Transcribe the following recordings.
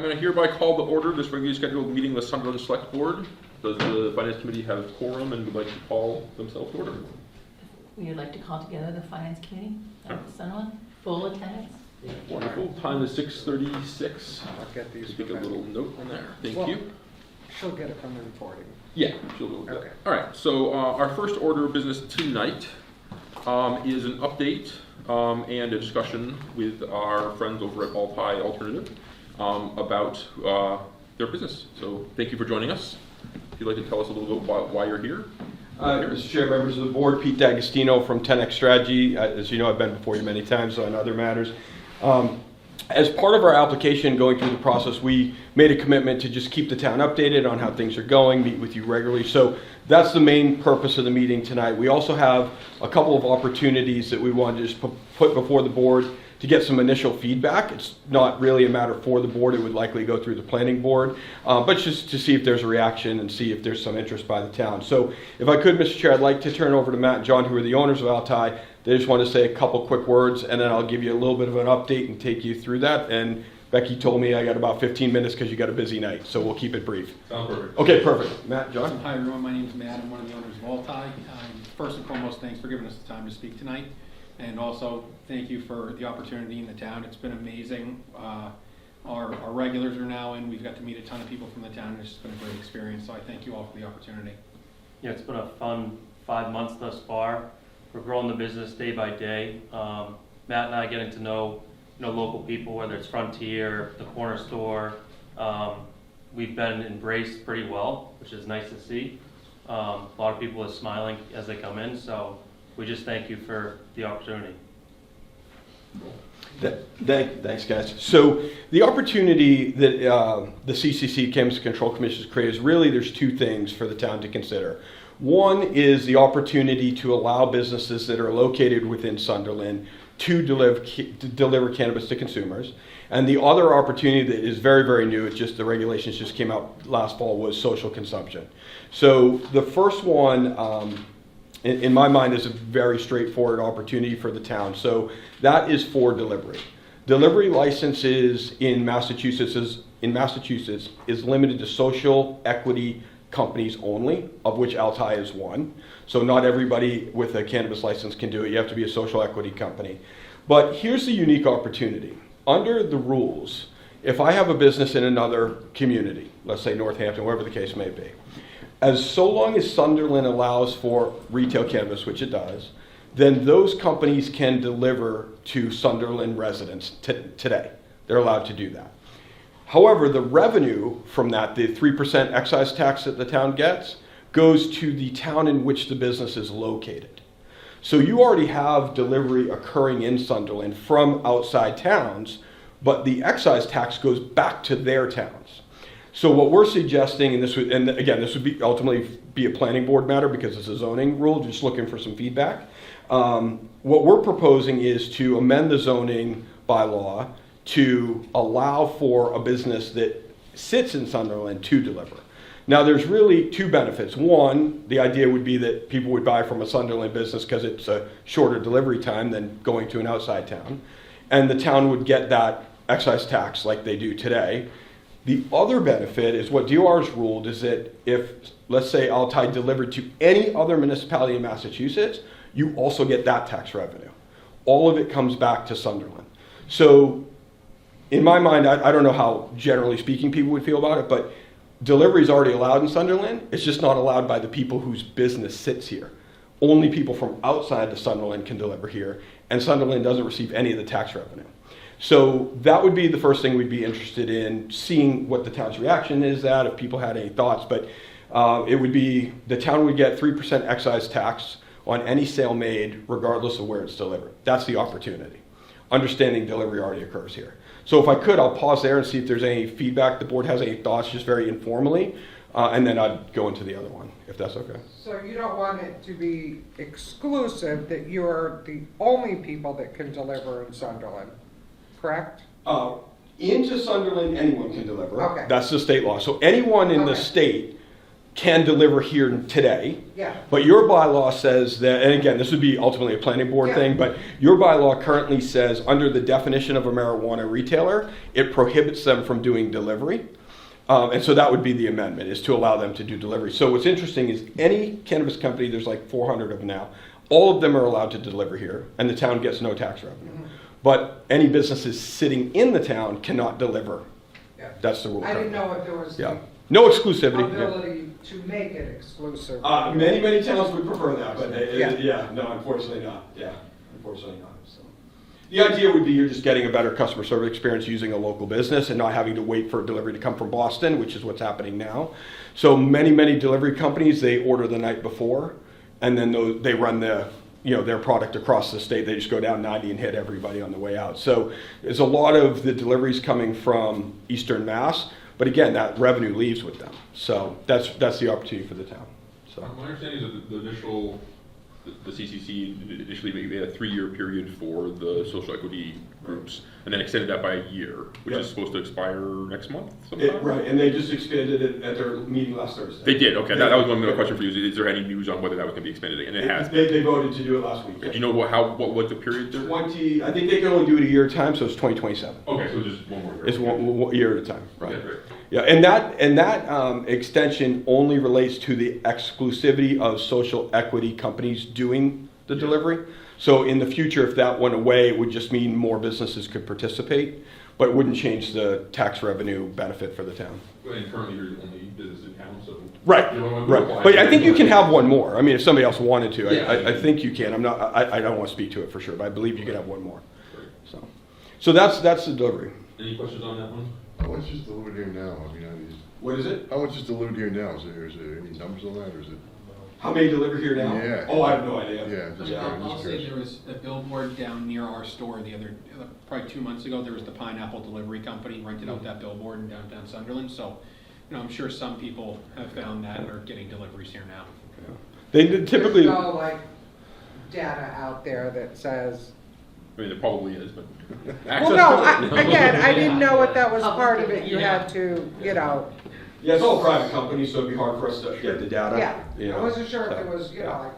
I'm going to hereby call to order this regularly scheduled meeting of the Sunderland Selectboard. Does the Finance Committee have quorum and would like to call themselves to order? We would like to call together the Finance Committee of Sunderland, full attendance. Wonderful. Time is 6:36. I'll get these. Just make a little note on there. Thank Well, you. She'll get it from the recording. Yeah, she'll do it. Okay. All right, so our first order of business tonight is an update and a discussion with our friends over at Altai Alternative about their business. So thank you for joining us. If you'd like to tell us a little bit about why you're here. Mr. Chair, members of the board, Pete D'Agostino from 10X Strategy. As you know, I've been before you many times on other matters. As part of our application going through the process, we made a commitment to just keep the town updated on how things are going, meet with you regularly. So that's the main purpose of the meeting tonight. We also have a couple of opportunities that we wanted to just put before the board to get some initial feedback. It's not really a matter for the board. It would likely go through the planning board, but just to see if there's a reaction and see if there's some interest by the town. So if I could, Mr. Chair, I'd like to turn over to Matt and John, who are the owners of Altai. They just want to say a couple quick words, and then I'll give you a little bit of an update and take you through that. And Becky told me I got about 15 minutes because you got a busy night, so we'll keep it brief. Sounds perfect. Okay, perfect. Matt, John? Hi everyone, my name is Matt. I'm one of the owners of Altai. First and foremost, thanks for giving us the time to speak tonight. And also, thank you for the opportunity in the town. It's been amazing. Our regulars are now in. We've got to meet a ton of people from the town. It's just been a great experience, so I thank you all for the opportunity. Yeah, it's been a fun 5 months thus far. We're growing the business day by day. Matt and I getting to know local people, whether it's Frontier, the corner store. We've been embraced pretty well, which is nice to see. A lot of people are smiling as they come in, so we just thank you for the opportunity. Thanks, guys. So the opportunity that the CCC, Cannabis Control Commission, has created is really there's two things for the town to consider. One is the opportunity to allow businesses that are located within Sunderland to deliver cannabis to consumers. And the other opportunity that is very, very new, it's just the regulations just came out last fall, was social consumption. So the first one, in my mind, is a very straightforward opportunity for the town. So that is for delivery. Delivery licenses in Massachusetts is limited to social equity companies only, of which Altai is one. So not everybody with a cannabis license can do it. You have to be a social equity company. But here's the unique opportunity. Under the rules, if I have a business in another community, let's say Northampton, wherever the case may be, so long as Sunderland allows for retail cannabis, which it does, then those companies can deliver to Sunderland residents today. They're allowed to do that. However, the revenue from that, the 3% excise tax that the town gets, goes to the town in which the business is located. So you already have delivery occurring in Sunderland from outside towns, but the excise tax goes back to their towns. So what we're suggesting, and this would be ultimately be a planning board matter because it's a zoning rule, just looking for some feedback. What we're proposing is to amend the zoning bylaw to allow for a business that sits in Sunderland to deliver. Now there's really two benefits. One, the idea would be that people would buy from a Sunderland business because it's a shorter delivery time than going to an outside town. And the town would get that excise tax like they do today. The other benefit is what DOR's ruled is that if, let's say, Altai delivered to any other municipality in Massachusetts, you also get that tax revenue. All of it comes back to Sunderland. So in my mind, I don't know how generally speaking people would feel about it, but delivery is already allowed in Sunderland. It's just not allowed by the people whose business sits here. Only people from outside of Sunderland can deliver here, and Sunderland doesn't receive any of the tax revenue. So that would be the first thing we'd be interested in, seeing what the town's reaction is that, if people had any thoughts. But it would be, the town would get 3% excise tax on any sale made, regardless of where it's delivered. That's the opportunity. Understanding delivery already occurs here. So if I could, I'll pause there and see if there's any feedback, the board has any thoughts, just very informally, and then I'd go into the other one, if that's okay. So you don't want it to be exclusive that you're the only people that can deliver in Sunderland, correct? Into Sunderland, anyone can deliver. Okay. That's the state law. So anyone in the Okay. state can deliver here today. Yeah. But your bylaw says that, and again, this would be ultimately a planning board Yeah. thing, but your bylaw currently says, under the definition of a marijuana retailer, it prohibits them from doing delivery. And so that would be the amendment, is to allow them to do delivery. So what's interesting is any cannabis company, there's like 400 of them now, all of them are allowed to deliver here, and the town gets no tax revenue. But any businesses sitting in the town cannot deliver. Yeah. That's the rule. I didn't know if there was Yeah. the No exclusivity. Yeah. ability to make it exclusive. Many towns would prefer that, but Yeah. no, unfortunately not. Yeah, unfortunately not. So. The idea would be you're just getting a better customer service experience using a local business and not having to wait for a delivery to come from Boston, which is what's happening now. So many delivery companies, they order the night before, and then they run their product across the state. They just go down 90 and hit everybody on the way out. So there's a lot of the deliveries coming from Eastern Mass, but again, that revenue leaves with them. So that's the opportunity for the town. So. My understanding is that the CCC initially made a 3-year period for the social equity groups, and then extended that by a year, which Yep. is supposed to expire next month sometime. Right, and they just expanded it at their meeting last Thursday. They did, okay. That was one question for you. Is there any news on whether that was going to be expanded? And it has. They voted to do it last week. Do you know what was the period there? 20, I think they can only do it a year at a time, so it's 2027. Okay, so just one more year. It's one year at a time, right? Okay, great. Yeah, and that extension only relates to the exclusivity of social equity companies doing the delivery. So in the future, if that went away, it would just mean more businesses could participate, but it wouldn't change the tax revenue benefit for the town. And currently you're the only business in town, so. Right, You know, right. But I think you can have one more. I mean, if somebody else wanted to, Yeah. I think you can. I don't want to speak to it for sure, but I believe you can have one more. So that's the delivery. Any questions on that one? How much is delivered here now? I mean, What is it? how much is delivered here now? Is there any numbers on that, or is it? How many deliver here now? Yeah. Oh, I have no idea. Yeah, just Yeah. curious, I'll just say curious. there was a billboard down near our store probably 2 months ago. There was the Pineapple Delivery Company rented out that billboard in downtown Sunderland. So, I'm sure some people have found that and are getting deliveries here now. They typically. There's no like data out there that says. I mean, there probably is, but. Well, no, again, I didn't know if that was part of it. You Yeah. had to, Yeah, it's all private companies, so it'd be hard for us to get the data. yeah. you know, I wasn't sure if so, it was, yeah. like,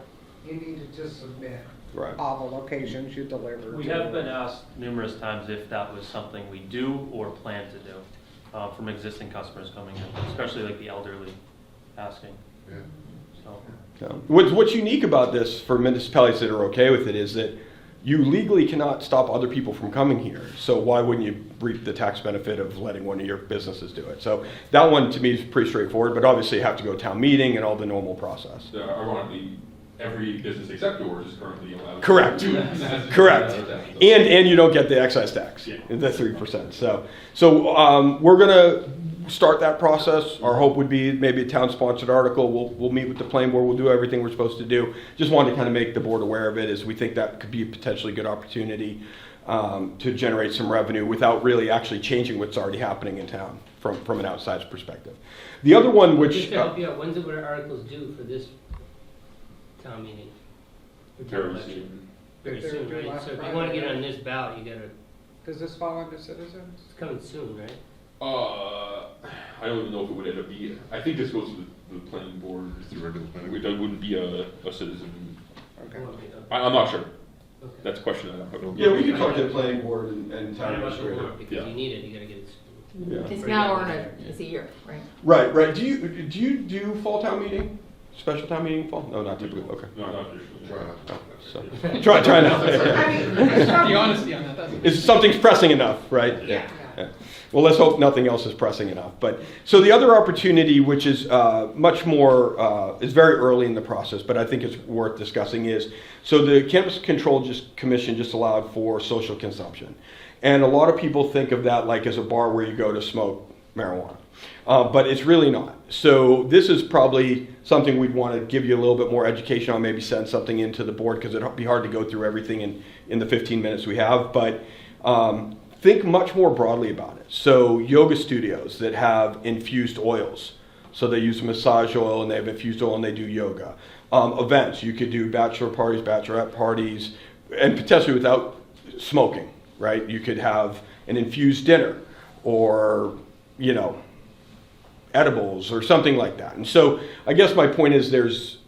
you needed to submit Right. all the locations you delivered. We to. have been asked numerous times if that was something we do or plan to do from existing customers coming in, especially like the elderly asking. Yeah. So, Yeah. What's unique about this for municipalities that are okay with it is that you legally cannot stop other people from coming here. So why wouldn't you reap the tax benefit of letting one of your businesses do it? So that one to me is pretty straightforward, but obviously you have to go to town meeting and all the normal process. Ironically, every business except yours is currently allowed. Correct. to- Correct. And you don't get the excise tax, Yeah. the 3%. So we're gonna start that process. Our hope would be maybe a town-sponsored article. We'll meet with the planning board. We'll do everything we're supposed to do. Just wanted to kind of make the board aware of it, as we think that could be a potentially good opportunity to generate some revenue without really actually changing what's already happening in town from an outside's perspective. The other one, which Just to help you out, when's it, what are articles due for this town meeting? For town Very election? soon. Very They're soon, due right? last So if you Friday, wanna get right? on this ballot, you gotta, Does this fall under citizens? it's coming soon, right? I don't even know if it would end up being, I think this goes to the planning board. It's the regular planning. It wouldn't be a citizen. Okay. I'm not sure. Okay. That's a question I don't know. yeah, we can talk to the planning board and town I don't administrator. want, because Yeah. you need it, you gotta get it. Yeah. It's now or it's a year, right? Right. Do you do fall town meeting? Special town meeting fall? No, not typically. Okay. No, not usually. Try not to. So try now. I mean, The honesty on that, that's. If something's pressing enough, right? Yeah. Well, let's hope nothing else is pressing enough. But so the other opportunity, which is much more, is very early in the process, but I think it's worth discussing, is so the Cannabis Control Commission just allowed for social consumption, and a lot of people think of that like as a bar where you go to smoke marijuana. But it's really not. So this is probably something we'd want to give you a little bit more education on, maybe send something into the board, because it'd be hard to go through everything in the 15 minutes we have. But think much more broadly about it. So yoga studios that have infused oils. So they use massage oil and they have infused oil and they do yoga. Events, you could do bachelor parties, bachelorette parties, and potentially without smoking, right? You could have an infused dinner or, edibles or something like that. And so I guess my point is there's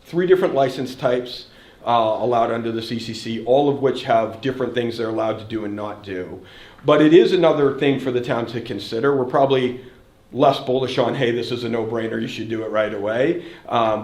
3 different license types allowed under the CCC, all of which have different things they're allowed to do and not do. But it is another thing for the town to consider. We're probably less bullish on, hey, this is a no-brainer, you should do it right away,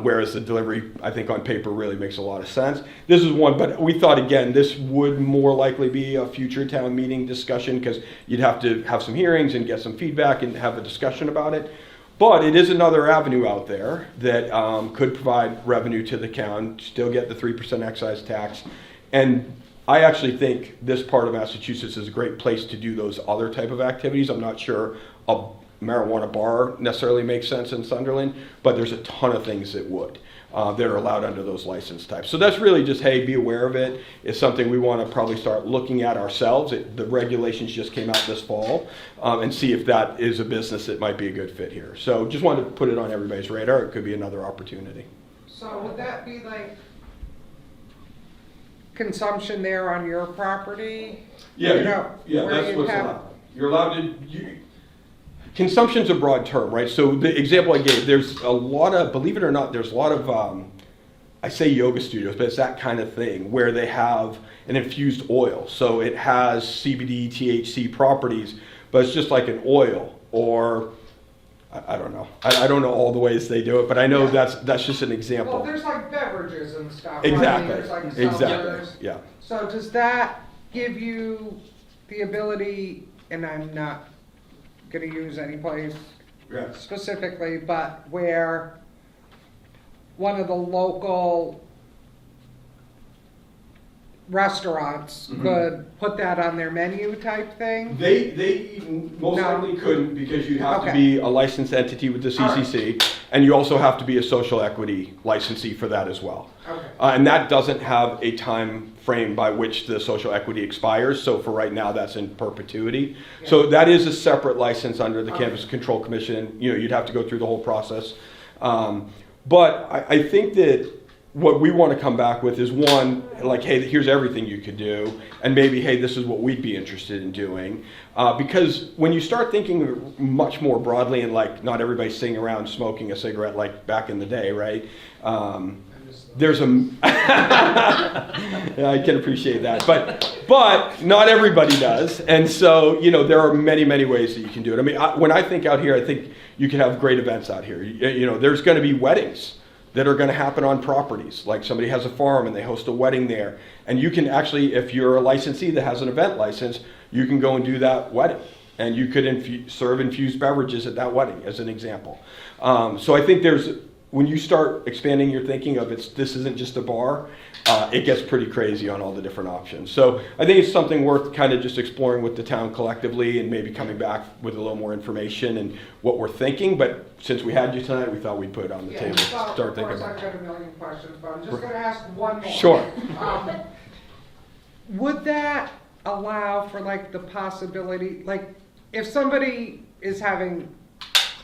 whereas the delivery, I think on paper really makes a lot of sense. This is one, but we thought, again, this would more likely be a future town meeting discussion because you'd have to have some hearings and get some feedback and have a discussion about it. But it is another avenue out there that could provide revenue to the town, still get the 3% excise tax. And I actually think this part of Massachusetts is a great place to do those other type of activities. I'm not sure a marijuana bar necessarily makes sense in Sunderland, but there's a ton of things that would. That are allowed under those license types. So that's really just, hey, be aware of it. It's something we want to probably start looking at ourselves. The regulations just came out this fall, and see if that is a business that might be a good fit here. So just wanted to put it on everybody's radar. It could be another opportunity. So would that be like consumption there on your property? You know, where that's you'd what's have- allowed. You're allowed to. Consumption's a broad term, right? So the example I gave, there's a lot of, believe it or not, there's a lot of, I say yoga studios, but it's that kind of thing where they have an infused oil. So it has CBD, THC properties, but it's just like an oil, or I don't know. I don't know all the ways they do it, but I know that's just an example. Well, there's like beverages and stuff. Right? Exactly. There's like Exactly. seltzers. Yeah. So does that give you the ability, and I'm not gonna use any place Yeah. specifically, but where one of the local restaurants Mhm. could put that on their menu type thing? They most No. likely couldn't because you have to Okay. be a licensed entity with the CCC, and you also have to be a social equity licensee for that as well. Okay. And that doesn't have a time frame by which the social equity expires, so for right now, that's in perpetuity. So that is a separate license under the Okay. Cannabis Control Commission. You know, you'd have to go through the whole process. But I think that what we want to come back with is one, like, hey, here's everything you could do, and maybe, hey, this is what we'd be interested in doing. Because when you start thinking much more broadly, and like not everybody's sitting around smoking a cigarette like back in the day, right? There's a, yeah, I can appreciate that, but not everybody does, and so there are many ways that you can do it. I mean, when I think out here, I think you can have great events out here. There's going to be weddings that are going to happen on properties. Like somebody has a farm and they host a wedding there, and you can actually, if you're a licensee that has an event license, you can go and do that wedding, and you could serve infused beverages at that wedding, as an example. So I think when you start expanding your thinking of this isn't just a bar, it gets pretty crazy on all the different options. So I think it's something worth kind of just exploring with the town collectively, and maybe coming back with a little more information and what we're thinking. But since we had you tonight, we thought we'd put it on the table, So, start thinking of course, about I've got a million questions, but I'm just gonna ask one more. Sure. Would that allow for like the possibility, like if somebody is having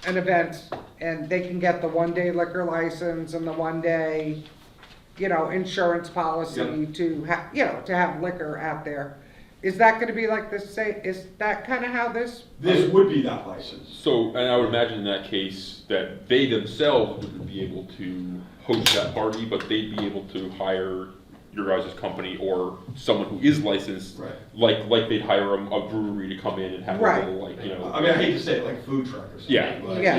an event and they can get the 1-day liquor license and the 1-day, insurance policy Yep. to have, to have liquor out there, is that gonna be like this, is that kind of how this? This would be that license. So, and I would imagine in that case that they themselves wouldn't be able to host that party, but they'd be able to hire your guys' company or someone who is licensed, Right. like they'd hire a brewery to come in and have Right. a little, I mean, I hate to say it, like food truck or something. Yeah. but, Yeah.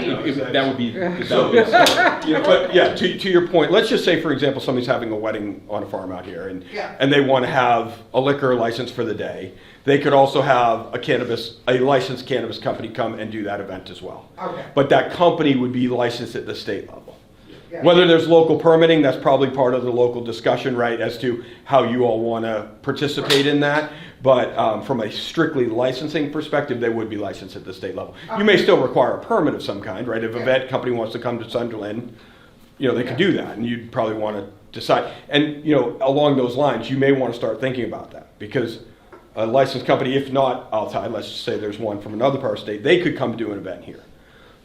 That would be, So, but yeah, to your point, let's just say, for example, somebody's having a wedding on a farm out here, and they want to have a liquor license for the day. They could also have a licensed cannabis company come and do that event as well. Okay. But that company would be licensed at the state level. Yeah. Whether there's local permitting, that's probably part of the local discussion, right, as to how you all want to participate in that. But from a strictly licensing perspective, they would be licensed at the state level. You may still require a permit of some kind, right? If a vet company wants to come to Sunderland, they could do that, and you'd probably want to decide. And, along those lines, you may want to start thinking about that, because a licensed company, if not outside, let's just say there's one from another part of the state, they could come do an event here.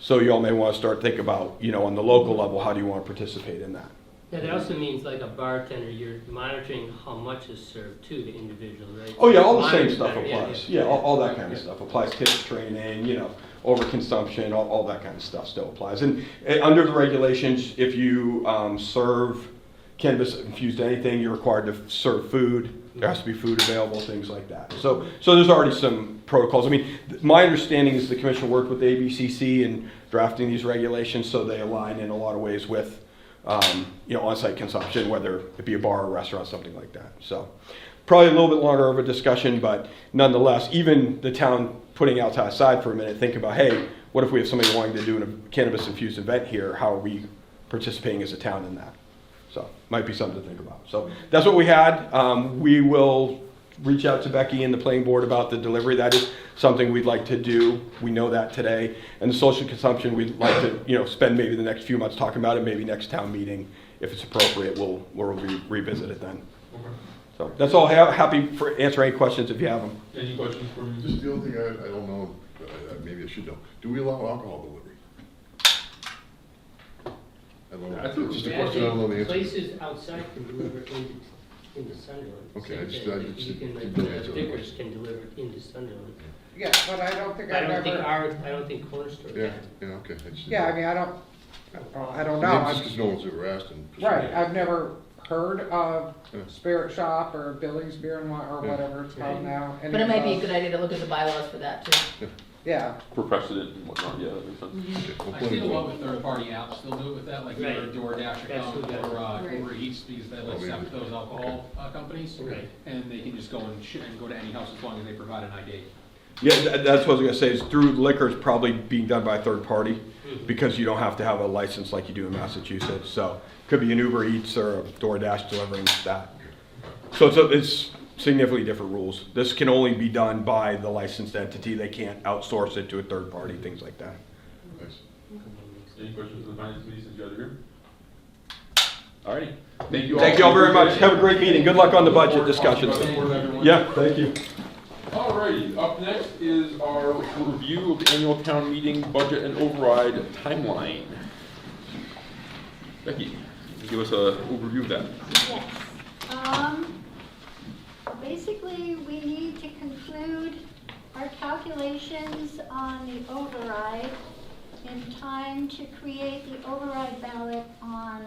So you all may want to start thinking about, on the local level, how do you want to participate in that? That also means like a bartender, you're monitoring how much is served to the individual, right? Oh yeah, all the same Monitoring stuff better, applies. Yeah, all that kind of stuff applies. Tips, training, overconsumption, all that kind of stuff still applies. And under the regulations, if you serve cannabis infused anything, you're required to serve food. There has to be food available, things like that. So there's already some protocols. I mean, my understanding is the commission worked with the ABCC in drafting these regulations, so they align in a lot of ways with, on-site consumption, whether it be a bar or a restaurant, something like that. So probably a little bit longer of a discussion, but nonetheless, even the town putting outside aside for a minute, think about, hey, what if we have somebody wanting to do a cannabis infused event here? How are we participating as a town in that? So might be something to think about. So that's what we had. We will reach out to Becky and the planning board about the delivery. That is something we'd like to do. We know that today. And the social consumption, we'd like to spend maybe the next few months talking about it. Maybe next town meeting, if it's appropriate, we'll revisit it then. Okay. So that's all I have. Happy for answer any questions if you have them. Any questions from? Just the only thing I don't know, maybe I should know, do we allow alcohol delivery? I don't That's know, it's just a Yeah, question, I don't know the answer. Places outside can deliver into Sunderland. Okay, Same I just- thing. I just You can, didn't like, answer the Vickers question. can deliver it into Sunderland. Yeah, but I don't think I I've don't think ever, I don't think Corner Store Yeah, can. okay. I just- yeah, I mean, I don't know. Maybe just I've- because no one's ever asked and. Right, I've never heard of Yeah. Spirit Shop or Billy's Beer and Wine, or Yeah. whatever it's called now. any But it of might be a those. good idea to look at the bylaws for that too. Yeah, For precedent and whatnot, yeah, that makes sense. Okay, well, I plenty see a of- lot with third-party apps, they'll do it with that, like Right. either DoorDash That's account what or Right. Uber Eats, because they Oh, accept maybe. those alcohol companies. Right. And they can just go and go to any house as long as they provide an ID. Yeah, that's what I was gonna say, is through liquor is probably being done by a third party, because you don't have to have a license like you do in Massachusetts, so could be an Uber Eats or a DoorDash delivering that. So it's significantly different rules. This can only be done by the licensed entity, they can't outsource it to a third party, things like that. Nice. Any questions from the finance committee since you guys are here? All righty. Thank you all. Thank you all very much, have a great meeting, good luck on the budget discussions. Yeah. Yeah, thank you. All righty, up next is our review of the annual town meeting budget and override timeline. Becky, give us an overview of that. Yes. Basically, we need to conclude our calculations on the override in time to create the override ballot on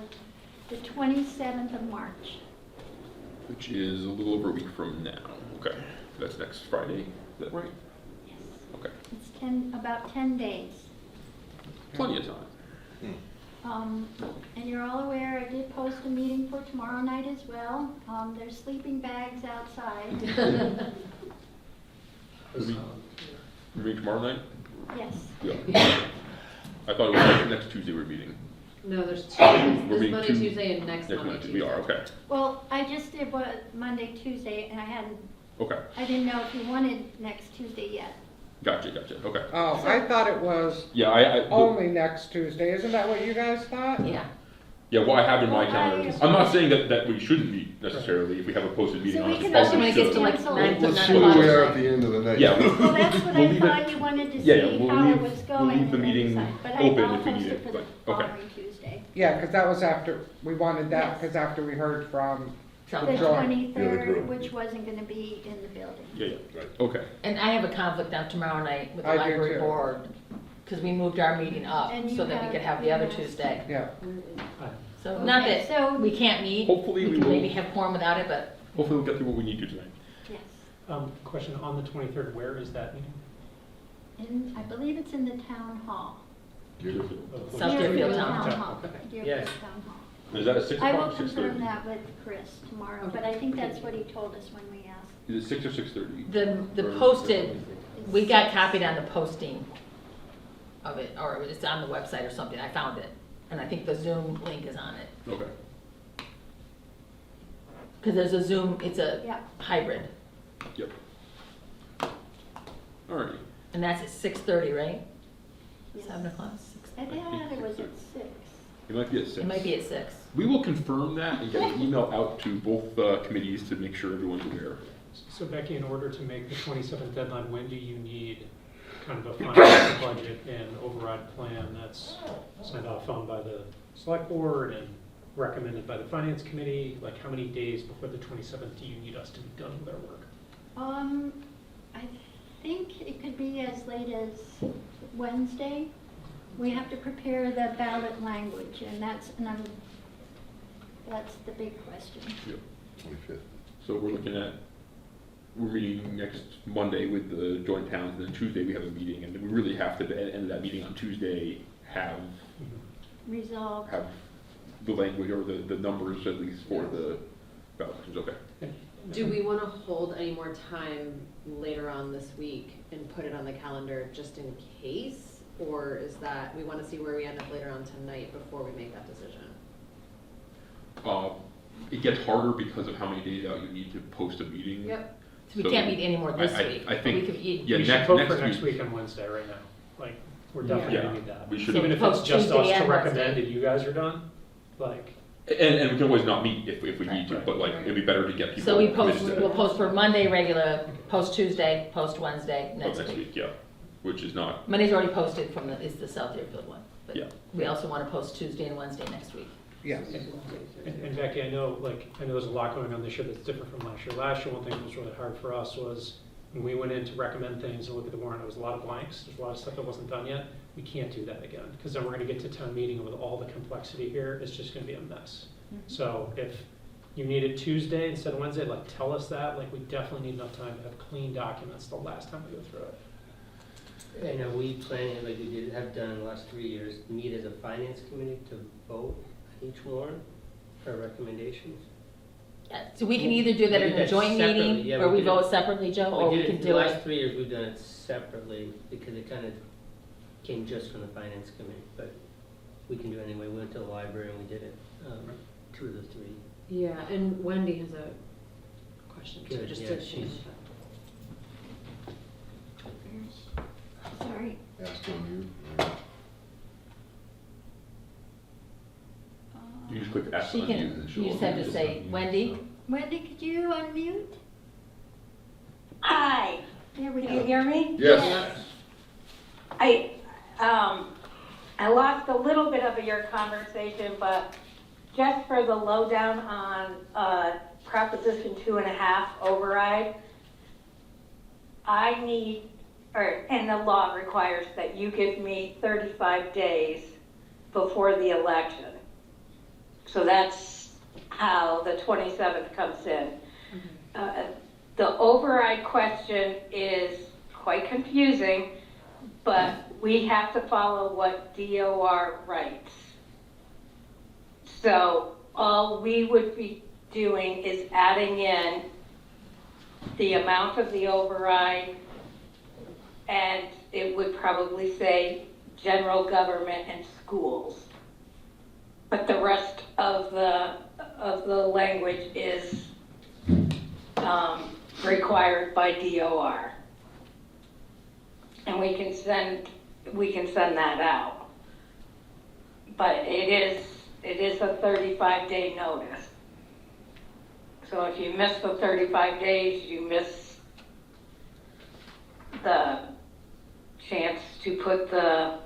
the 27th of March. Which is a little over a week from now. Okay, that's next Friday, is that right? Yes. Okay, It's about 10 days. plenty of time. And you're all aware, I did post a meeting for tomorrow night as well. There's sleeping bags outside. You meeting tomorrow night? Yes. Yeah. I thought it was next Tuesday we're meeting. No, there's two, We're this meeting Monday, two- Tuesday, and next Monday, Tuesday. We are, okay, Well, I just did what, Monday, Tuesday, and okay. I didn't know if you wanted next Tuesday yet. Gotcha, okay. oh, I thought it was Yeah, I only next Tuesday, isn't that what you guys thought? Yeah. yeah, what I have in my Well, calendar, I'm not saying that we shouldn't meet necessarily if we have a posted meeting So on we it. can Especially when it Probably gets to like Cancel. 9 to Let's 9 see where we are o'clock. at the end of the night. Yeah. Well, that's what We'll I leave thought it- you wanted to yeah, see we'll how leave- it was we'll going. leave the and then meeting decide. But open I'll if we post need it it, for the but- okay. following Tuesday. Yeah, because that was after, we wanted that, Yes. because after we heard from, The Joy. 23rd, which wasn't gonna be in the building. Yeah, Right. okay. And I have a conflict on tomorrow night with the I do library too. board, because we moved our meeting up And you so that we could have the other Tuesday. yeah. So not Okay, that so- we can't meet, Hopefully we can will- maybe have quorum without it, but Hopefully we'll get through what we need to tonight. Yes. Question on the 23rd, where is that meeting? I believe it's in the town hall. South Deerfield Deerfield Town Hall. Deerfield Yes. Town Hall. Is that at 6 I will o'clock, 6:30? confirm that with Chris tomorrow, but I think that's what he told us when we asked. Is it 6 or 6:30? the posted, we got copied on the posting of it, or it's on the website or something, I found it. And I think the Zoom link is on it, Okay. because there's a Zoom, it's a Yeah. hybrid, Yep. All right. and that's at 6:30, right? Yes. 7 o'clock? I thought it was at 6. It might be at 6. It might be at 6. We will confirm that and get an email out to both committees to make sure everyone's aware. So Becky, in order to make the 27th deadline, when do you need kind of a final budget and override plan that's signed off on by the select board and recommended by the finance committee? Like, how many days before the 27th do you need us to be done with our work? I think it could be as late as Wednesday. We have to prepare the ballot language, and that's the big question. 25th. So we're meeting next Monday with the joint towns, and then Tuesday we have a meeting, and we really have to, at the end of that meeting on Tuesday, have Resolve. the language or the numbers at least for the ballot questions. Okay. Do we want to hold any more time later on this week and put it on the calendar just in case? Or is that, we want to see where we end up later on tonight before we make that decision? It gets harder because of how many days out you need to post a meeting. Yep. So we can't meet anymore this week. I think, We could eat. yeah, We should vote for next next week on Wednesday right now. Like, we're Yeah. definitely Yeah, gonna need that. we should. Even if it's Post just Tuesday us to and recommend Wednesday. that you guys are done, like, And we can always not meet if we need to, Right. but like, it'd be better to get people. So committed to we'll post for Monday regular, post Tuesday, post Wednesday next next week. week, yeah, which is not, Monday's already posted is the South Deerfield one. But Yeah. we also want to post Tuesday and Wednesday next week. Yes. and Becky, I know there's a lot going on this year that's different from last year. Last year, one thing that was really hard for us was when we went in to recommend things and look at the warrant, there was a lot of blanks, there's a lot of stuff that wasn't done yet. We can't do that again, because then we're gonna get to town meeting and with all the complexity here, it's just gonna be a mess. So if you need it Tuesday instead of Wednesday, like, tell us that, like, we definitely need enough time to have clean documents the last time we go through it. And are we planning, like we have done in the last 3 years, meet as a finance committee to vote on each warrant for recommendations? Yeah, so we can either do that We in did a that joint separately, meeting yeah, where we we did it- vote separately, Joe, or we can The do last it. 3 years, we've done it separately because it kind of came just from the finance committee, but we can do it anyway. We went to the library and we did it, 2 of the 3. Yeah, and Wendy has a question too, Good, just yeah, to. she's- Sorry. Ask on you just click ask She on can, you, and then she'll. you just have to just say, unmute. Wendy, Wendy, could you unmute? Hi, There we can you go. hear me? Yes. I lost a little bit of your conversation, but just for the lowdown on Proposition 2.5 override, and the law requires that you give me 35 days before the election. So that's how the 27th comes in. The override question is quite confusing, but we have to follow what DOR writes. So all we would be doing is adding in the amount of the override, and it would probably say general government and schools. But the rest of the language is required by DOR. And we can send that out. But it is a 35-day notice. So if you miss the 35 days, you miss the chance to put the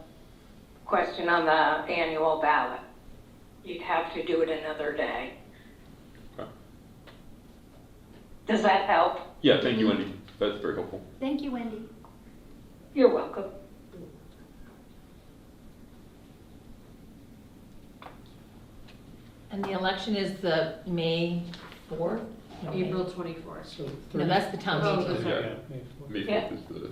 question on the annual ballot. You'd have to do it another day. Okay. Does that help? Yeah, thank you, Wendy, that's very helpful. Thank you, Wendy. You're welcome. and the election is the May 4th? April 24th. So No, that's the town Oh, meeting. okay. Yeah. May 4th. May Yeah. 4th is the,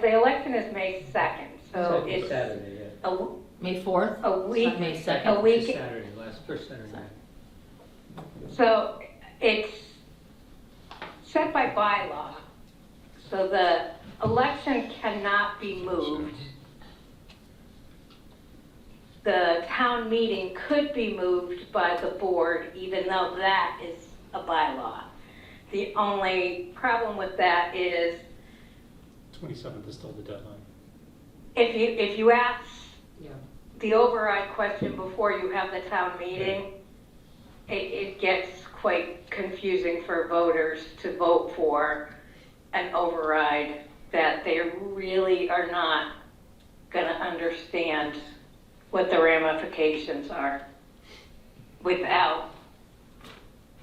The election is May 2nd, so it's Saturday, yeah. May 4th? a week, May a 2nd? week. Saturday, first Saturday. So it's set by bylaw, so the election cannot be moved. The town meeting could be moved by the board, even though that is a bylaw. The only problem with that is 27th is still the deadline. if you ask Yeah. the override question before you have the town meeting, it gets quite confusing for voters to vote for an override that they really are not going to understand what the ramifications are without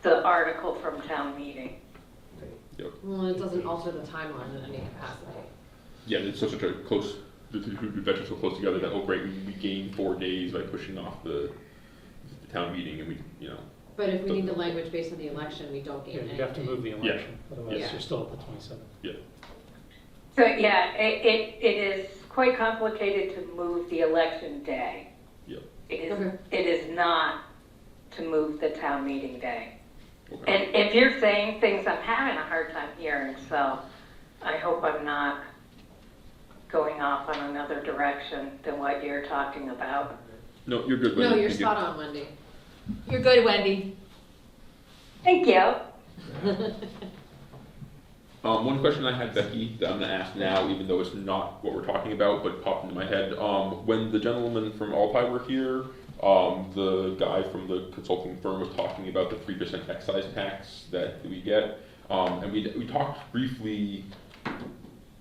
the article from town meeting. Yep. Well, it doesn't alter the timeline in any capacity. Yeah, it's such a close, the two veterans so close together that, oh great, we gained 4 days by pushing off the town meeting, and we, you know. But if we need the language based on the election, we don't gain Yeah, anything. you'd have to move the election, otherwise Yeah. you're still at the 27th. Yeah. So, yeah, it is quite complicated to move the election day. Yep. Okay. It is not to move the town meeting day. Okay. And if you're saying things I'm having a hard time hearing, so I hope I'm not going off on another direction than what you're talking about. No, you're good. No, Wendy. you're Thank you. spot on, Wendy. You're good, Wendy. Thank you. One question I had, Becky, that I'm gonna ask now, even though it's not what we're talking about, but popped into my head. When the gentleman from Alpi were here, the guy from the consulting firm was talking about the 3% excise tax that we get. And we talked briefly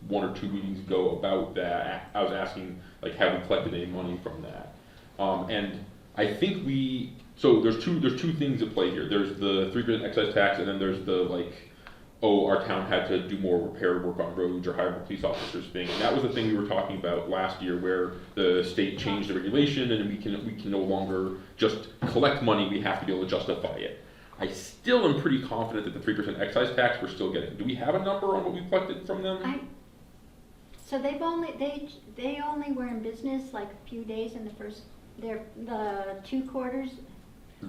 1 or 2 meetings ago about that. I was asking, like, have we collected any money from that? And I think so there's two things at play here. There's the 3% excise tax, and then there's the, like, oh, our town had to do more repair work on roads or hire more police officers thing. And that was the thing we were talking about last year, where the state changed the regulation, and we can no longer just collect money, we have to be able to justify it. I still am pretty confident that the 3% excise tax we're still getting. Do we have a number on what we collected from them? So they only were in business like a few days in the 2 quarters.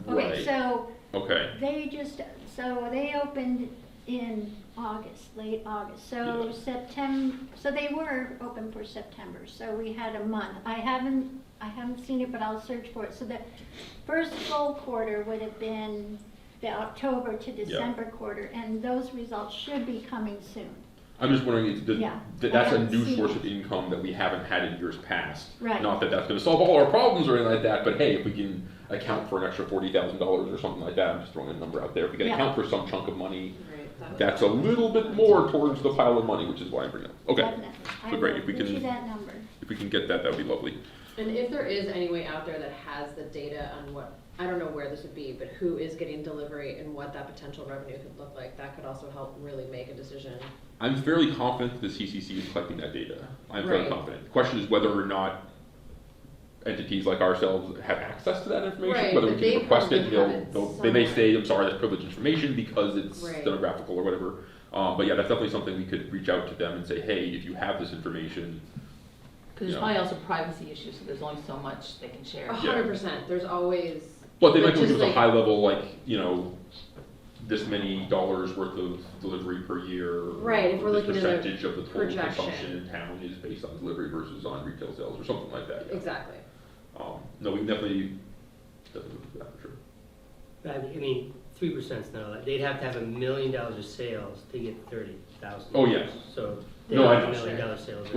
Okay, Right. so Okay. they opened in August, late August. So Yeah. so they were open for September. So we had a month. I haven't seen it, but I'll search for it. So the first full quarter would have been the October to December quarter, and those results should be coming soon. I'm just wondering, Yeah. that's I a haven't new seen source it. of income that we haven't had in years past. Right. Not that that's gonna solve all our problems or anything like that, but hey, if we can account for an extra $40,000 or something like that, I'm just throwing a number out there. If we can Yeah. account for some chunk of money, Right, that was- that's a little bit more towards the pile of money, which is why I'm bringing it up. Okay, Definitely. I so great, will if we get you can, that number. if we can get that, that would be lovely. And if there is any way out there that has the data on what, I don't know where this would be, but who is getting delivery and what that potential revenue could look like, that could also help really make a decision. I'm fairly confident the CCC is collecting that data. I'm fairly Right. confident. The question is whether or not entities like ourselves have access to that information, Right, whether we but can they request it. probably have it They may somewhere. say, I'm sorry, that's privileged information because it's Right. demographical or whatever. But yeah, that's definitely something we could reach out to them and say, hey, if you have this information, Because there's probably also privacy issues, so there's only so much they can share. 100%, there's always. but they but might give us just a like- high level, like, you know, this many dollars worth of delivery per year. Right, if we're this looking at a percentage of the total projection. consumption in town is based on delivery versus on retail sales or something like that. Yeah. Exactly. No, we can definitely look at that for sure. I mean, 3%'s not a lot. They'd have to have $1 million of sales to get 30,000. Oh, yeah. So they No, I have know. $1 million sales.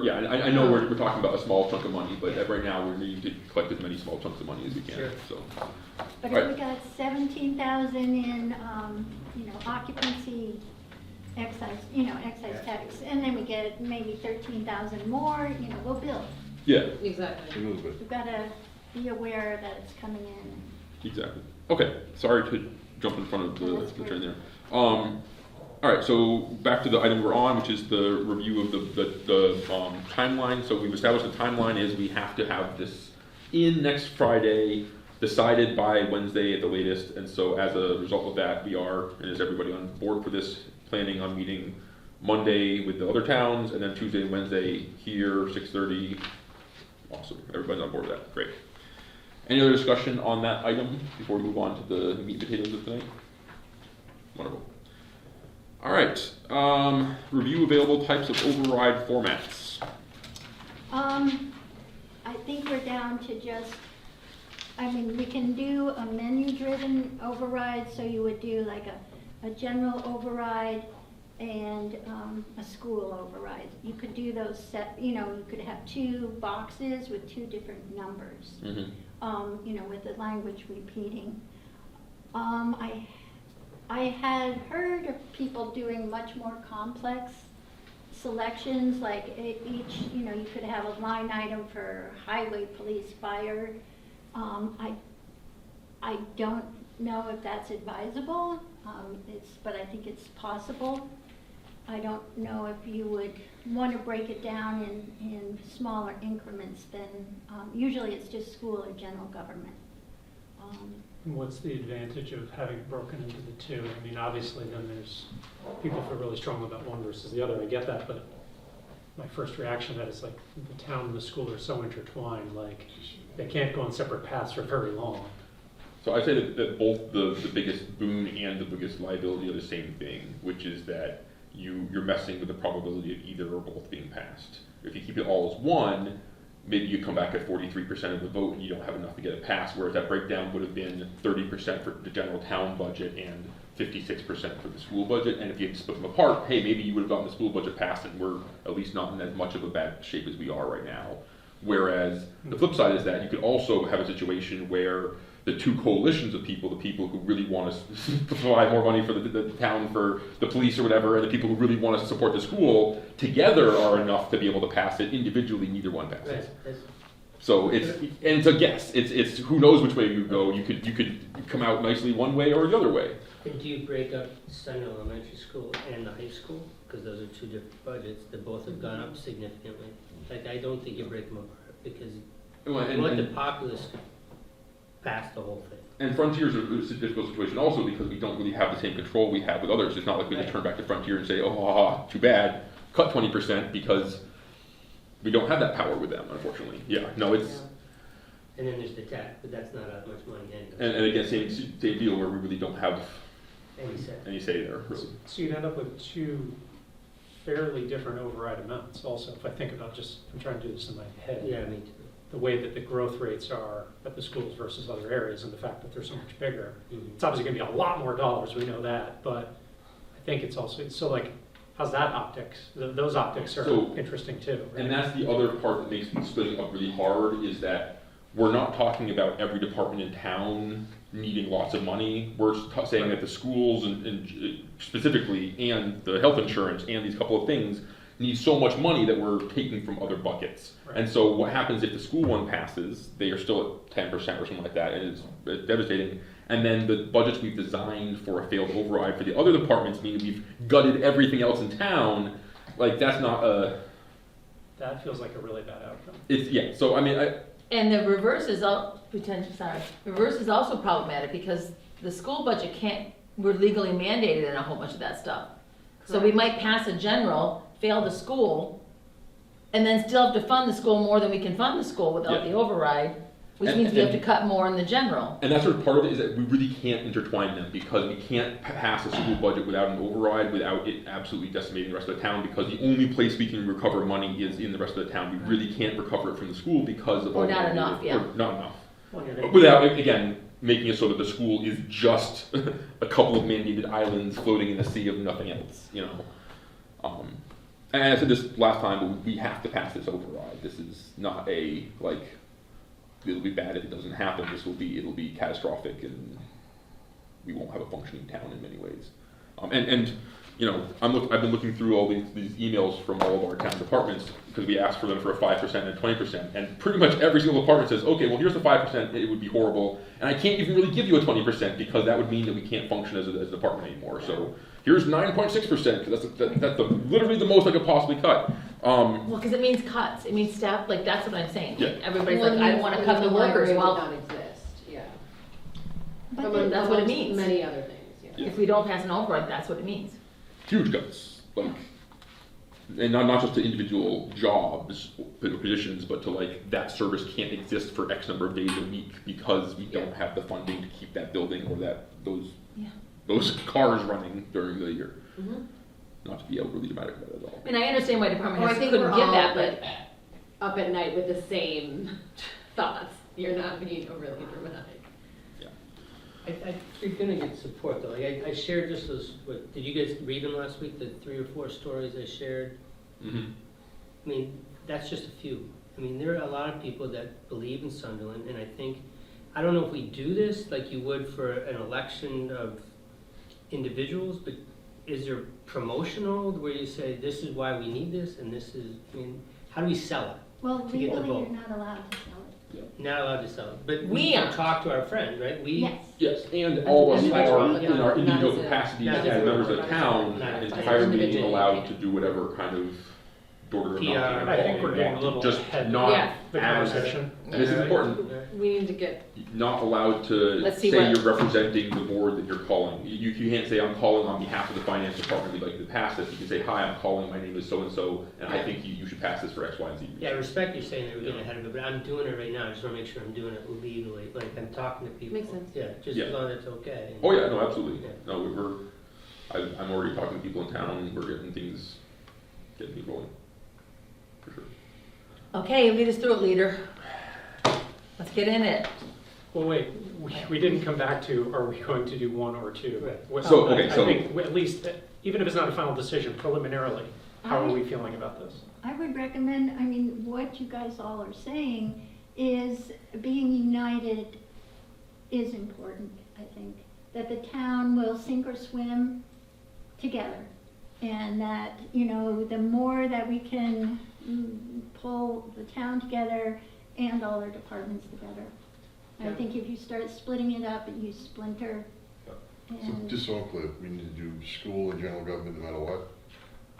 Yeah, I know we're talking about a small chunk of money, but right now we're needing to collect as many small chunks of money as we can, Sure. so. But Right. if we got 17,000 in, occupancy excise tax, and then we get maybe 13,000 more, we'll build. Yeah, Exactly. Elizabeth, We've got to be aware that it's coming in. exactly. Okay, sorry to jump in front of No, the that's train great. there. All right, so back to the item we're on, which is the review of the timeline. So we've established the timeline is we have to have this in next Friday, decided by Wednesday at the latest. And so as a result of that, we are, and is everybody on board for this, planning on meeting Monday with the other towns, and then Tuesday and Wednesday here, 6:30. Awesome, everybody's on board with that, great. Any other discussion on that item before we move on to the meat and potatoes of tonight? Wonderful. All right, review available types of override formats. I think we're down to we can do a menu-driven override, so you would do like a general override and a school override. You could do those you could have 2 boxes with 2 different numbers, with the language repeating. I had heard of people doing much more complex selections, like each, you could have a line item for highway, police, fire. I don't know if that's advisable, but I think it's possible. I don't know if you would want to break it down in smaller increments than, usually it's just school or general government. What's the advantage of having it broken into the two? I mean, obviously then there's, people feel really strongly about one versus the other, I get that, but my first reaction to that is like, the town and the school are so intertwined, like, they can't go on separate paths for very long. So I'd say that both the biggest boon and the biggest liability are the same thing, which is that you're messing with the probability of either or both being passed. If you keep it all as one, maybe you come back at 43% of the vote and you don't have enough to get it passed, whereas that breakdown would have been 30% for the general town budget and 56% for the school budget. And if you had split them apart, hey, maybe you would have gotten the school budget passed and we're at least not in as much of a bad shape as we are right now. Whereas the flip side is that you could also have a situation where the two coalitions of people, the people who really want to provide more money for the town, for the police or whatever, and the people who really want to support the school, together are enough to be able to pass it. Individually, neither one passes. Right. So it's a guess. It's who knows which way you go. You could come out nicely one way or the other way. And do you break up Sunderland Elementary School and the high school? Because those are two different budgets that both have gone up significantly. Like, I don't think you break them apart because you want the populace to pass the whole thing. And Frontier's a difficult situation also because we don't really have the same control we have with others. It's not like we can turn back to Frontier and say, oh, too bad, cut 20%, because we don't have that power with them, unfortunately. Yeah, no, it's... And then there's the tax, but that's not as much money anyway. And again, same deal where we really don't have Any say there, really. So you'd end up with two fairly different override amounts also, if I think about just, I'm trying to do this in my head. Yeah, me too. The way that the growth rates are at the schools versus other areas and the fact that they're so much bigger. Mhm. It's obviously gonna be a lot more dollars, we know that, but I think it's also, so like, how's that optics? Those optics are So- interesting too, right? And that's the other part that makes splitting up really hard, is that we're not talking about every department in town needing lots of money. We're saying that the schools and specifically, and the health insurance and these couple of things need so much money that we're taking from other buckets. Right. And so what happens if the school one passes, they are still at 10% or something like that, and it's devastating. And then the budgets we've designed for a failed override for the other departments mean we've gutted everything else in town. Like, that's not a... That feels like a really bad outcome. It's, yeah, so I mean, And the reverse is reverse is also problematic because the school budget we're legally mandated in a whole bunch of that stuff. So we might pass a general, fail the school, and then still have to fund the school more than we can fund the school without the override, which means we have to cut more in the general. and that's sort of part of it, is that we really can't intertwine them because we can't pass a school budget without an override, without it absolutely decimating the rest of the town, because the only place we can recover money is in the rest of the town. We really can't recover it from the school because of Or all not the- enough, yeah. or not enough. Well, yeah, Without, again, making it so that the school is just a couple of mandated islands floating in the sea of nothing else, you know. And I said this last time, but we have to pass this override. This is not a, like, it'll be bad if it doesn't happen. It'll be catastrophic, and we won't have a functioning town in many ways. And you know, I've been looking through all these emails from all of our town departments because we asked for them for a 5% and 20%, and pretty much every single department says, okay, well here's the 5%, it would be horrible, and I can't even really give you a 20% because that would mean that we can't function as a department anymore. So here's 9.6% because that's literally the most I could possibly cut. Well, because it means cuts. It means staff, like, that's what I'm saying. Yeah. Everybody's like, I don't want to cut the workers. Would Well, not exist, yeah. But Among- that's what it amongst means. Many other things, yeah. if we don't pass an override, that's what it means. Huge cuts, like, and not just to individual jobs, positions, but to like that service can't exist for X number of days a week because we don't have the funding to keep that building or those cars running during the year. Mhm. Not to be overly dramatic about it at all. And I understand why department Oh, I heads think couldn't we're give all that, like but up at night with the same thoughts. You're not being overly dramatic. You're gonna get support though. Like I shared just those, did you guys read them last week, the 3 or 4 stories I shared? Mm-hmm. I mean, that's just a few. I mean, there are a lot of people that believe in Sunderland, and I don't know if we do this like you would for an election of individuals, but is there promotional where you say, this is why we need this, and this is, I mean, how do we sell it? Well, To get the legally, vote. you're not allowed to sell it. Not allowed to sell, but We we can are. talk to our friends, right? We, Yes. Yes, and all of us are, in our Not individual as a- capacities not as as a- members of the town, not as an entirely individual. allowed to do whatever kind of door-to-door knocking PR. and I think calling we're we getting a want, little just ahead not Yeah. the as, conversation. and this is important, We need to get, not allowed to Let's see say what- you're representing the board that you're calling. You can't say, I'm calling on behalf of the finance department, we'd like you to pass this. You can say, hi, I'm calling, my name is so-and-so, and I think you should pass this for X, Y, and Z. yeah, I respect you saying that we're getting ahead of it, but I'm doing it right now, I just wanna make sure I'm doing it legally, like, I'm talking to people. Makes sense. Yeah, just Yeah. as long as it's okay. Oh, yeah, no, absolutely. Yeah. No, I'm already talking to people in town, we're getting things rolling, for sure. Okay, lead us through it, leader. Let's get in it. Well, wait, we didn't come back to, are we going to do one or two? Right. What- So, okay, so- I think at least, even if it's not a final decision, preliminarily, how are we feeling about this? I would recommend, I mean, what you guys all are saying is being united is important, I think. That the town will sink or swim together. And that, you know, the more that we can pull the town together and all our departments together. I think if you start splitting it up and you splinter, So and just so I'm clear, we need to do school and general government no matter what?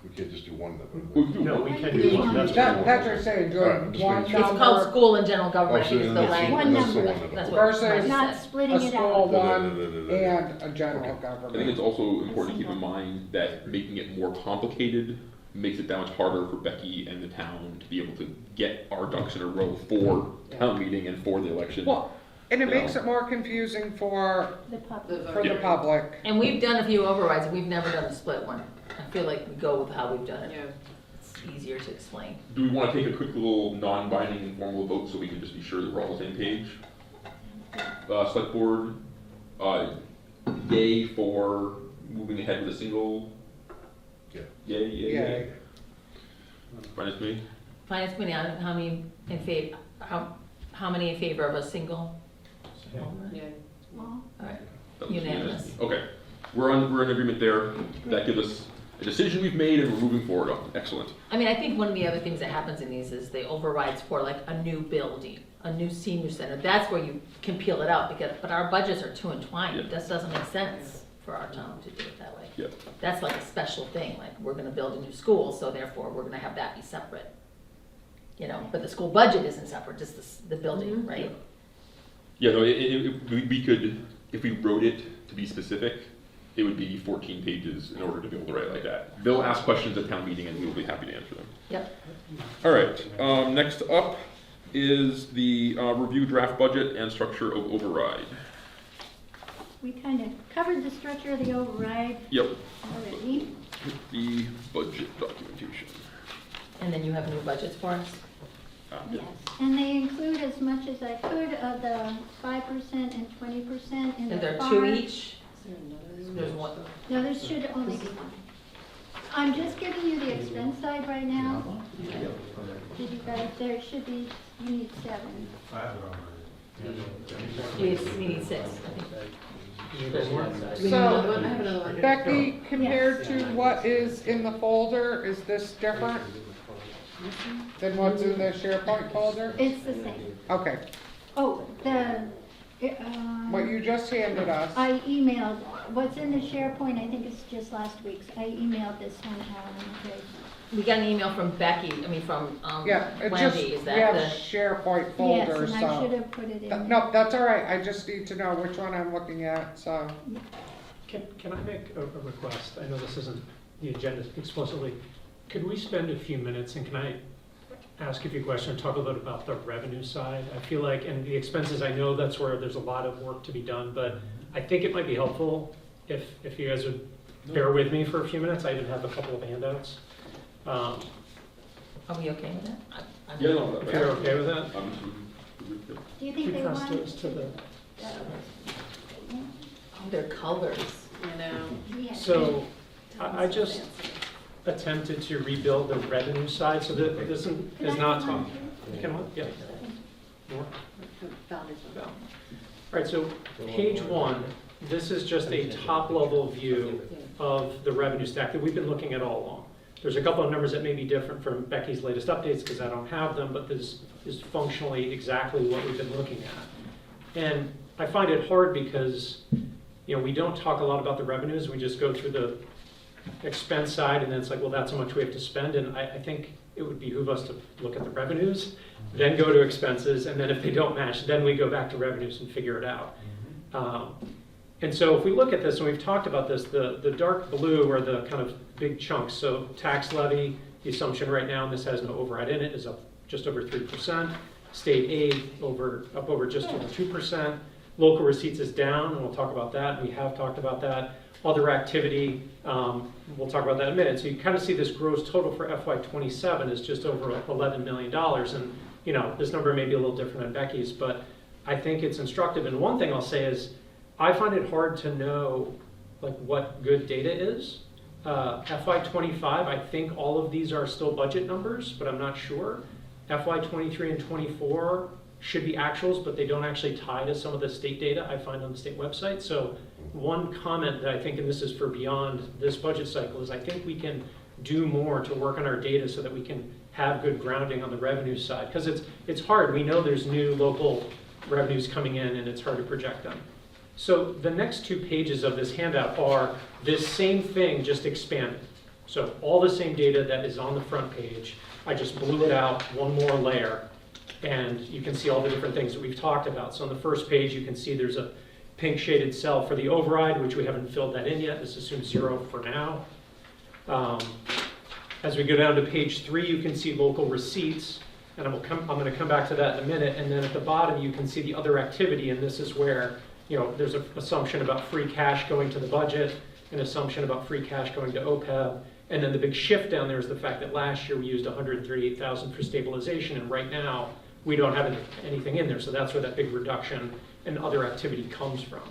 We can't just do one of them. We can do No, one. we can do do one. one. That's what you're saying, All right, doing just one making sure. It's called number school and general government, I Oh, think so is the that's- language. One that's the number. one that- That's what versus Mike not said. splitting a it school out. one Okay. and a general I think government. it's also important to keep in mind that making it more complicated makes it that much harder for Becky and the town to be able to get our ducks in a row for town meeting and for the election. Well, and it Yeah. makes it more confusing for The public. the Yeah. public. And we've done a few overrides, and we've never done a split one. I feel like we go with how we've done it. yeah. It's easier to explain. Do we want to take a quick little non-binding informal vote so we can just be sure that we're all on the same page? Select board, yay for moving ahead with a single? Yeah. Yay, yay, Yeah. yay. Finance committee? Finance committee, how many in favor, how many in favor of a single? Yeah. Well, All right, That was Unanimous. Okay, we're in agreement there. That gives us a decision we've made and we're moving forward on. Excellent. I mean, I think one of the other things that happens in these is the overrides for like a new building, a new senior center. That's where you can peel it out, but our budgets are too entwined. Yeah. This doesn't make sense for our town to do it that way. Yeah. That's like a special thing, like we're gonna build a new school, so therefore we're gonna have that be separate. You know, but the school budget isn't separate, just the building, right? Yeah, no, we could, if we wrote it to be specific, it would be 14 pages in order to be able to write it like that. They'll ask questions at town meeting and we will be happy to answer them. Yep. All right, next up is the review draft budget and structure of override. we kind of covered the structure of the override Yep, already. the budget documentation. And then you have new budgets for us? Yes, and they include as much as I could of the 5% and 20% in the And there are FAR. two each? Is there another? There's one. No, there should only be one. I'm just giving you the expense side right now. Did you guys, there should be, you need 7. We need six, I think. You guys want that? Do we need another one? I So, have another one. Becky, compared to what is in the folder, is this different than what's in the SharePoint folder? It's the same. Okay, Oh, what you just handed us. I emailed, what's in the SharePoint, I think it's just last week's. I emailed this one out, okay. We got an email from Becky, from Yeah, it just, Wendy, we is have that SharePoint Yes, folder, and I should so. have put it in. No, that's all right, I just need to know which one I'm looking at, so. Can I make a request? I know this isn't the agenda explicitly. Could we spend a few minutes and can I ask you a few questions and talk a little about the revenue side? I feel like, and the expenses, I know that's where there's a lot of work to be done, but I think it might be helpful if you guys would bear with me for a few minutes. I even have a couple of handouts. Are we okay with that? I'm- Yeah, no, If you're okay with that? Do you think they Pass want? those to the- Oh, their colors. I know. Yeah. So I just attempted to rebuild the revenue side, so that this is not talking. You can what? Yeah. More? Boundaries. All right, so page 1, this is just a top-level view of the revenue stack that we've been looking at all along. There's a couple of numbers that may be different from Becky's latest updates because I don't have them, but this is functionally exactly what we've been looking at. And I find it hard because, we don't talk a lot about the revenues. We just go through the expense side and then it's like, well, that's how much we have to spend. And I think it would behoove us to look at the revenues, then go to expenses, and then if they don't match, then we go back to revenues and figure it out. And so if we look at this, and we've talked about this, the dark blue are the kind of big chunks. So tax levy, the assumption right now, and this has no override in it, is up just over 3%. State aid up over just over 2%. Local receipts is down, and we'll talk about that. We have talked about that. Other activity, we'll talk about that in a minute. So you kind of see this gross total for FY27 is just over $11 million. And this number may be a little different than Becky's, but I think it's instructive. And one thing I'll say is, I find it hard to know what good data is. FY25, I think all of these are still budget numbers, but I'm not sure. FY23 and 24 should be actuals, but they don't actually tie to some of the state data I find on the state website. So one comment that I think, and this is for beyond this budget cycle, is I think we can do more to work on our data so that we can have good grounding on the revenue side. Because it's hard. We know there's new local revenues coming in and it's hard to project them. So the next 2 pages of this handout are this same thing just expanded. So all the same data that is on the front page, I just blew it out one more layer, and you can see all the different things that we've talked about. So on the first page, you can see there's a pink shaded cell for the override, which we haven't filled that in yet. This assumes 0 for now. As we go down to page 3, you can see local receipts, and I'm going to come back to that in a minute. And then at the bottom, you can see the other activity, and this is where there's an assumption about free cash going to the budget, an assumption about free cash going to OPEB, and then the big shift down there is the fact that last year we used $138,000 for stabilization, and right now we don't have anything in there, so that's where that big reduction in other activity comes from.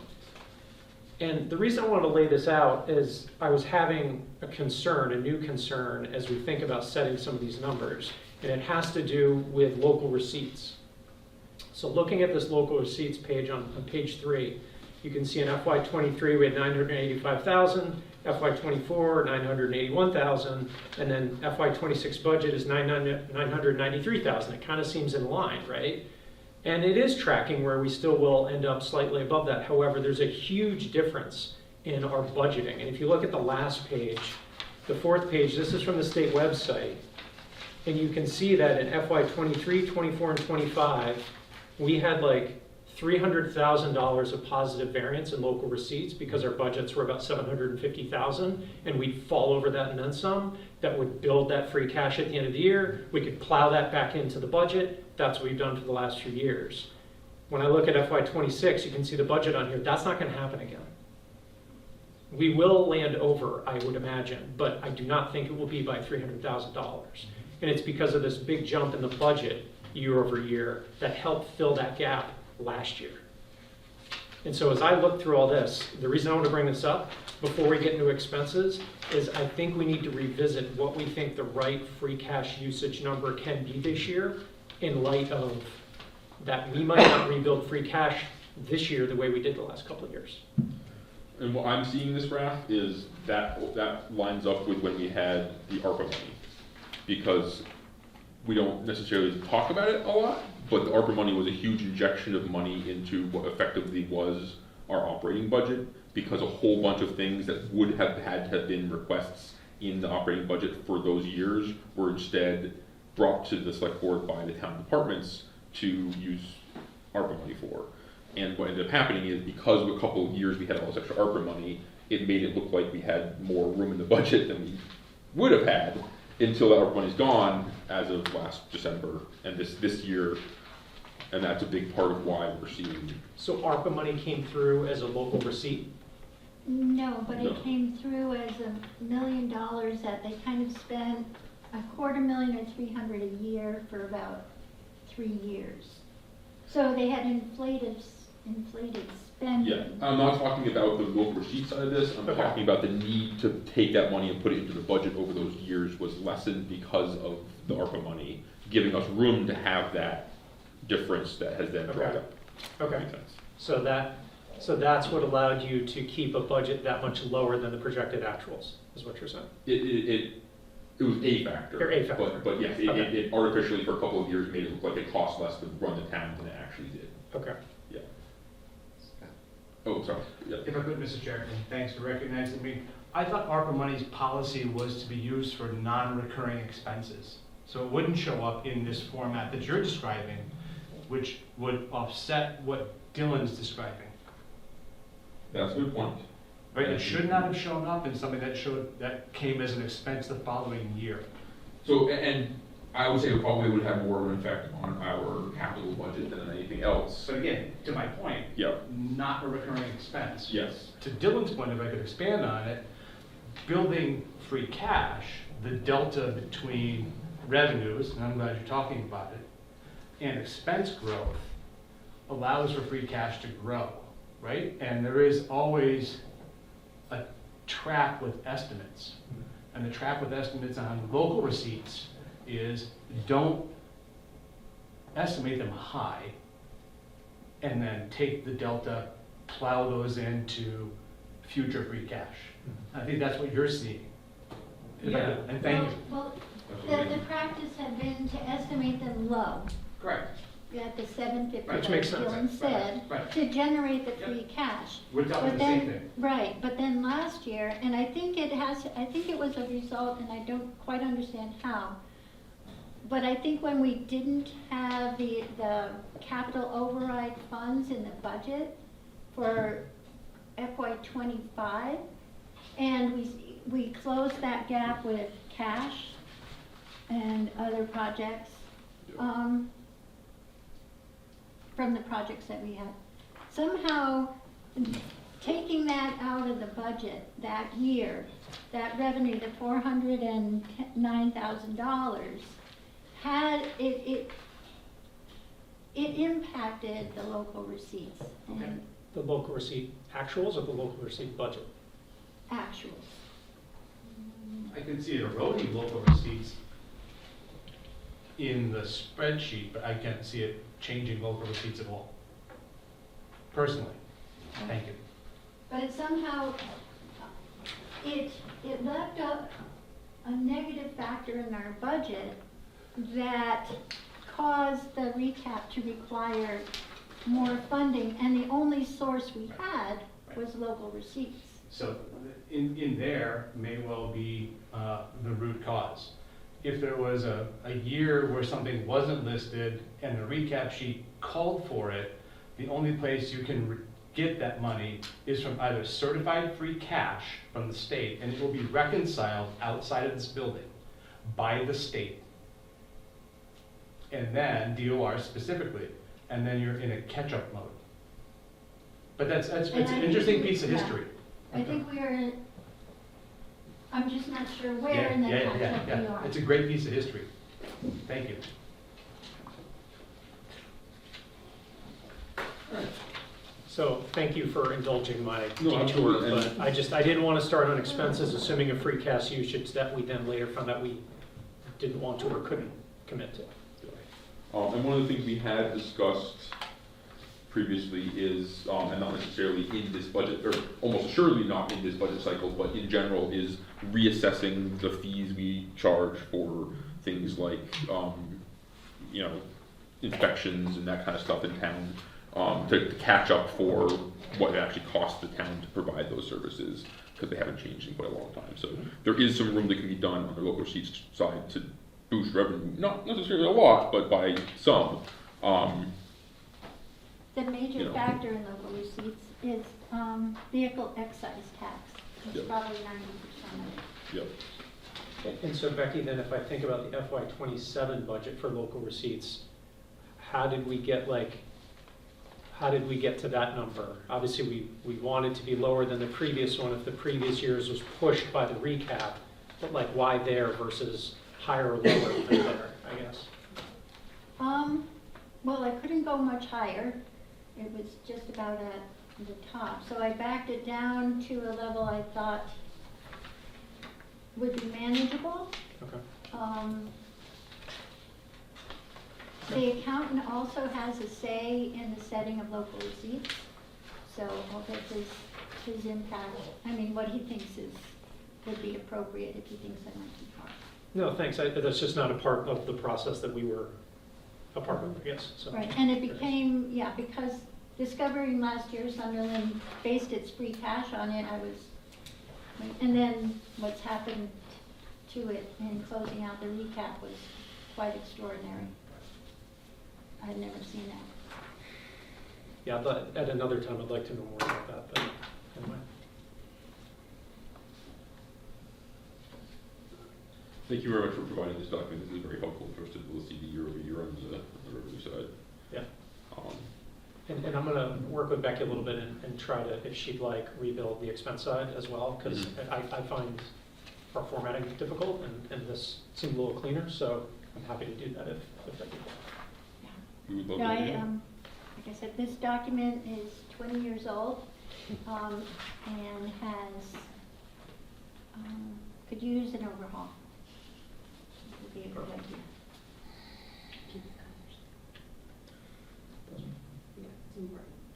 And the reason I wanted to lay this out is I was having a new concern, as we think about setting some of these numbers, and it has to do with local receipts. So looking at this local receipts page on page 3, you can see in FY23 we had $985,000, FY24 $981,000, and then FY26 budget is $993,000. It kind of seems in line, right? And it is tracking where we still will end up slightly above that. However, there's a huge difference in our budgeting. And if you look at the last page, the 4th page, this is from the state website, and you can see that in FY23, 24, and 25, we had $300,000 of positive variance in local receipts because our budgets were about $750,000, and we'd fall over that and then some. That would build that free cash at the end of the year. We could plow that back into the budget. That's what we've done for the last few years. When I look at FY26, you can see the budget on here. That's not going to happen again. We will land over, I would imagine, but I do not think it will be by $300,000. And it's because of this big jump in the budget year over year that helped fill that gap last year. And so as I look through all this, the reason I want to bring this up before we get into expenses is I think we need to revisit what we think the right free cash usage number can be this year in light of that we might not rebuild free cash this year the way we did the last couple of years. And what I'm seeing in this graph is that lines up with when we had the ARPA money, because we don't necessarily talk about it a lot, but the ARPA money was a huge injection of money into what effectively was our operating budget, because a whole bunch of things that would have had to have been requests in the operating budget for those years were instead brought to the select board by the town departments to use ARPA money for. And what ended up happening is, because of a couple of years we had all this extra ARPA money, it made it look like we had more room in the budget than we would have had until that ARPA money's gone as of last December and this year. And that's a big part of why we're seeing. So ARPA money came through as a local receipt? No, but No. it came through as $1 million that they kind of spent $250,000 or $300,000 a year for about 3 years. So they had inflated spending. Yeah, I'm not talking about the local receipt side of this. I'm Okay. talking about the need to take that money and put it into the budget over those years was lessened because of the ARPA money, giving us room to have that difference that has then brought Okay. up. Okay. Makes sense. So that's what allowed you to keep a budget that much lower than the projected actuals, is what you're saying? It was a factor. Or a factor. But yes, Okay. it artificially for a couple of years made it look like it cost less to run the town than it actually did. Okay. Yeah. Oh, sorry. Yeah. If I could, Mr. Chair, and thanks for recognizing me. I thought ARPA money's policy was to be used for non-recurring expenses. So it wouldn't show up in this format that you're describing, which would offset what Dylan's describing. That's a good point. Right? It should not have shown up in something that came as an expense the following year. So, and I would say it probably would have more of an effect on our capital budget than anything else. But again, to my point, Yeah. not a recurring expense. Yes. To Dylan's point, if I could expand on it, building free cash, the delta between revenues, and I'm glad you're talking about it, and expense growth allows for free cash to grow, right? And there is always a trap with estimates. And the trap with estimates on local receipts is don't estimate them high and then take the delta, plow those into future free cash. I think that's what you're seeing. If I could- And thank you. Well, the practice had been to estimate them low, Correct. at the 750, Right, which like makes sense. Dylan said, Right. to generate the Yep. free cash. We're talking But the same then, thing. right, but then last year, and I think it was a result, and I don't quite understand how, but I think when we didn't have the capital override funds in the budget for FY '25, and we closed that gap with cash and other projects, from the projects that we had. Somehow, taking that out of the budget that year, that revenue, the $409,000, it impacted the local receipts and The local receipt actuals or the local receipt budget? actuals. I can see it eroding local receipts in the spreadsheet, but I can't see it changing local receipts at all. Personally. Thank you. But it somehow, it left a negative factor in our budget that caused the recap to require more funding, and the only source we had was local receipts. So in there may well be the root cause. If there was a year where something wasn't listed and the recap sheet called for it, the only place you can get that money is from either certified free cash from the state, and it will be reconciled outside of this building by the state. And then DOR specifically, and then you're in a catch-up mode. But it's And an I interesting think- piece of yeah. history. I think I'm just not sure where in the concept we are. It's a great piece of history. Thank you. So thank you for indulging my No, detour, absolutely, but I didn't want to start on expenses, assuming a free cash usage that we then later found out we didn't want to or couldn't commit to. And one of the things we had discussed previously is, and not necessarily in this budget, or almost assuredly not in this budget cycle, but in general, is reassessing the fees we charge for things like, inspections and that kind of stuff in town, to catch up for what it actually costs the town to provide those services, because they haven't changed in quite a long time. So there is some room that can be done on the local receipts side to boost revenue, not necessarily a lot, but by some. The major You know. factor in local receipts is vehicle excise tax. It's Yep. probably 90% of it. Yep. And so Becky, then if I think about the FY '27 budget for local receipts, how did we get to that number? Obviously, we wanted to be lower than the previous one if the previous year's was pushed by the recap, but like why there versus higher or lower than there, I guess? Well, I couldn't go much higher. It was just about at the top. So I backed it down to a level I thought would be manageable. Okay. The accountant also has a say in the setting of local receipts. So I'll get his impact, what he thinks would be appropriate if he thinks I went too far. No, thanks, that's just not a part of the process that we were a part of, I guess, so. Right, and it became, yeah, because discovering last year Sunderland based its free cash on it, and then what's happened to it in closing out the recap was quite extraordinary. I had never seen that. Yeah, but at another time, I'd like to know more about that, but anyway. Thank you very much for providing this document. This is very helpful for us to be able to see the year-over-year on the revenue side. Yeah. Um, And I'm gonna work with Becky a little bit and try to, if she'd like, rebuild the expense side as well, because I find our formatting difficult, and this seemed a little cleaner, so I'm happy to do that if Becky will. We would love No, to hear. like I said, this document is 20 years old, and has, could use an overhaul. Would be a good idea.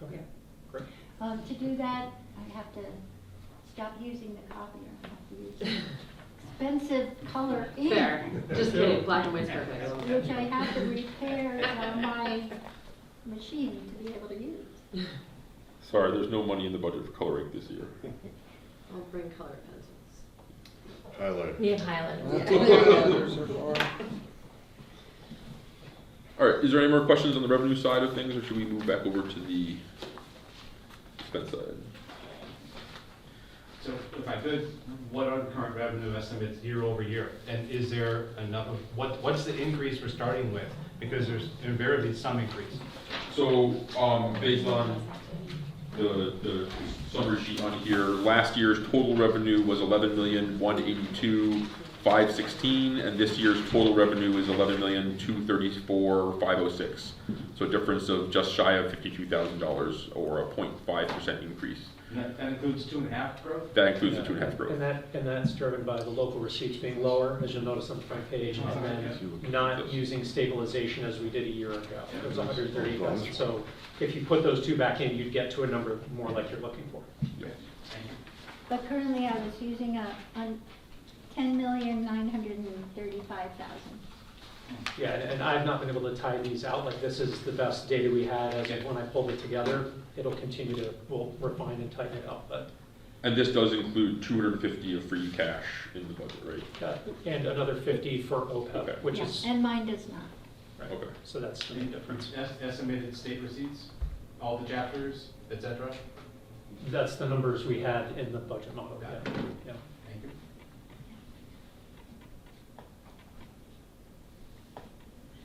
Okay, great. To do that, I have to stop using the copier. I have to use expensive color ink. Fair, just kidding, black and white's perfect. Which I have to repair my machine to be able to use. Sorry, there's no money in the budget for color ink this year. I'll bring color pencils. Highlight. We have highlighters. All right, is there any more questions on the revenue side of things, or should we move back over to the expense side? So if I could, what are the current revenue estimates year over year? And is there enough of, what's the increase we're starting with? Because there's invariably some increase. So, based on the summary sheet on here, last year's total revenue was 11,182,516, and this year's total revenue is 11,234,506. So a difference of just shy of $52,000, or a 0.5% increase. And that includes 2.5 growth? That includes the 2.5 growth. And that's driven by the local receipts being lower, as you'll notice on the front page, and then not using stabilization as we did a year ago. It was 130,000. So if you put those two back in, you'd get to a number more like you're looking for. Yeah. But currently I was using a 10,935,000. Yeah, and I've not been able to tie these out. Like, this is the best data we had as of when I pulled it together. It'll continue to, we'll refine and tighten it up, but. And this does include 250 of free cash in the budget, right? And another 50 for OPEB, Okay. which Yeah, is, and mine does not. right. Okay. So that's the main difference. Estimated state receipts, all the chapters, et cetera? That's the numbers we had in the budget model, Got yeah. it. Yeah. Thank you.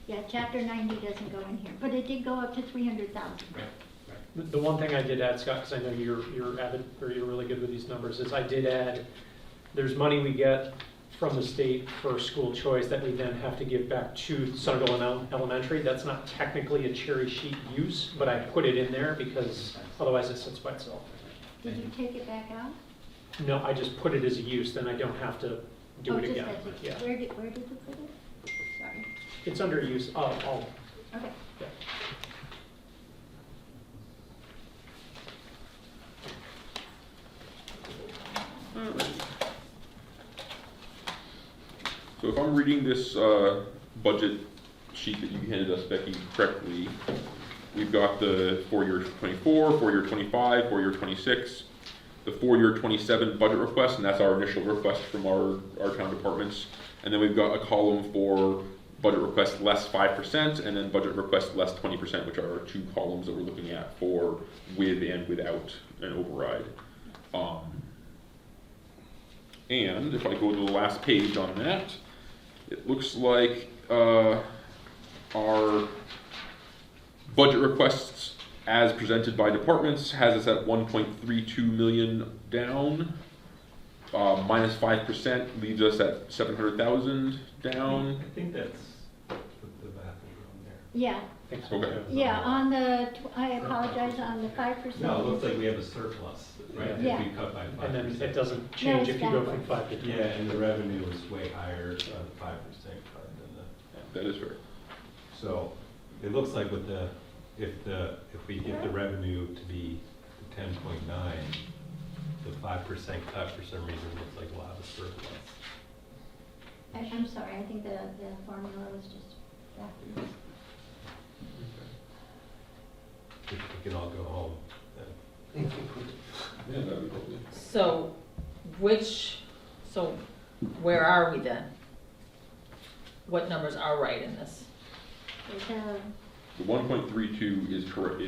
Yeah, chapter 90 doesn't go in here, but it did go up to 300,000. The one thing I did add, Scott, because I know you're avid, or you're really good with these numbers, is I did add, there's money we get from the state for school choice that we then have to give back to Sunderland Elementary. That's not technically a cherry sheet use, but I put it in there because otherwise it sits by itself. Did you take it back out? No, I just put it as a use, then I don't have to do Oh, it just again. as a- Yeah. Where did you put it? Sorry. It's under use, all, Okay. yeah. So if I'm reading this budget sheet that you handed us, Becky, correctly, we've got the 4-year 24, 4-year 25, 4-year 26, the 4-year 27 budget request, and that's our initial request from our town departments. And then we've got a column for budget request less 5%, and then budget request less 20%, which are our two columns that we're looking at for with and without an override. And if I go to the last page on that, it looks like our budget requests as presented by departments has us at 1.32 million down. Minus 5% leaves us at 700,000 down. I think that's the math is wrong there. Yeah, Okay. yeah, on the, I apologize, on the 5%. No, it looks like we have a surplus, right? Yeah. If we cut by 5%. And then it doesn't change if you go from 5 to 10. Yeah, and the revenue is way higher on the 5% cut than the. That is fair. So it looks like with the, if we get the revenue to be 10.9, the 5% cut for some reason looks like we'll have a surplus. I'm sorry, I think the formula was just backwards. We can all go home. Yeah, that'd be lovely. So where are we then? What numbers are right in this? The 1.32 is correct,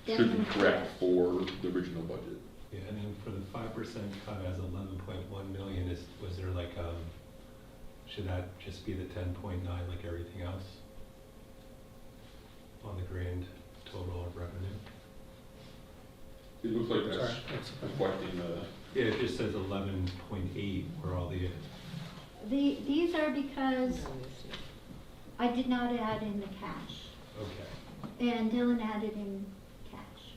should be correct for the original budget. Yeah, and then for the 5% cut as 11.1 million, was there like, should that just be the 10.9 like everything else? On the grand total of revenue? It looks like that's Sorry, that's- reflecting the, Yeah, it just says 11.8 where all the, These are because I did not add in the cash, okay. and Dylan added in cash.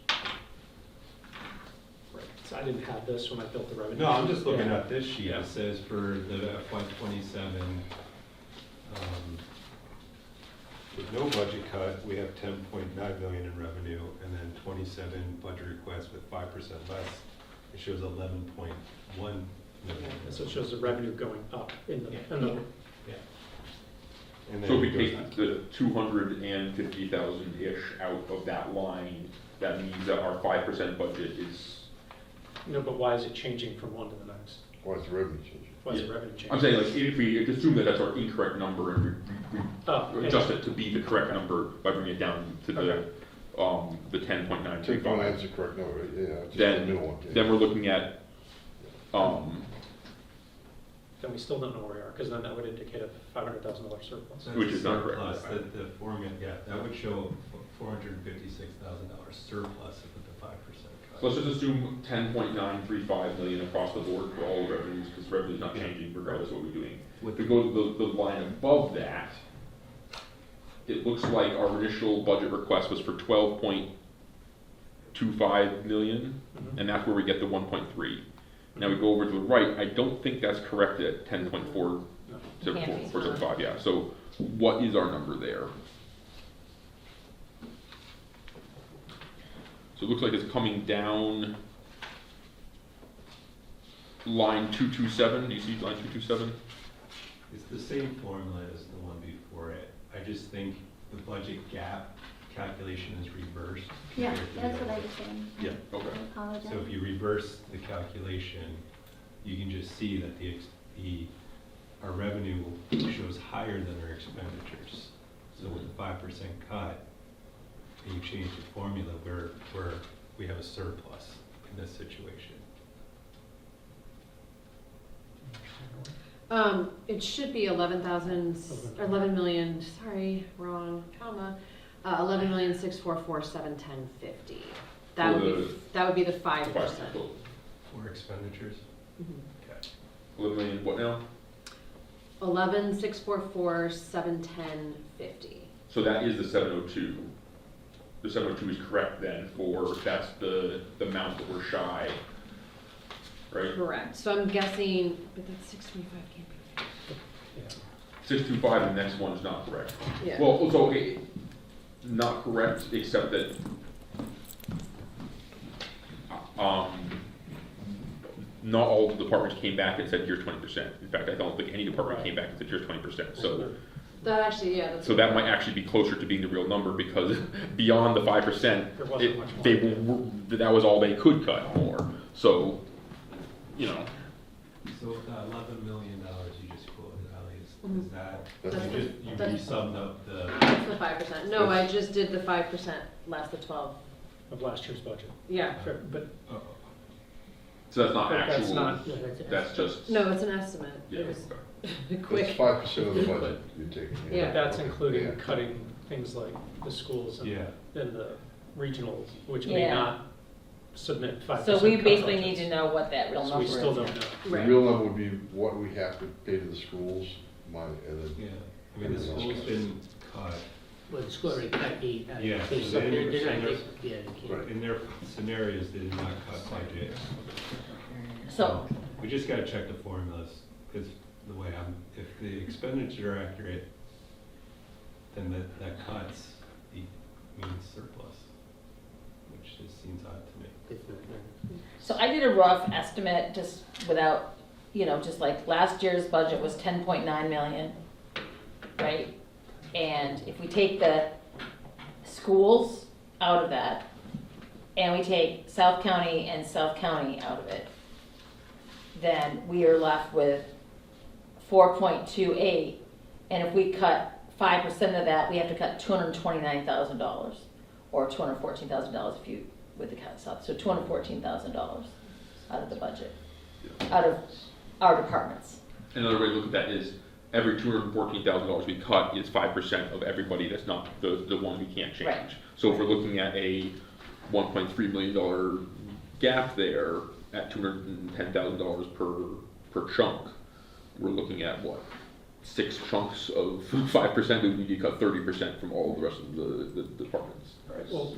Right. So I didn't have this when I built the revenue. No, I'm just looking Yeah. at this sheet. Yeah. It says for the FY '27, with no budget cut, we have 10.9 million in revenue, and then 27 budget requests with 5% less. It shows 11.1 million. So it shows the revenue going up in the, Yeah. in the Yeah. And so if we it goes take the 250,000-ish out of that line, that means that our 5% budget is, no, but why is it changing from one to the next? Why is the revenue changing? Why is the Yeah. revenue changing? I'm saying like, if we assume that that's our incorrect number and Oh, we yeah. adjust it to be the correct number by bringing it down to the Okay. 10.935. 10.9 is the correct number, right? Yeah, it's just the middle one. yeah. Then we're looking at, Then we still don't know where we are, because then that would indicate a $500,000 surplus. That's Which a is not correct. surplus. The formula, yeah, that would show $456,000 surplus with the 5% cut. so let's just assume 10.935 million across the board for all revenues, because revenue's not changing regardless of what we're doing. If we go to the line above that, it looks like our initial budget request was for 12.25 million, and that's where we get the 1.3. Now we go over to the right, I don't think that's correct at 10.4 to Can't be. 475, yeah. So what is our number there? So it looks like it's coming down line 227. Do you see line 227? It's the same formula as the one before it. I just think the budget gap calculation is reversed. Yeah, compared to the that's what I other. was saying. Yeah, okay. I apologize. So if you reverse the calculation, you can just see that our revenue shows higher than our expenditures. So with the 5% cut, and you change the formula, we have a surplus in this situation. It should be 11 million, sorry, wrong, comma, 11,644,710.50. That would be the 5%. For expenditures? Mhm. Okay. 11 million, what now? 11,644,710.50. So that is the 702. The 702 is correct then for, that's the amount that we're shy, right? Correct. So I'm guessing, but that's 625 can't be right. Yeah. 625, the next one is not correct. Yeah. Well, it's okay, not correct, except that, not all the departments came back and said, here's 20%. In fact, I don't think any department came back and said, here's 20%. So, That actually, yeah, that's. so that might actually be closer to being the real number, because beyond the 5%, There wasn't much more. that was all they could cut more. So, you know, So the $11 million you just quoted, Ally, is Mhm. that, That's- you that's- re-summed up the, That's the 5%. No, I just did the 5% less the 12. Of last year's budget. Yeah. Fair, but oh, so that's not but that's actual, not, that's just, No, it's an estimate. yeah, It was okay. quick. That's 5% of the budget you're taking. Yeah. that's Okay. including Yeah. cutting things like the schools and yeah. and the regionals, which may Yeah. not submit 5%. So we cut basically budgets. need to know what that real So number we is. still don't know. The Right. real number would be what we have to pay to the schools, money, and then. Yeah, I mean, the school's been cut, Well, the school already cut 8 out of Yeah, 10, so so they- they're not, so yeah, they can't. Right. in their scenarios, they did not cut budget. So, We just gotta check the formulas, because the way if the expenditures are accurate, then that cuts means surplus, which just seems odd to me. It's not, so I did a rough estimate, just without you know, just like last year's budget was 10.9 million, right? And if we take the schools out of that, and we take South County and South County out of it, then we are left with 4.28, and if we cut 5% of that, we have to cut $229,000, or $214,000 if you, with the cuts up, so $214,000 out of the budget, out of our departments. Another way to look at that is every $214,000 we cut is 5% of everybody that's not the one we can't change. Right. So if we're looking at a $1.3 million gap there at $210,000 per chunk, we're looking at what? 6 chunks of 5% that we need to cut 30% from all the rest of the departments. Well,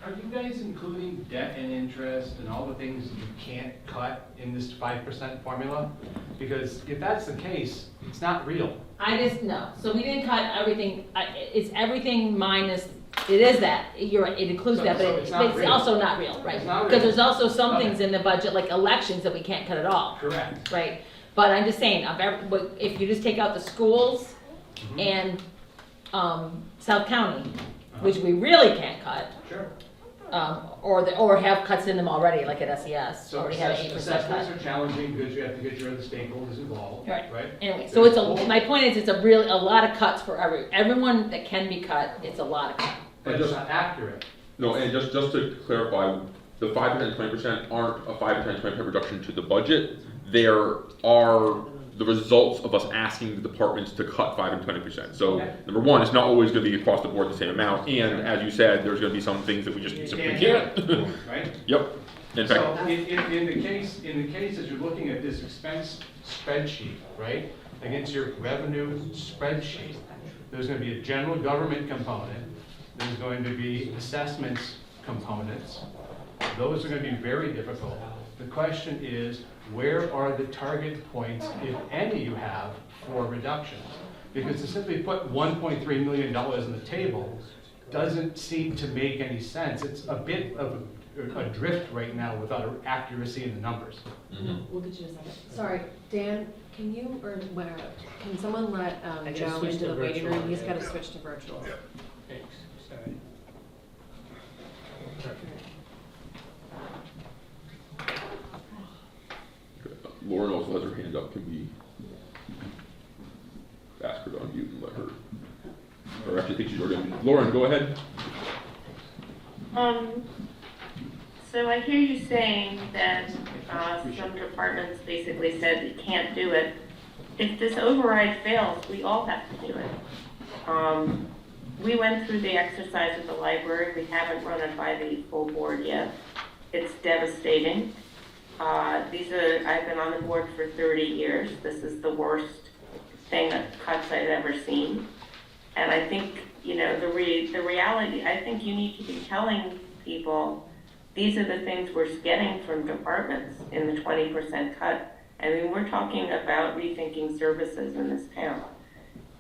are you guys including debt and interest and all the things you can't cut in this 5% formula? Because if that's the case, it's not real. I just, no, so we didn't cut everything, it's everything minus, it is that, you're right, it includes that, but it's not it's real. also not real, right? It's not real. Because there's also some Okay. things in the budget, like elections, that we can't cut at all. Correct. Right, but I'm just saying, if you just take out the schools Mhm. and South County, which we really can't cut, Sure. or have cuts in them already, like at SES, So already have an 8% assessments cut. are challenging because you have to get your other stakeholders involved, Right. right? Anyway, so it's my point is, it's a lot of cuts for everyone that can be cut, it's a lot of cuts. But it's not accurate. No, and just to clarify, the 5 to 20% aren't a 5 to 20% reduction to the budget. There are the results of us asking the departments to cut 5 and 20%. So Okay. number one, it's not always going to be across the board the same amount, and as you said, there's going to be some things that we just simply can't. Right? Yep. In So fact, in the case that you're looking at this expense spreadsheet, right, against your revenue spreadsheet, there's going to be a general government component, there's going to be assessments components. Those are going to be very difficult. The question is, where are the target points, if any you have, for reductions? Because to simply put $1.3 million on the table doesn't seem to make any sense. It's a bit of a drift right now without accuracy in the numbers. We'll get you in a second. Sorry, Dan, can you, or where, can someone let I just Joe switched into to the waiting virtual, room? He's yeah. got to switch to virtual. Thanks, sorry. Lauren also has her hand up. Can we ask her to unmute and let her? Or actually, I think she's already unmuted. Lauren, go ahead. So I hear you saying that some departments basically said you can't do it. If this override fails, we all have to do it. We went through the exercise at the library. We haven't run it by the full board yet. It's devastating. I've been on the board for 30 years. This is the worst thing that cuts I've ever seen. And I think, you know, the reality, I think you need to be telling people, these are the things we're getting from departments in the 20% cut. I mean, we're talking about rethinking services in this town.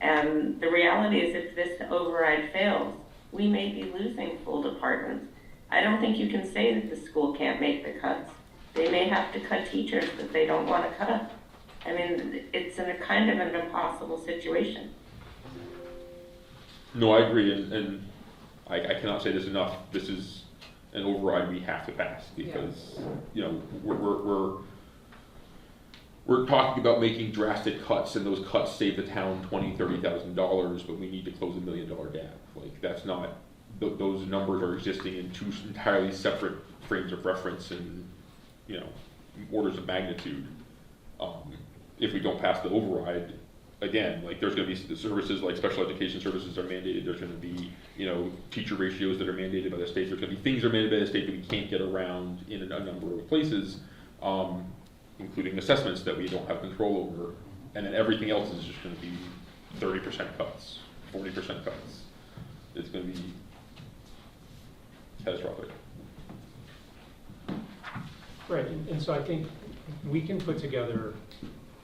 And the reality is, if this override fails, we may be losing full departments. I don't think you can say that the school can't make the cuts. They may have to cut teachers that they don't want to cut. I mean, it's in a kind of an impossible situation. No, I agree, and I cannot say this enough. This is an override we have to pass because you know we're talking about making drastic cuts, and those cuts save the town $20,000-$30,000, but we need to close $1 million gap. Like that's not; those numbers are existing in two entirely separate frames of reference and you know orders of magnitude. If we don't pass the override. Again, like there's going to be services like special education services are mandated. There's going to be, you know, teacher ratios that are mandated by the state. There's going to be things that are mandated by the state that we can't get around in a number of places, including assessments that we don't have control over. And then everything else is just going to be 30% cuts, 40% cuts. It's going to be catastrophic. Right, and so I think we can put together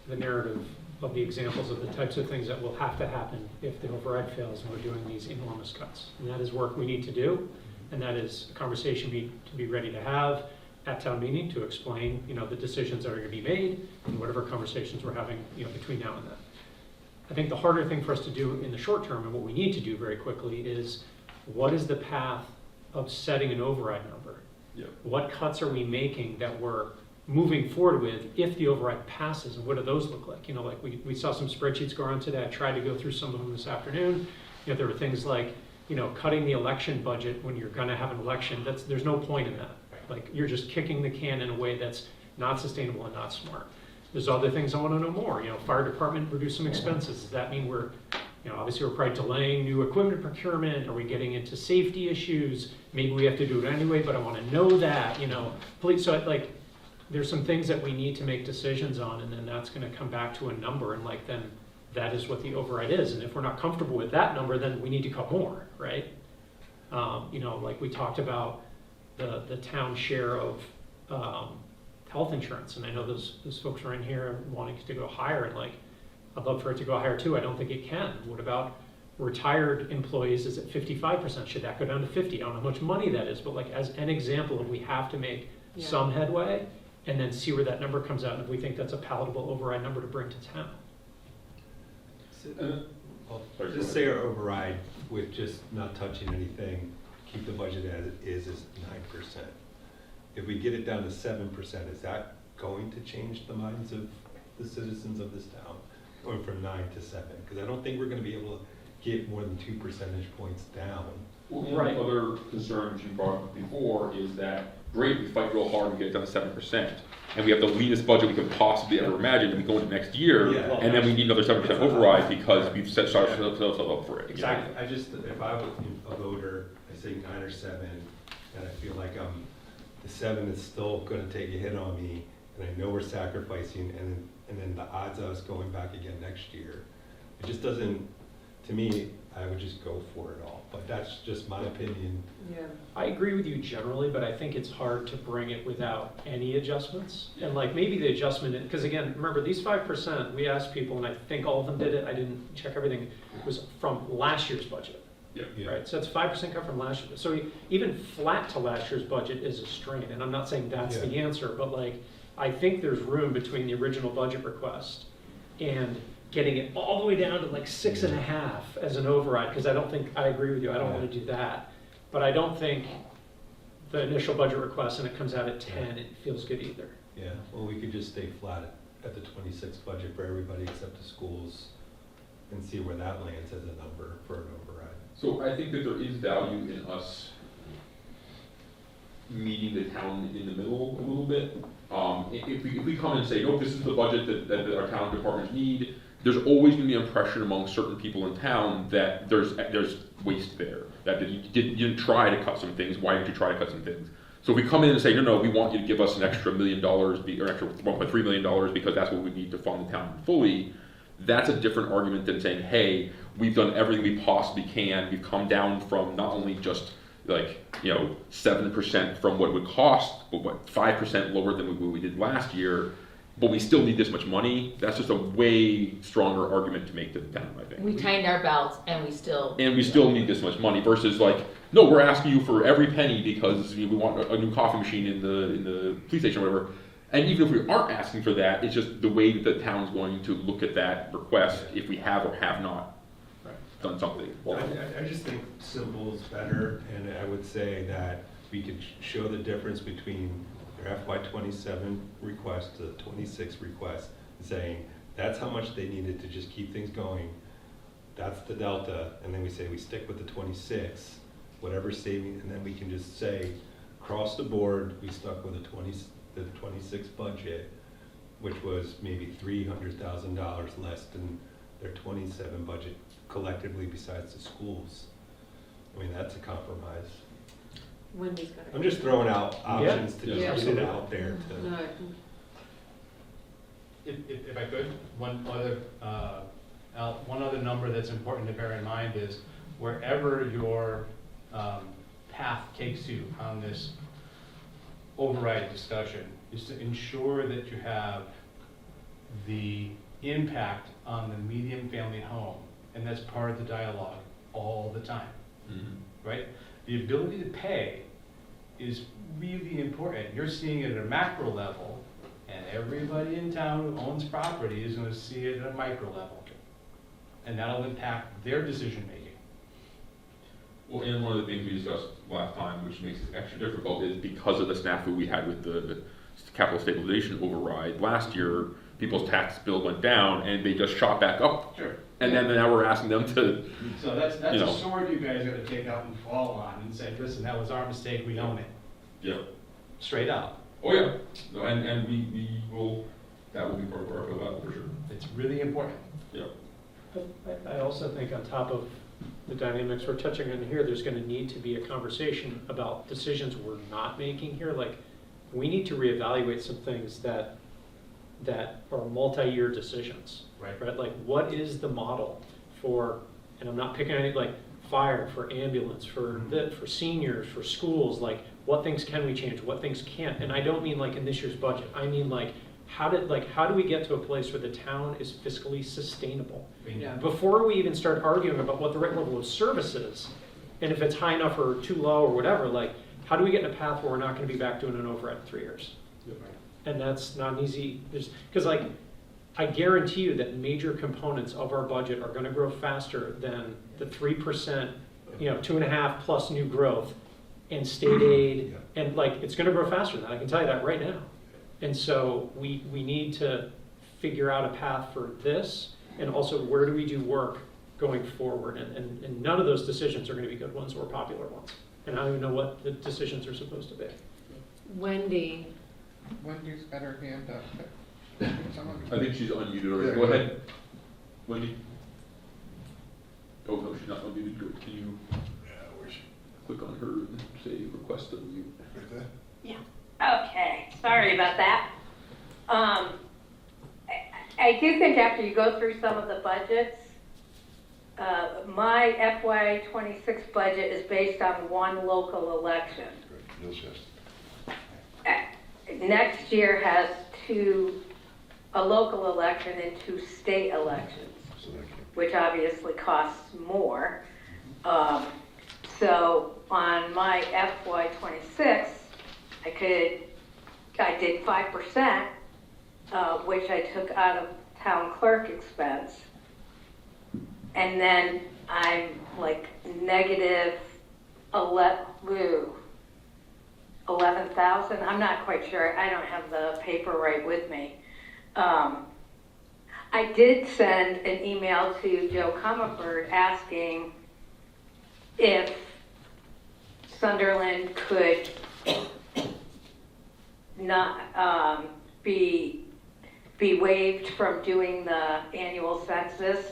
the narrative of the examples of the types of things that will have to happen if the override fails and we're doing these enormous cuts. And that is work we need to do, and that is a conversation to be ready to have. at town meeting to explain, the decisions that are gonna be made and whatever conversations we're having, between now and then. I think the harder thing for us to do in the short term, and what we need to do very quickly, is what is the path of setting an override number? Yep. What cuts are we making that we're moving forward with if the override passes, and what do those look like? Like we saw some spreadsheets go around today. I tried to go through some of them this afternoon. There were things like, cutting the election budget when you're gonna have an election. There's no point in that. Like, you're just kicking the can in a way that's not sustainable and not smart. There's other things I want to know more. Fire department reduce some expenses. Does that mean we're, obviously we're probably delaying new equipment procurement? Are we getting into safety issues? Maybe we have to do it anyway, but I want to know that, Police, so like, there's some things that we need to make decisions on, and then that's going to come back to a number, and like, then that is what the override is. And if we're not comfortable with that number, then we need to cut more, right? Like we talked about the town share of health insurance, and I know those folks are in here wanting to go higher, and like, I'd love for it to go higher too. I don't think it can. What about retired employees? Is it 55%? Should that go down to 50? I don't know how much money that is, but like, as an example, we have to make some headway and then see where that number comes out, and if we think that's a palatable override number to bring to town. Just say our override with just not touching anything, keep the budget as it is 9%. If we get it down to 7%, is that going to change the minds of the citizens of this town? Going from 9 to 7? Because I don't think we're going to be able to get more than 2 percentage points down. Well, right. The other concern which you brought up before is that, great, we fight real hard and get it down to 7%, and we have the leanest budget we could possibly ever imagine, and we go into next year, and then we need another 7% override because we've started ourselves up for it. Exactly. If I was a voter, I say 9 or 7, and I feel like the 7 is still going to take a hit on me, and I know we're sacrificing, and then the odds of us going back again next year, it just doesn't, to me, I would just go for it all. But that's just my opinion. Yeah, I agree with you generally, but I think it's hard to bring it without any adjustments. And like, maybe the adjustment, because again, remember these 5%, we asked people, and I think all of them did it, I didn't check everything, was from last year's budget. Yeah. Right, so that's 5% cut from last year. So even flat to last year's budget is a strain, and I'm not saying that's the answer, but like, I think there's room between the original budget request and getting it all the way down to like 6.5 as an override, because I agree with you, I don't want to do that. But I don't think the initial budget request and it comes out at 10, it feels good either. Yeah, well, we could just stay flat at the 26 budget for everybody except the schools and see where that lands as a number for an override. So I think that there is value in us meeting the town in the middle a little bit. If we come and say, no, this is the budget that our town departments need, there's always going to be an impression among certain people in town that there's waste there, that you didn't try to cut some things. Why didn't you try to cut some things? So if we come in and say, no, we want you to give us an extra $1 million or extra $1.3 million because that's what we need to fund the town fully, that's a different argument than saying, hey, we've done everything we possibly can. We've come down from not only just 7% from what it would cost, but 5% lower than what we did last year, but we still need this much money. That's just a way stronger argument to make to the town, I think. We tightened our belts and we still need this much money versus like, no, we're asking you for every penny because we want a new coffee machine in the police station or whatever. And even if we aren't asking for that, it's just the way that the town's going to look at that request if we have or have not done something. I just think simple is better, and I would say that we could show the difference between their FY27 request to the 26 request, saying that's how much they needed to just keep things going. That's the delta, and then we say we stick with the 26, whatever saving, and then we can just say across the board we stuck with the 26 budget, which was maybe $300,000 less than their 27 budget collectively besides the schools. I mean, that's a compromise. Wendy's got I'm just throwing out options to Yeah. just put it out there. No, I think If I could, one other number that's important to bear in mind is wherever your path takes you on this override discussion is to ensure that you have the impact on the median family home, and that's part of the dialogue all the time, right? The ability to pay is really important. You're seeing it at a macro level, and everybody in town who owns property is gonna see it at a micro level. And that'll impact their decision-making. Well, and one of the things we discussed last time, which makes it extra difficult, is because of the snafu we had with the capital stabilization override. Last year, people's tax bill went down and they just shot back up. Sure. And then now we're asking them to, So that's You know. a sword you guys gotta take out and fall on and say, listen, that was our mistake, we own it, yeah. straight up. Oh, yeah. No, and we will, that will be part of our appeal for sure. It's really important. Yeah. I also think on top of the dynamics we're touching on here, there's gonna need to be a conversation about decisions we're not making here. Like, we need to reevaluate some things that are multi-year decisions. Right. Like, what is the model for, and I'm not picking any, like, fire, for ambulance, for seniors, for schools, like, what things can we change, what things can't? And I don't mean like in this year's budget, I mean like, how do we get to a place where the town is fiscally sustainable? Yeah. Before we even start arguing about what the right level of service is, and if it's high enough or too low or whatever, like, how do we get in a path where we're not gonna be back doing an override in 3 years? And that's not an easy, because like, I guarantee you that major components of our budget are gonna grow faster than the 3%, 2.5 plus new growth and state aid, and like, it's gonna grow faster than that, I can tell you that right now. And so we need to figure out a path for this, and also where do we do work going forward? And none of those decisions are gonna be good ones or popular ones. And I don't even know what the decisions are supposed to be. Wendy's got her hand up. I think she's unmuted already. Yeah, Go go ahead, Wendy. Oh, no, she's not unmuted. Good. Can you click on her and say request unmute? Right there? Okay, sorry about that. I do think after you go through some of the budgets, my FY '26 budget is based on one local election. Great, Neil Shasta. Next year has a local election and 2 state elections, So that can- which obviously costs more. So on my FY '26, I did 5%, which I took out of town clerk expense. And then I'm like negative 11,000. I'm not quite sure. I don't have the paper right with me. I did send an email to Joe Comerford asking if Sunderland could not be waived from doing the annual census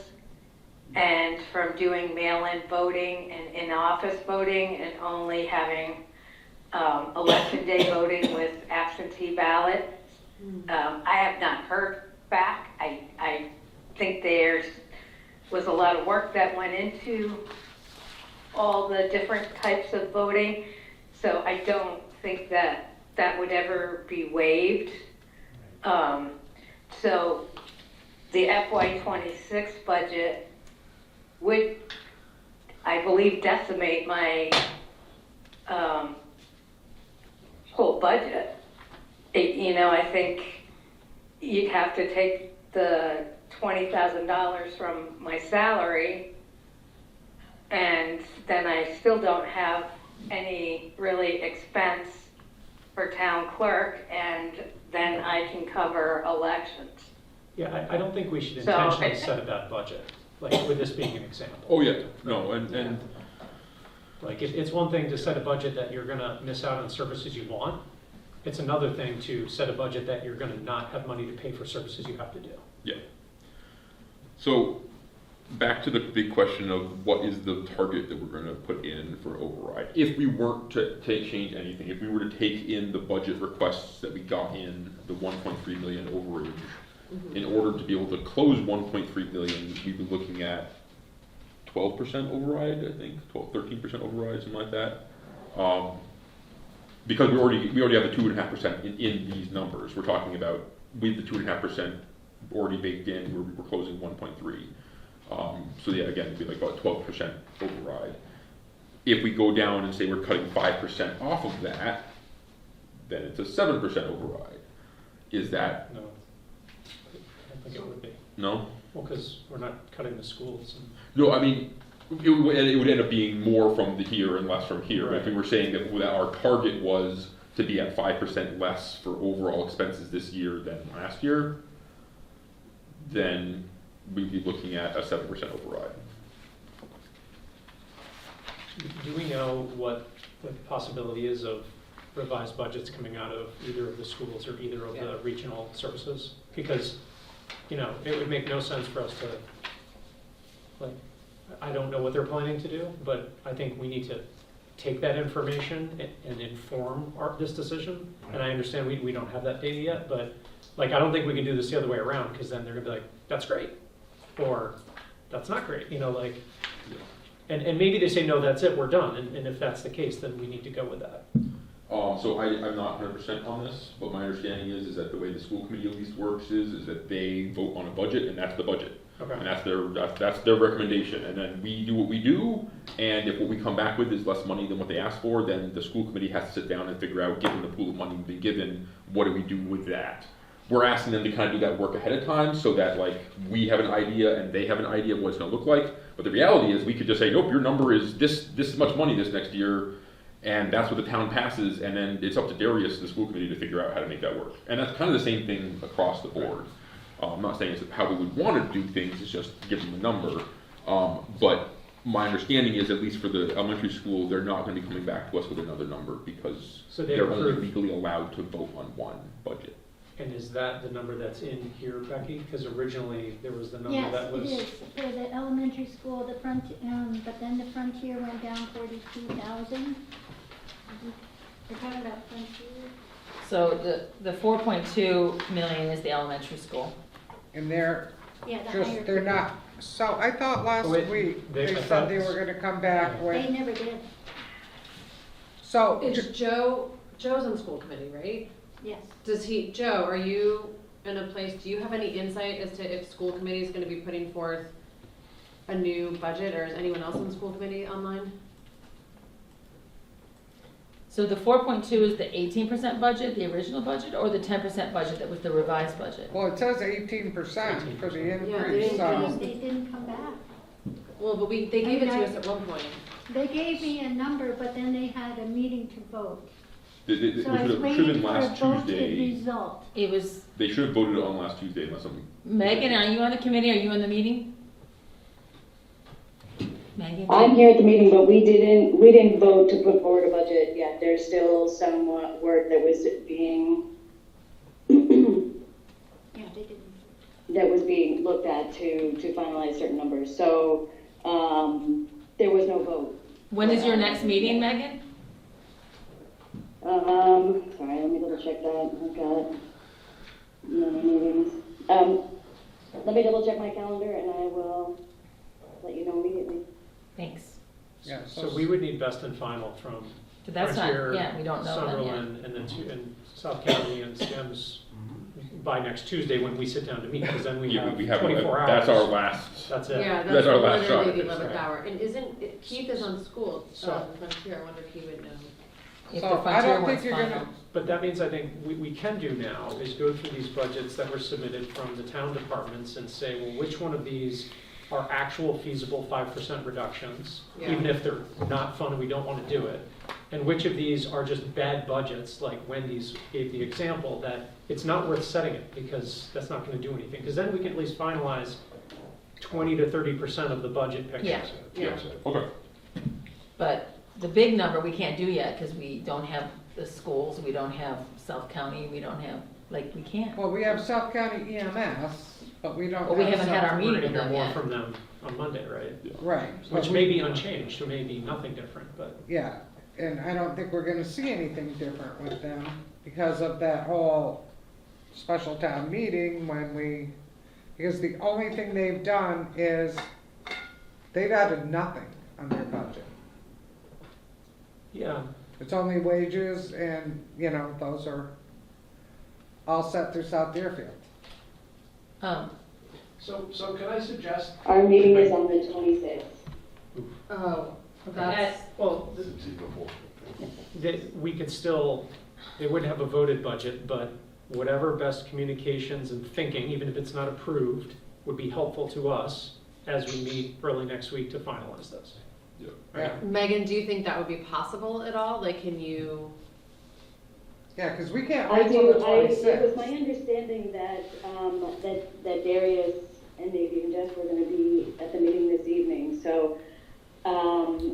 and from doing mail-in voting and in-office voting, and only having election day voting with absentee ballot. I have not heard back. I think there was a lot of work that went into all the different types of voting, so I don't think that would ever be waived. So the FY '26 budget would, I believe, decimate my whole budget. I think you'd have to take the $20,000 from my salary, and then I still don't have any really expense for town clerk, and then I can cover elections. Yeah, I don't think we should So- intentionally set a bad budget, like with this being an example. Oh, yeah. No, and Like, it's one thing to set a budget that you're gonna miss out on services you want. It's another thing to set a budget that you're gonna not have money to pay for services you have to do. yeah. So back to the big question of what is the target that we're going to put in for override. If we weren't to change anything, if we were to take in the budget requests that we got in, the 1.3 million overage, in order to be able to close 1.3 million, we'd be looking at 12% override, I think, 13% override, something like that. Because we already have the 2.5% in these numbers. We're talking about with the 2.5% already baked in, we're closing 1.3. So yeah, again, it'd be like about 12% override. if we go down and say we're cutting 5% off of that, then it's a 7% override. Is that, No, I don't think it would be. no? Well, because we're not cutting the schools. And No, I mean, it would end up being more from the here and less from here. If we were saying that our target was to be at 5% less for overall expenses this year than last year, then we'd be looking at a 7% override. do we know what the possibility is of revised budgets coming out of either of the schools or either of the regional services? Because, you know, it would make no sense for us to, like, I don't know what they're planning to do, but I think we need to take that information and inform this decision. And I understand we don't have that data yet, but like, I don't think we can do this the other way around, because then they're gonna be like, that's great, or that's not great, you know, like, and maybe they say, no, that's it, we're done, and if that's the case, then we need to go with that. So I'm not 100% on this, but my understanding is that the way the school committee at least works is that they vote on a budget, and that's the budget. Okay. And that's their recommendation, and then we do what we do, and if what we come back with is less money than what they asked for, then the school committee has to sit down and figure out, given the pool of money we've been given, what do we do with that? We're asking them to kind of do that work ahead of time, so that like we have an idea and they have an idea of what it's gonna look like, but the reality is we could just say, nope, your number is this much money this next year, and that's what the town passes, and then it's up to Darius, the school committee, to figure out how to make that work. And that's kind of the same thing across the board. I'm not saying it's how we would want to do things, it's just give them a number. But my understanding is, at least for the elementary school, they're not going to be coming back to us with another number, because So they they're only approved. legally allowed to vote on one budget. And is that the number that's in here, Becky? Because originally there was the number Yes, that was. it is, for the elementary school, the front, but then the Frontier went down 42,000. We're talking about Frontier. So the 4.2 million is the elementary school. And they're Yeah, the just, higher. they're not, so I thought last Oh, wait, week, I they thought said they this- were gonna come back They with, never did, so, Is Joe's on school committee, right? yes. Joe, are you in a place, do you have any insight as to if school committee is gonna be putting forth a new budget, or is anyone else on school committee online? So the 4.2 is the 18% budget, the original budget, or the 10% budget that was the revised budget? well, it says 18% for the Yeah, increase, so. They didn't come back. Well, but they gave it to us at one point. They gave me a number, but then they had a meeting to vote. It So I was should have waiting been for a last voted Tuesday. result. It was, They should have voted on last Tuesday unless something. Megan, are you on the committee? Are you in the meeting? Megan? I'm here at the meeting, but we didn't vote to put forward a budget yet. There's still some work that was being, Yeah, they didn't. that was being looked at to finalize certain numbers. So, there was no vote. When is your next meeting, Megan? Sorry, let me double check that. I've got many meetings. Let me double check my calendar and I will let you know immediately. Thanks. Yeah, So we would need best and final from But that's not, Frontier, yeah, we don't know that yet. Sunderland, and then and South County and Sims by next Tuesday when we sit down to meet, because then we Yeah, have 24 hours. that's our last. That's it. Yeah, That's that's our last shot literally at the this, 11th right. hour. And Keith is on school, So- Frontier, I wonder if he would know. If So the I Frontier don't one's think you're final. gonna, But that means I think we can do now is go through these budgets that were submitted from the town departments and say, well, which one of these are actual feasible 5% reductions, Yeah. even if they're not fun and we don't want to do it, and which of these are just bad budgets, like Wendy's gave the example, that it's not worth setting it because that's not going to do anything, because then we can at least finalize 20 to 30% of the budget picture. Yeah. Yeah. Okay. But the big number we can't do yet because we don't have the schools, we don't have South County, we don't have, like, we can't. well, we have South County EMS, but we don't have. Well, we haven't had South- our We're meeting going to with hear them more yet. from them on Monday, right? Right. Which but may we- be unchanged, or may be nothing different, but Yeah, and I don't think we're gonna see anything different with them because of that whole special town meeting because the only thing they've done is they've added nothing on their budget. yeah. It's only wages and, those are all set through South Deerfield. So can I suggest? Our meeting is on the 26th. Oh, That's, Well, we could still, they wouldn't have a voted budget, but whatever best communications and thinking, even if it's not approved, would be helpful to us as we meet early next week to finalize this. Yeah, Megan, do you think that would be possible at all? Like, can you? yeah, because we can't I wait till the do, it was 26th. my understanding that, that Darius and maybe even Jeff were gonna be at the meeting this evening, so,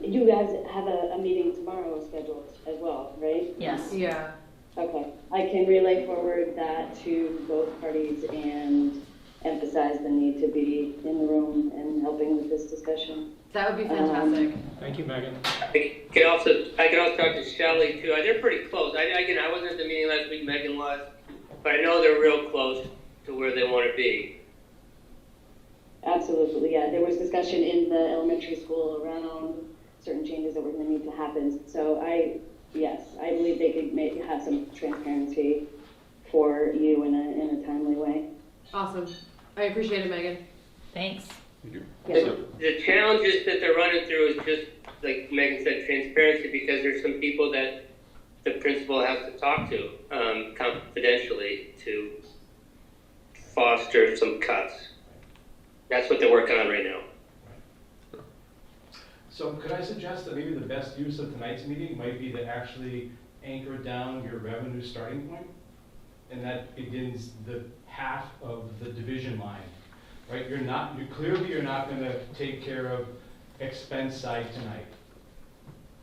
you guys have a meeting tomorrow scheduled as well, right? yes. Yeah. Okay, I can relay forward that to both parties and emphasize the need to be in the room and helping with this discussion. That would be fantastic. Thank you, Megan. I can also talk to Shelley too. They're pretty close. I wasn't at the meeting last week, Megan was, but I know they're real close to where they want to be. Absolutely, yeah. There was discussion in the elementary school around certain changes that were going to need to happen. So yes, I believe they could have some transparency for you in a timely way. Awesome. I appreciate it, Megan. Thanks. The challenges that they're running through is just, like Megan said, transparency, because there's some people that the principal has to talk to confidentially to foster some cuts. That's what they're working on right now. So could I suggest that maybe the best use of tonight's meeting might be to actually anchor down your revenue starting point? And that begins the half of the division line, right? You're not gonna take care of expense side tonight.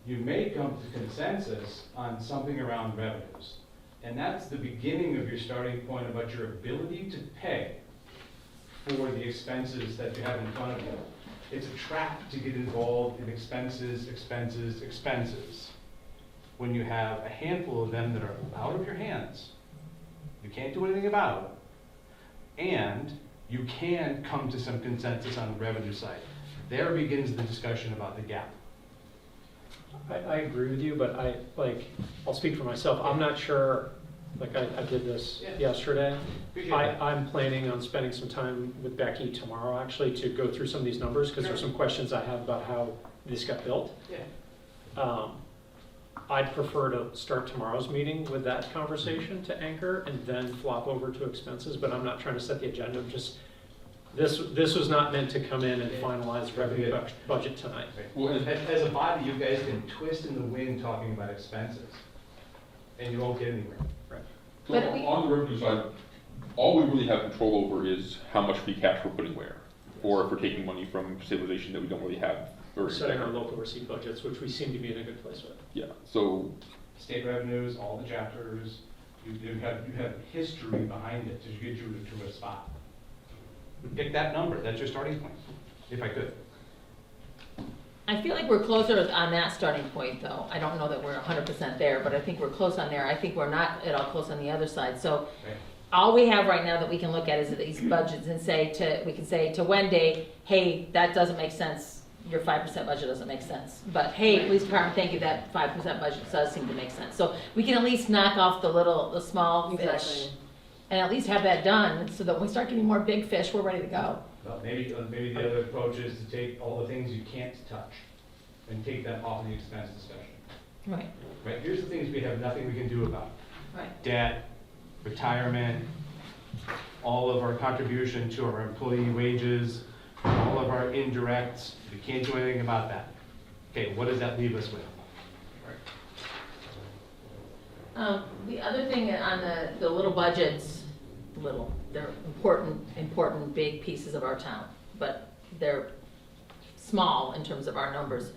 You may come to consensus on something around revenues. And that's the beginning of your starting point about your ability to pay for the expenses that you have in front of you. It's a trap to get involved in expenses, expenses, expenses, when you have a handful of them that are out of your hands, you can't do anything about, and you can come to some consensus on the revenue side. There begins the discussion about the gap. I agree with you, but I'll speak for myself. I'm not sure, I did this yesterday. I'm planning on spending some time with Becky tomorrow, actually, to go through some of these numbers, because there's some questions I have about how this got built. I'd prefer to start tomorrow's meeting with that conversation to anchor and then flop over to expenses, but I'm not trying to set the agenda. Just this was not meant to come in and finalize revenue budget tonight. Well, as a body, you guys can twist in the wind talking about expenses, and you won't get anywhere. Right. So on the revenue side, all we really have control over is how much free cash we're putting where, or if we're taking money from stabilization that we don't really have. Or setting our local receipt budgets, which we seem to be in a good place with. Yeah. So state revenues, all the chapters, you have history behind it to get you to a spot. Pick that number. That's your starting point. If I could. I feel like we're closer on that starting point, though. I don't know that we're 100% there, but I think we're close on there. I think we're not at all close on the other side. So all we have right now that we can look at is these budgets and we can say to Wendy, hey, that doesn't make sense. Your 5% budget doesn't make sense. But hey, police department, thank you, that 5% budget does seem to make sense. So we can at least knock off the small fish and at least have that done so that when we start getting more big fish, we're ready to go. Well, maybe the other approach is to take all the things you can't touch and take them off of the expense discussion. Right. Right. Here's the things we have nothing we can do about. Right. Debt, retirement, all of our contribution to our employee wages, all of our indirects. We can't do anything about that. Okay, what does that leave us with? The other thing on the little budgets, they're important big pieces of our town, but they're small in terms of our numbers.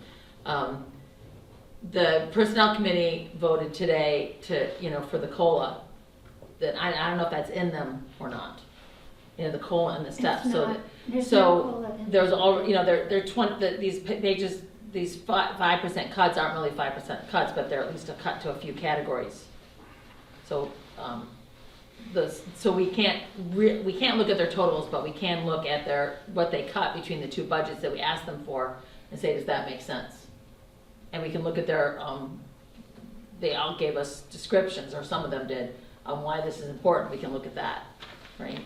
The personnel committee voted today for the COLA, that I don't know if that's in them or not. The COLA and the steps. There's all they're 20 these pages. These 5% cuts aren't really 5% cuts, but they're at least a cut to a few categories. So we can't look at their totals, but we can look at what they cut between the two budgets that we asked them for and say, does that make sense? And we can look at their they all gave us descriptions, or some of them did, on why this is important. We can look at that, right?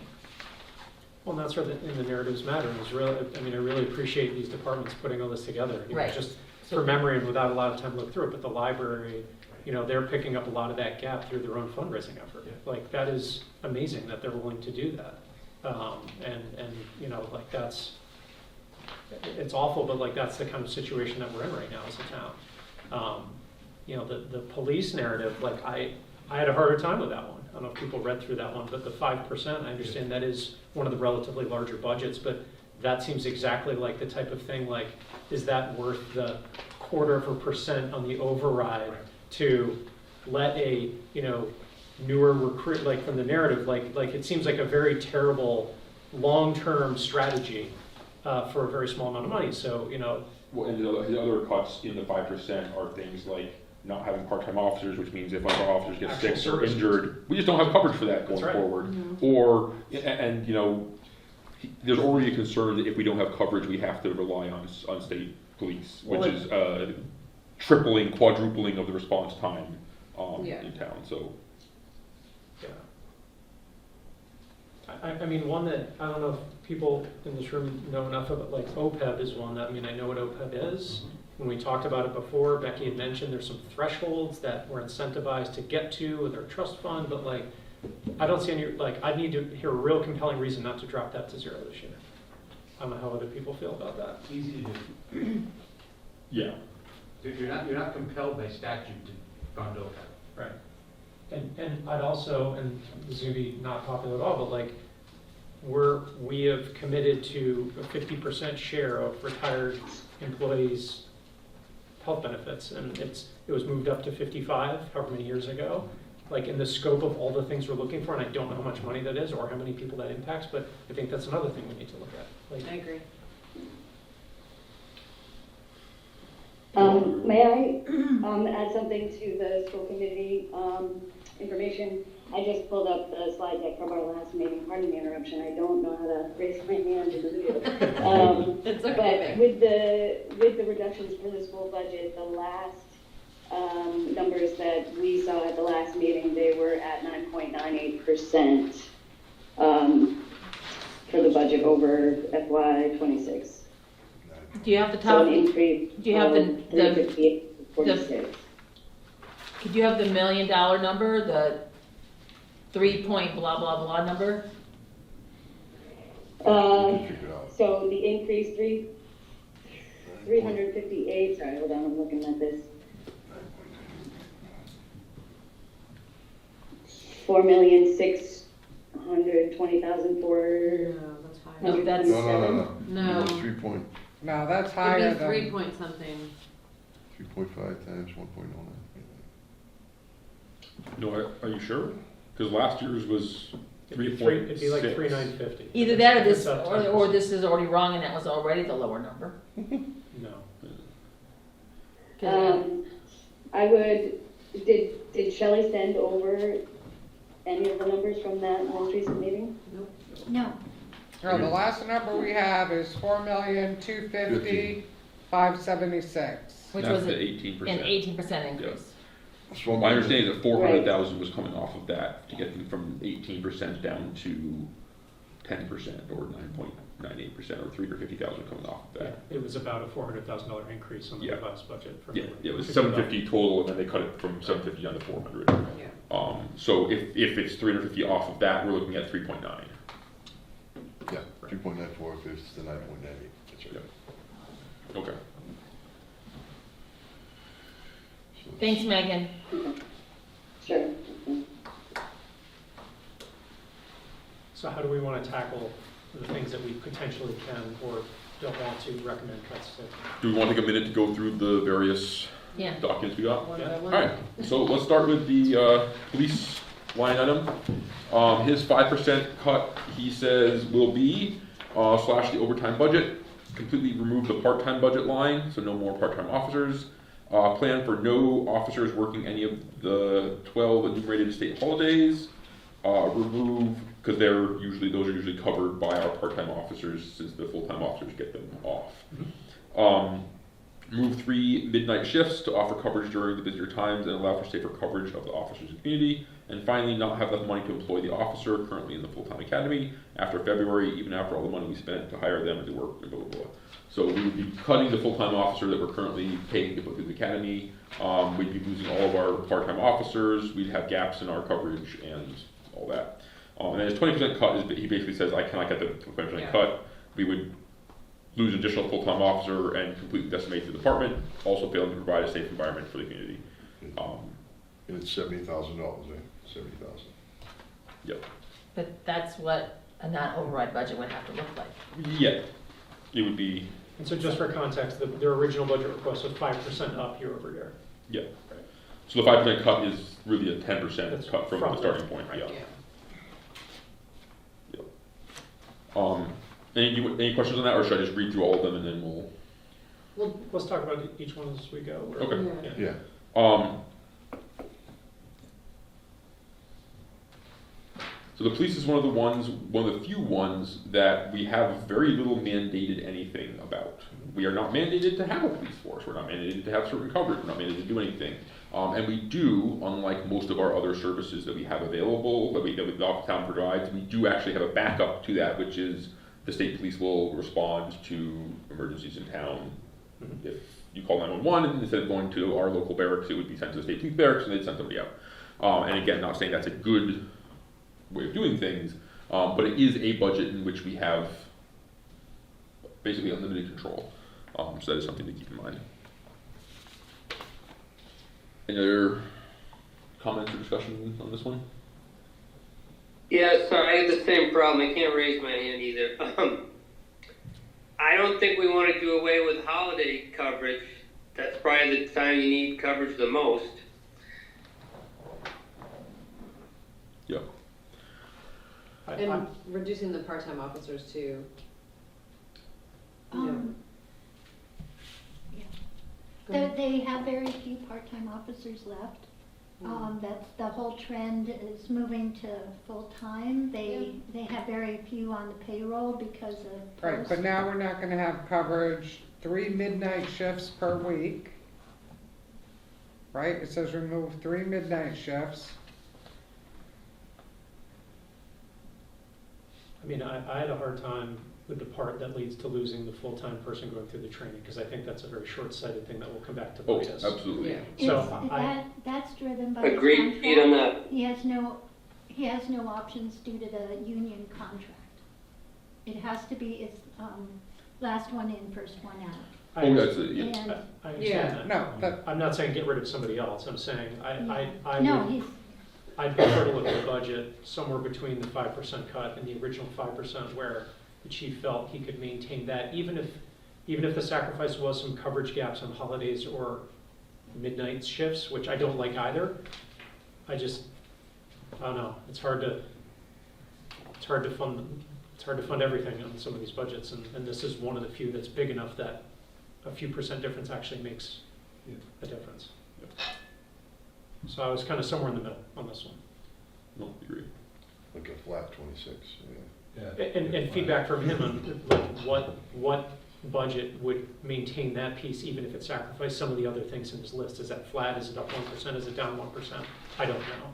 Well, and that's where in the narratives matter. I really appreciate these departments putting all this together. Right. Just for memory and without a lot of time to look through it, but the library, you know, they're picking up a lot of that gap through their own fundraising effort. Like, that is amazing that they're willing to do that. And, you know, like, it's awful, but like, that's the kind of situation that we're in right now as a town. You know, the police narrative, like, I had a harder time with that one. I don't know if people read through that one, but the 5%, I understand that is one of the relatively larger budgets, but that seems exactly like the type of thing, like, is that worth the 0.25% on the override to let a, you know, newer recruit, like, from the narrative, like it seems like a very terrible long-term strategy for a very small amount of money. So, you know. Well, and the other cuts in the 5% are things like not having part-time officers, which means if our officers get Actual sick or services. injured, we just don't have coverage for that going That's right. forward. Or, and you know, there's already a concern that if we don't have coverage, we have to rely on state police, which Well, is tripling, quadrupling of the response time in town. So. Yeah. I mean, one that, I don't know if people in this room know enough of it, like OPEB is one that, I mean, I know what OPEB is. When we talked about it before, Becky had mentioned there's some thresholds that we're incentivized to get to with our trust fund, but like, I don't see any, like, I need to hear a real compelling reason not to drop that to 0 this year. I don't know how other people feel about that. Easy to do. Yeah. You're not compelled by statute to fund OPEB. Right. And I'd also, and this is gonna be not popular at all, but like, we have committed to a 50% share of retired employees' health benefits, and it was moved up to 55, however many years ago. Like, in the scope of all the things we're looking for, and I don't know how much money that is or how many people that impacts, but I think that's another thing we need to look at. Like, I agree. May I add something to the school committee information? I just pulled up the slide deck from our last meeting. Pardon the interruption. I don't know how to raise my hand in the video. It's okay. But with the reductions for the school budget, the last numbers that we saw at the last meeting, they were at 9.98% for the budget over FY26. Do you have the So top, an increase. do you have the 358 to 46. could you have the $1 million number, the 3 point blah, blah, blah number? So the increase 358, sorry, hold on, I'm looking at this. 4,620,000 for. No, that's higher. No, that's- No. 3 point, No, that's higher It'd be than. 3 point something. 3.5 times 1.09. No, are you sure? Because last year's was 3.6. it'd be like 3,950. Either that or this, It's up or 10%. this is already wrong and that was already the lower number. No. I would, did Shelley send over any of the numbers from that most recent meeting? No. No, the last number we have is 4,250,576. Which That's was the an 18%. 18% increase. So My understanding is that 400,000 was coming off of that to get them from 18% down to 10% or 9.98% or 350,000 coming off of that. It was about a $400,000 increase on the Yeah. revised budget. From Yeah, the- it was 750 total, and then they cut it from 750 down to 400. Yeah. So if it's 350 off of that, we're looking at 3.9. Yeah, 3.94 if it's the 9.98, that's right. Okay. So it's- Thanks, Megan. Sure. So how do we want to tackle the things that we potentially can or don't want to recommend cuts to? Do we want to take a minute to go through the various Yeah. documents we got? One by All one. right, so let's start with the police line item. His 5% cut, he says, will be slash the overtime budget, completely remove the part-time budget line, so no more part-time officers. Plan for no officers working any of the 12 enumerated state holidays. Remove, because those are usually covered by our part-time officers since the full-time officers get them off. Move 3 midnight shifts to offer coverage during the busier times and allow for safer coverage of the officers and community. And finally, not have enough money to employ the officer currently in the full-time academy after February, even after all the money we spent to hire them to work and blah, blah, blah. So we would be cutting the full-time officer that we're currently paying to put through the academy. We'd be losing all of our part-time officers. We'd have gaps in our coverage and all that. And then his 20% cut is, he basically says, I cannot get the 20% cut. We would lose an additional full-time officer and completely decimate the department, also failing to provide a safe environment for the community. And it's $70,000, eh? 70,000. Yep. But that's what a non-override budget would have to look like. Yeah. It would be. And so just for context, their original budget request was 5% up year over year. Yeah. So the 5% cut is really a 10% cut from the starting point. Yeah. Any questions on that, or should I just read through all of them and then we'll? Well, let's talk about each one as we go. Or, Okay. Yeah. So the police is one of the few ones that we have very little mandated anything about. We are not mandated to have a police force. We're not mandated to have certain coverage. We're not mandated to do anything. And we do, unlike most of our other services that we have available, that the town provides, we do actually have a backup to that, which is the state police will respond to emergencies in town. If you call 911, and instead of going to our local barracks, it would be sent to the state police barracks, and they'd send somebody out. And again, not saying that's a good way of doing things, but it is a budget in which we have basically unlimited control. So that is something to keep in mind. Any other comments or discussion on this one? Yeah, sorry, I have the same problem. I can't raise my hand either. I don't think we want to do away with holiday coverage. That's probably the time you need coverage the most. Yeah. And reducing the part-time officers too. They have very few part-time officers left. That's the whole trend is moving to full-time. They have very few on the payroll because of Right, but now we're not gonna have coverage, 3 midnight shifts per week. Right, it says remove 3 midnight shifts. I mean, I had a hard time with the part that leads to losing the full-time person going through the training, because I think that's a very short-sighted thing that will come back to bite us. Absolutely. So that's driven by Agreed, the contract. Pete, on that. He has no options due to the union contract. It has to be, it's, last one in, first one out. I understand that. No, but I'm not saying get rid of somebody else. I'm saying No, he's, I'd prefer to look at the budget somewhere between the 5% cut and the original 5%, where the chief felt he could maintain that, even if the sacrifice was some coverage gaps on holidays or midnight shifts, which I don't like either. I don't know. It's hard to fund everything on some of these budgets, and this is one of the few that's big enough that a few percent difference actually makes a difference. So I was kind of somewhere in the middle on this one. No, agree. Like a flat 26, yeah. And feedback from him on like what budget would maintain that piece, even if it sacrificed some of the other things in his list. Is that flat? Is it up 1%? Is it down 1%? I don't know.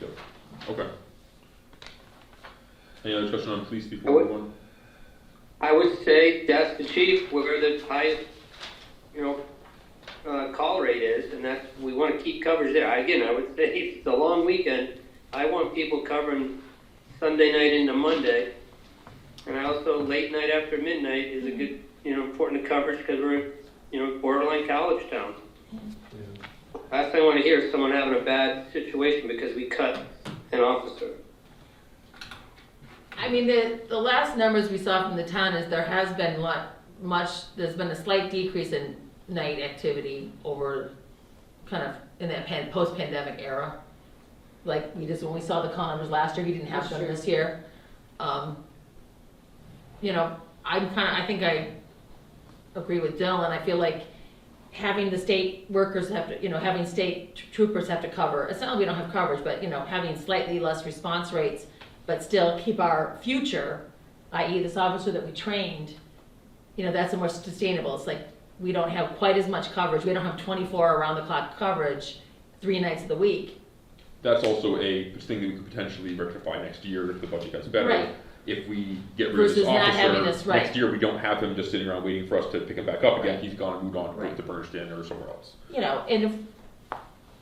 Yep. Okay. Any other discussion on police before we move on? I would say that's the chief, where the highest, call rate is, and that we want to keep coverage there. Again, I would say if it's a long weekend, I want people covering Sunday night into Monday, and also late night after midnight is a good, important coverage because we're, borderline college town. Last thing I want to hear is someone having a bad situation because we cut an officer. I mean, the last numbers we saw from the town is there has been there's been a slight decrease in night activity over kind of in that post-pandemic era. Like when we saw the call numbers last year, we didn't have them this year. I think I agree with Dylan. I feel like having the state workers have to, having state troopers have to cover. It's not that we don't have coverage, but having slightly less response rates, but still keep our future, i.e. this officer that we trained, that's a more sustainable. It's like we don't have quite as much coverage, we don't have 24 around-the-clock coverage 3 nights of the week. That's also a thing that we could potentially rectify next year if the budget gets better. Right. If we get rid of this Versus not having officer, this, right. next year we don't have him just sitting around waiting for us to pick him back up again. Right. He's gone and moved on Right. to Bernstein or somewhere else. You know, and if,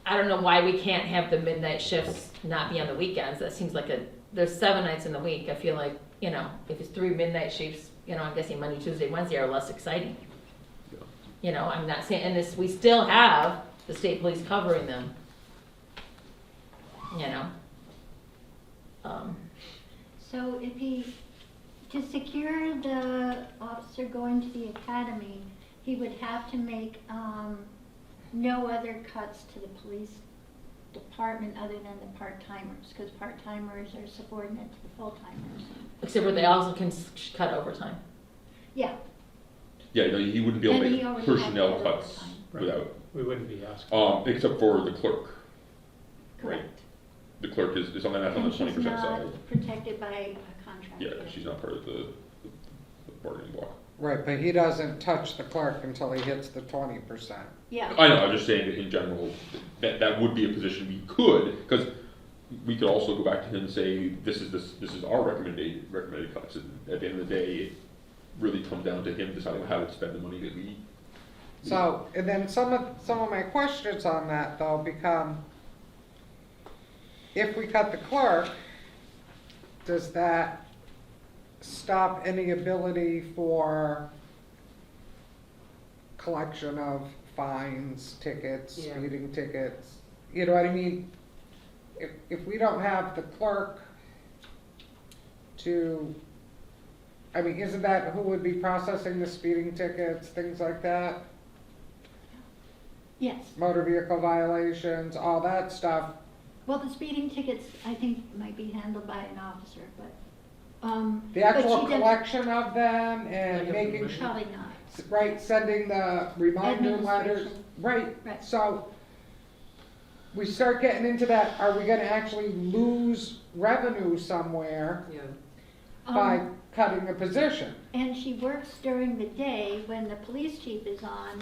I don't know why we can't have the midnight shifts not be on the weekends. That seems like there's 7 nights in the week. I feel like, you know, if it's 3 midnight shifts, you know, I'm guessing Monday, Tuesday, Wednesday are less exciting. Yeah. You know, I'm not saying, and this, we still have the state police covering them. You know? So if to secure the officer going to the academy, he would have to make, no other cuts to the police department other than the part-timers, because part-timers are subordinate to the full-timers. Except for they also can cut overtime. Yeah, Yeah, no, he wouldn't be able And to he make already personnel had that cuts overtime. without, We wouldn't be asking. except for the clerk. correct. The clerk is on that's on the And 20% she's side. not protected by a contract. Yeah, yet. she's not part of the bargaining block. Right, but he doesn't touch the clerk until he hits the 20%. Yeah. I know, I'm just saying that in general, that would be a position we could, because we could also go back to him and say, this is our recommended cuts, and at the end of the day, it really comes down to him deciding how to spend the money that we. So, and then some of my questions on that though become, if we cut the clerk, does that stop any ability for collection of fines, tickets, Yeah. speeding tickets? You know what I mean? If we don't have the clerk to, I mean, isn't that who would be processing the speeding tickets, things like that? Yes. Motor vehicle violations, all that stuff. Well, the speeding tickets, I think, might be handled by an officer, but, The but actual she does- collection of them and Like a making, Probably not. right, sending the reminder letters, Administration. right, Right. so we start getting into that, are we gonna actually lose revenue somewhere Yeah. by Um, cutting a position? And she works during the day when the police chief is on,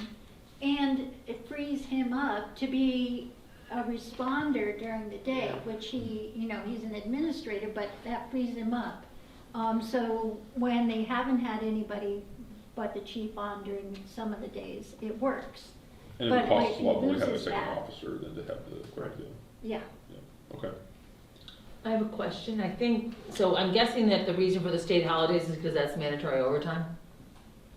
and it frees him up to be a responder during the day, Yeah. which he's an administrator, but that frees him up. So when they haven't had anybody but the chief on during some of the days, it works. And it But costs if a he lot more to have a loses second that- officer than to have the clerk. Yeah. Okay. I have a question. I think, so I'm guessing that the reason for the state holidays is because that's mandatory overtime?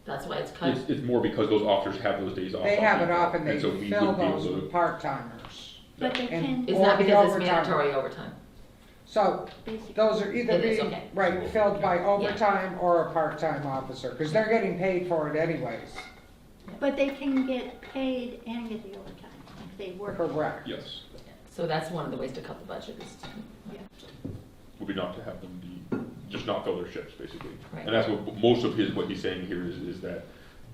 That's why it's cut? It's more because those officers have those days off. They have it off and they so we fill wouldn't be able those to- with part-timers. But they And- can, It's or not the because it's overtime. mandatory overtime. So basically, those are either It is, being, okay. right, filled by overtime or a part-time officer, because they're getting paid for it anyways. but they can get paid and get the overtime if they work. Correct. Yes, So that's one of the ways to cut the budget is to, would be not to have them just not fill their shifts, basically. Right. And that's what, most of what he's saying here is that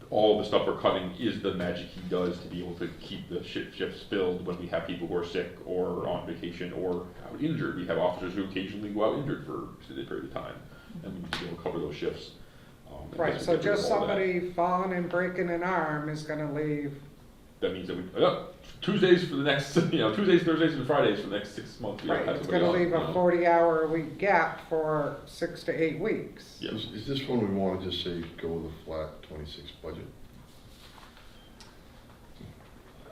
all the stuff we're cutting is the magic he does to be able to keep the shifts filled when we have people who are sick or on vacation or out injured. We have officers who occasionally go out injured for a extended period of time, and we need to be able to cover those shifts. And Right, that's so what we just do all that. somebody falling and breaking an arm is gonna leave, That means that we, Tuesdays for the next, Tuesdays, Thursdays, and Fridays for the next 6 months. We don't right, have it's somebody gonna on, leave you a know. 40-hour-a-week gap for 6 to 8 weeks. Yes. Is this one we wanna just say go with a flat 26 budget?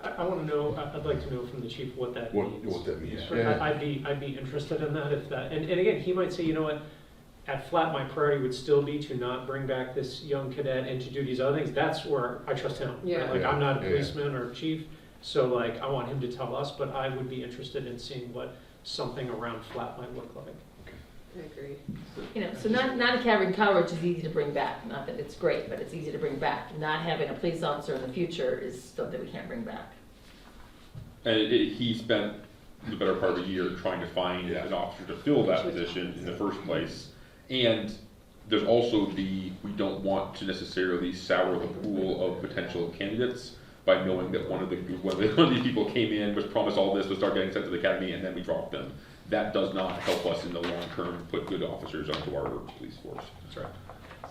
I want to know, I'd like to know from the chief what that means. What that means? Right, Yeah. I'd be interested in that if that, and again, he might say, you know what, at flat, my priority would still be to not bring back this young cadet and to do these other things. That's where I trust him. right? Yeah. Like, I'm not a Yeah. policeman or chief, so like, I want him to tell us, but I would be interested in seeing what something around flat might look like. I agree. you know, so not having coverage is easy to bring back. Not that it's great, but it's easy to bring back. Not having a police officer in the future is something we can't bring back. And he spent the better part of a year trying to find an officer to fill that position in the first place. And there's also we don't want to necessarily sour the pool of potential candidates by knowing that one of these people came in, was promised all this, to start getting sent to the academy, and then we dropped them. That does not help us in the long term put good officers onto our police force. That's right.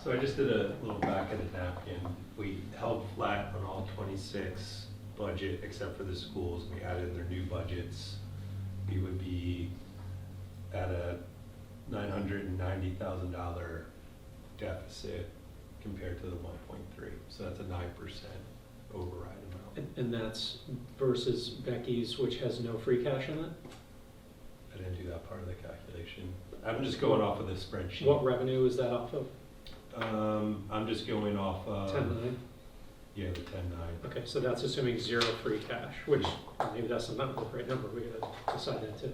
So I just did a little back of the napkin. We held flat on all 26 budget except for the schools. We added their new budgets. We would be at a $990,000 deficit compared to the 1.3. So that's a 9% override amount. And that's versus Becky's, which has no free cash in it? I didn't do that part of the calculation. I'm just going off of the spreadsheet. What revenue is that off of? I'm just going off of 10.9? Yeah, the 10.9. Okay, so that's assuming 0 free cash, which maybe that's not the right number. We gotta decide that too.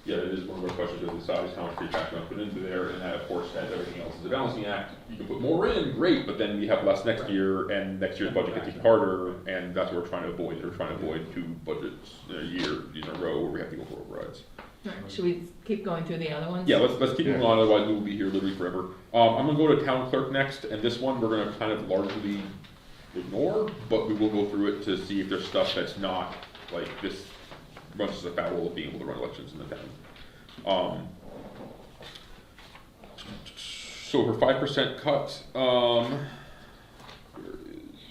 Yeah, it is one of our questions with the size, how much free cash we want to put into there, and that, of course, as everything else is a balancing act. You can put more in, great, but then we have less next year, and next year's budget gets even harder, and that's what we're trying to avoid. We're trying to avoid 2 budgets in a year in a row where we have to go for overrides. Should we keep going through the other ones? Yeah, let's keep moving on, otherwise we'll be here literally forever. I'm gonna go to town clerk next, and this one we're gonna kind of largely ignore, but we will go through it to see if there's stuff that's not, like, this runs us afoul of being able to run elections in the town. So her 5% cut, where is?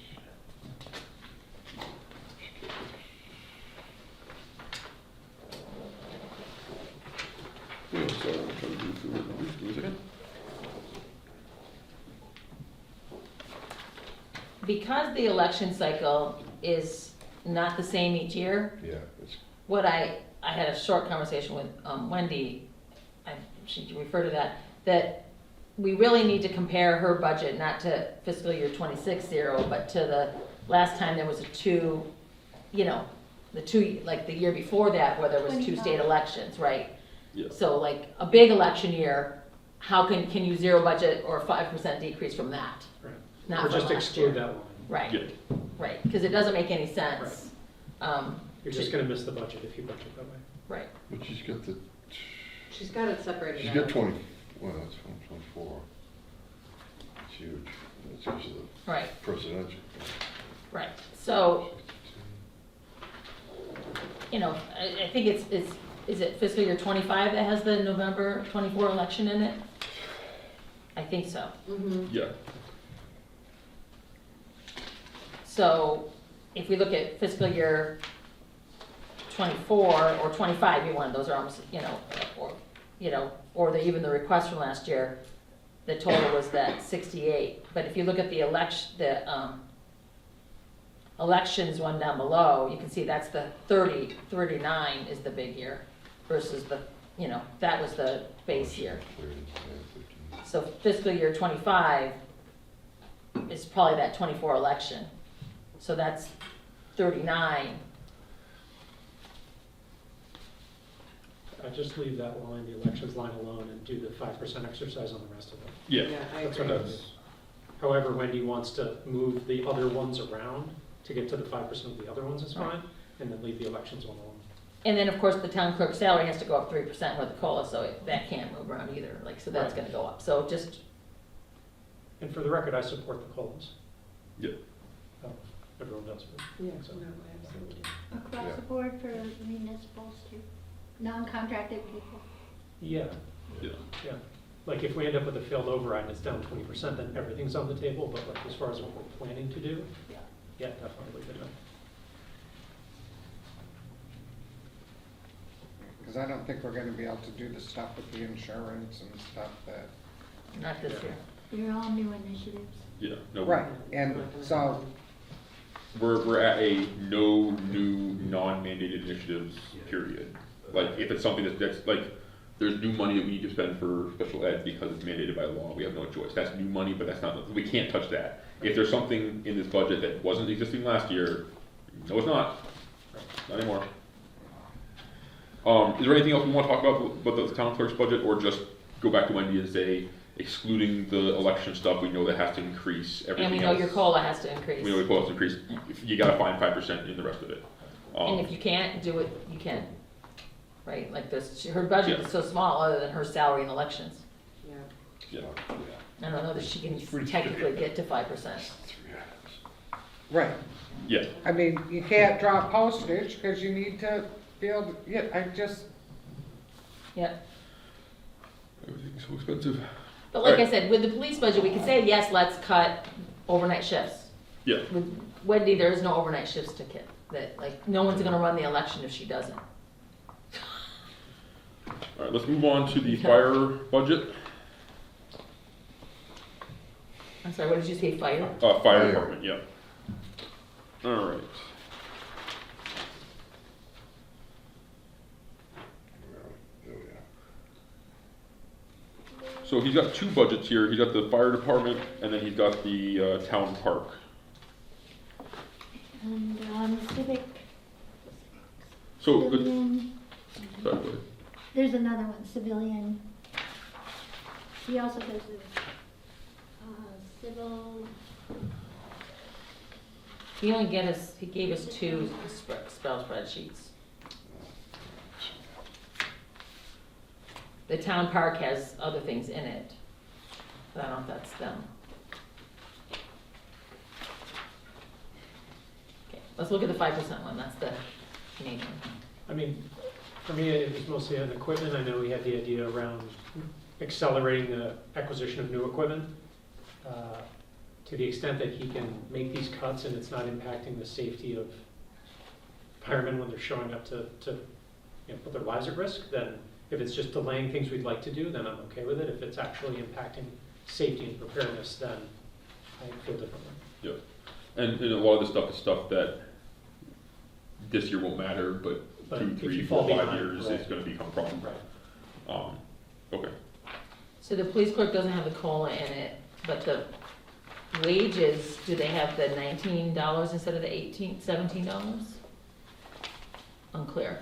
Yeah, so I'm trying to do through it. Give me a second. Because the election cycle is not the same each year, Yeah, it's, what I had a short conversation with Wendy, she referred to that we really need to compare her budget, not to fiscal year 26 0, but to the last time there was a like the year before that, where there was 2 state elections, right? Yeah. So like a big election year, how can you zero budget or 5% decrease from that? Right. Not Or from just last exclude year. that line. Right, Yeah. right, because it doesn't make any sense. You're just gonna miss the budget if you budget that way. Right. but she's got the, She's got it separated she's out. got 20, well, that's 24. It's huge. That's usually Right, the presidential. right. So, I think is it fiscal year 25 that has the November 24 election in it? I think so. Mm-hmm. Yeah. So, if we look at fiscal year 24 or 25, those are almost, or even the request from last year, the total was that 68. But if you look at the elections one down below, you can see that's the 39 is the big year versus that was the base year. So fiscal year 25 is probably that 24 election. So that's 39. I just leave that line, the elections line alone, and do the 5% exercise on the rest of it. Yeah. I That's agree. what I would do. However, Wendy wants to move the other ones around to get to the 5% of the other ones is fine, and then leave the elections one alone. And then, of course, the town clerk's salary has to go up 3% with the COLA, so that can't move around either, so that's Right. gonna go up. So just, And for the record, I support the COLAs. Yeah. Oh, everyone does, but. Yeah, so. no, absolutely. Across Yeah. the board for municipals too, non-contracted people. Yeah, Yeah. yeah. Like if we end up with a failed override and it's down 20%, then everything's on the table, but like as far as what we're planning to do, yeah, definitely leave it in. Because I don't think we're gonna be able to do the stuff with the insurance and stuff that. not this year. They're all new initiatives. Yeah. No. Right, and so, We're at a no new non-mandated initiatives period. Like, if it's something that's like, there's new money that we need to spend for special ed because it's mandated by law, we have no choice. That's new money, but that's not, we can't touch that. If there's something in this budget that wasn't existing last year, no, it's not. Not anymore. Is there anything else we want to talk about the town clerk's budget, or just go back to Wendy and say, excluding the election stuff, we know that has to increase everything else? And we know your COLA has to increase. We know your COLA has to increase. You gotta find 5% in the rest of it. And if you can't do it, you can, right? Like this, her budget is so small, other than her salary and elections. Yeah. Yeah. I don't know that she can technically get to 5%. right, Yeah. I mean, you can't drop postage because you need to be able to, yeah, Yep. Everything's so expensive. But like I Alright. said, with the police budget, we could say, yes, let's cut overnight shifts. Yeah. With Wendy, there is no overnight shifts to kit, that, like, no one's gonna run the election if she doesn't. All right, let's move on to the fire budget. I'm sorry, what did you say, fire? Fire department, yeah. All right. So he's got two budgets here. He's got the fire department, and then he's got the town park. And civic, So, civilian, sorry, go ahead. there's another one, civilian. He also does the civil, He gave us two spell spreadsheets. The town park has other things in it, but I don't know if that's them. Okay, let's look at the 5% one, that's the main one. I mean, for me, it was mostly on equipment. I know we had the idea around accelerating the acquisition of new equipment to the extent that he can make these cuts and it's not impacting the safety of firemen when they're showing up to put their lives at risk. Then if it's just delaying things we'd like to do, then I'm okay with it. If it's actually impacting safety and preparedness, then I feel differently. Yeah, and a lot of this stuff is stuff that this year won't matter, but But 2, if 3, you 4, fall 5 behind, years right. is going to become a problem. Okay. So the police clerk doesn't have the COLA in it, but the wages, do they have the $19 instead of the $17? Unclear.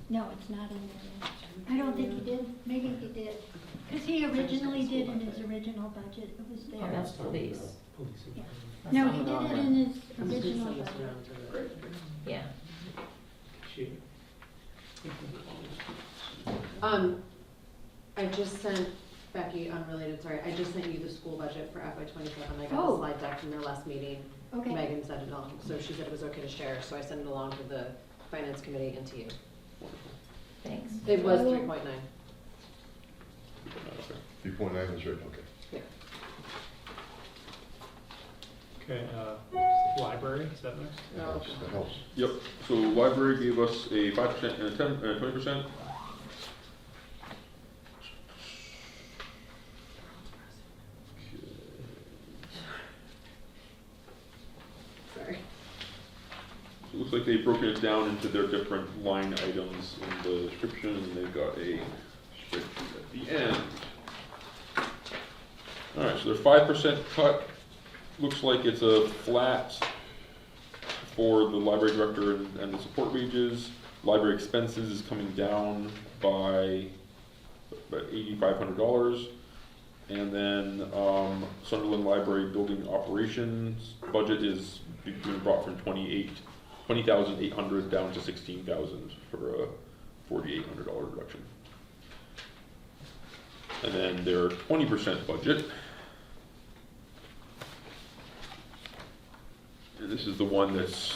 no, it's not in there. I don't think he did, maybe he did. Because he originally did in his original budget, it was Oh, there. that's police. Yeah. That's No, not he the did wrong it one. in his original budget. Yeah. I just sent, Becky, unrelated, sorry, I just sent you the school budget for FY '27. I got Oh. the slide deck from their last meeting. Okay. Megan sent it on, so she said it was okay to share, so I sent it along to the finance committee and to you. Thanks. It was Oh. 3.9. 3.9 is right, okay. Yeah. Okay, library, is that next? No. That helps. Yep, so library gave us a 5% and a 10, and a 20%. Sorry. So it looks like they've broken it down into their different line items in the description, and they've got a spreadsheet at the end. All right, so their 5% cut looks like it's a flat for the library director and the support wages. Library expenses is coming down by about $8,500. And then Sunderland Library building operations budget is being brought from 20,800 down to 16,000 for a $4,800 reduction. And then their 20% budget, and this is the one that's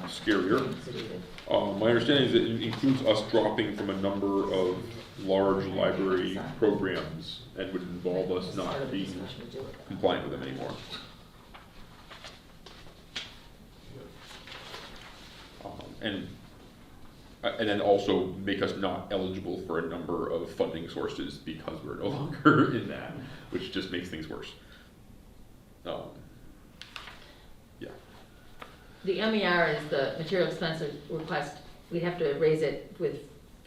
scarier. My understanding is that it includes us dropping from a number of large library programs and would involve us not being compliant with them anymore. And then also make us not eligible for a number of funding sources because we're no longer in that, which just makes things worse. Yeah. The MER is the material expenses request. We have to raise it with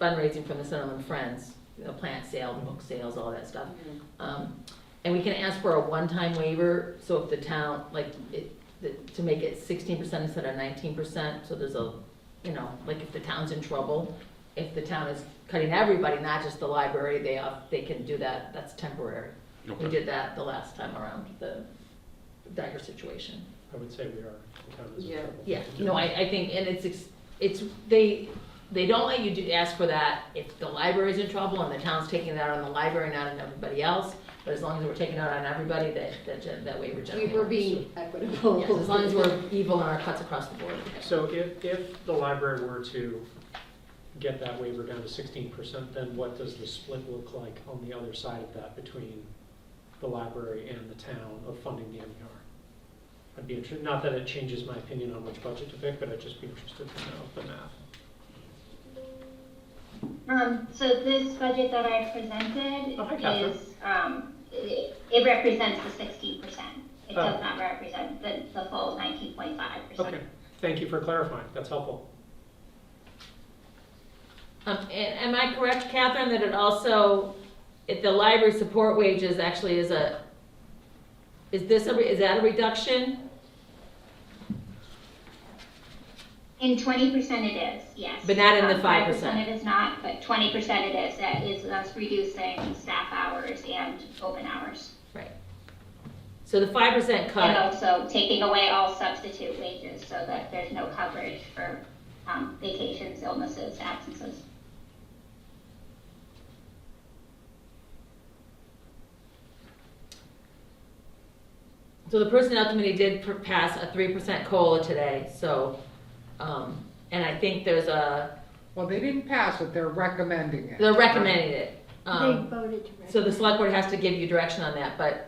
fundraising from the Sunderland Friends, plant sales, book sales, all that stuff. And we can ask for a one-time waiver, so if the town, to make it 16% instead of 19%, so there's a, if the town's in trouble, if the town is cutting everybody, not just the library, they can do that, that's temporary. Okay. We did that the last time around, the Dagger situation. I would say we are. The town is in Yeah. trouble. Yeah, no, I think, and it's, they don't let you ask for that if the library's in trouble and the town's taking it out on the library, not on everybody else. But as long as we're taking it out on everybody, that waiver generally We were works. being equitable. Yes, as long as we're evil in our cuts across the board. So if the library were to get that waiver down to 16%, then what does the split look like on the other side of that between the library and the town of funding the MER? I'd be interested, not that it changes my opinion on which budget to pick, but I'd just be interested to know the math. So this budget that I presented hi, Catherine. is, it represents the 16%. It Oh. does not represent the full 19.5%. Okay, thank you for clarifying, that's helpful. And am I correct, Catherine, that it also, if the library support wages actually is that a reduction? In 20% it is, yes. But not in the 5%. 5% it is not, but 20% it is. That is us reducing staff hours and open hours. Right. So the 5% And cut, also taking away all substitute wages so that there's no coverage for vacations, illnesses, absences. so the Personnel Committee did pass a 3% COLA today, so, and I think there's Well, they didn't pass it, they're recommending it. they're recommending it. They voted to recommend. So the select board has to give you direction on that, but,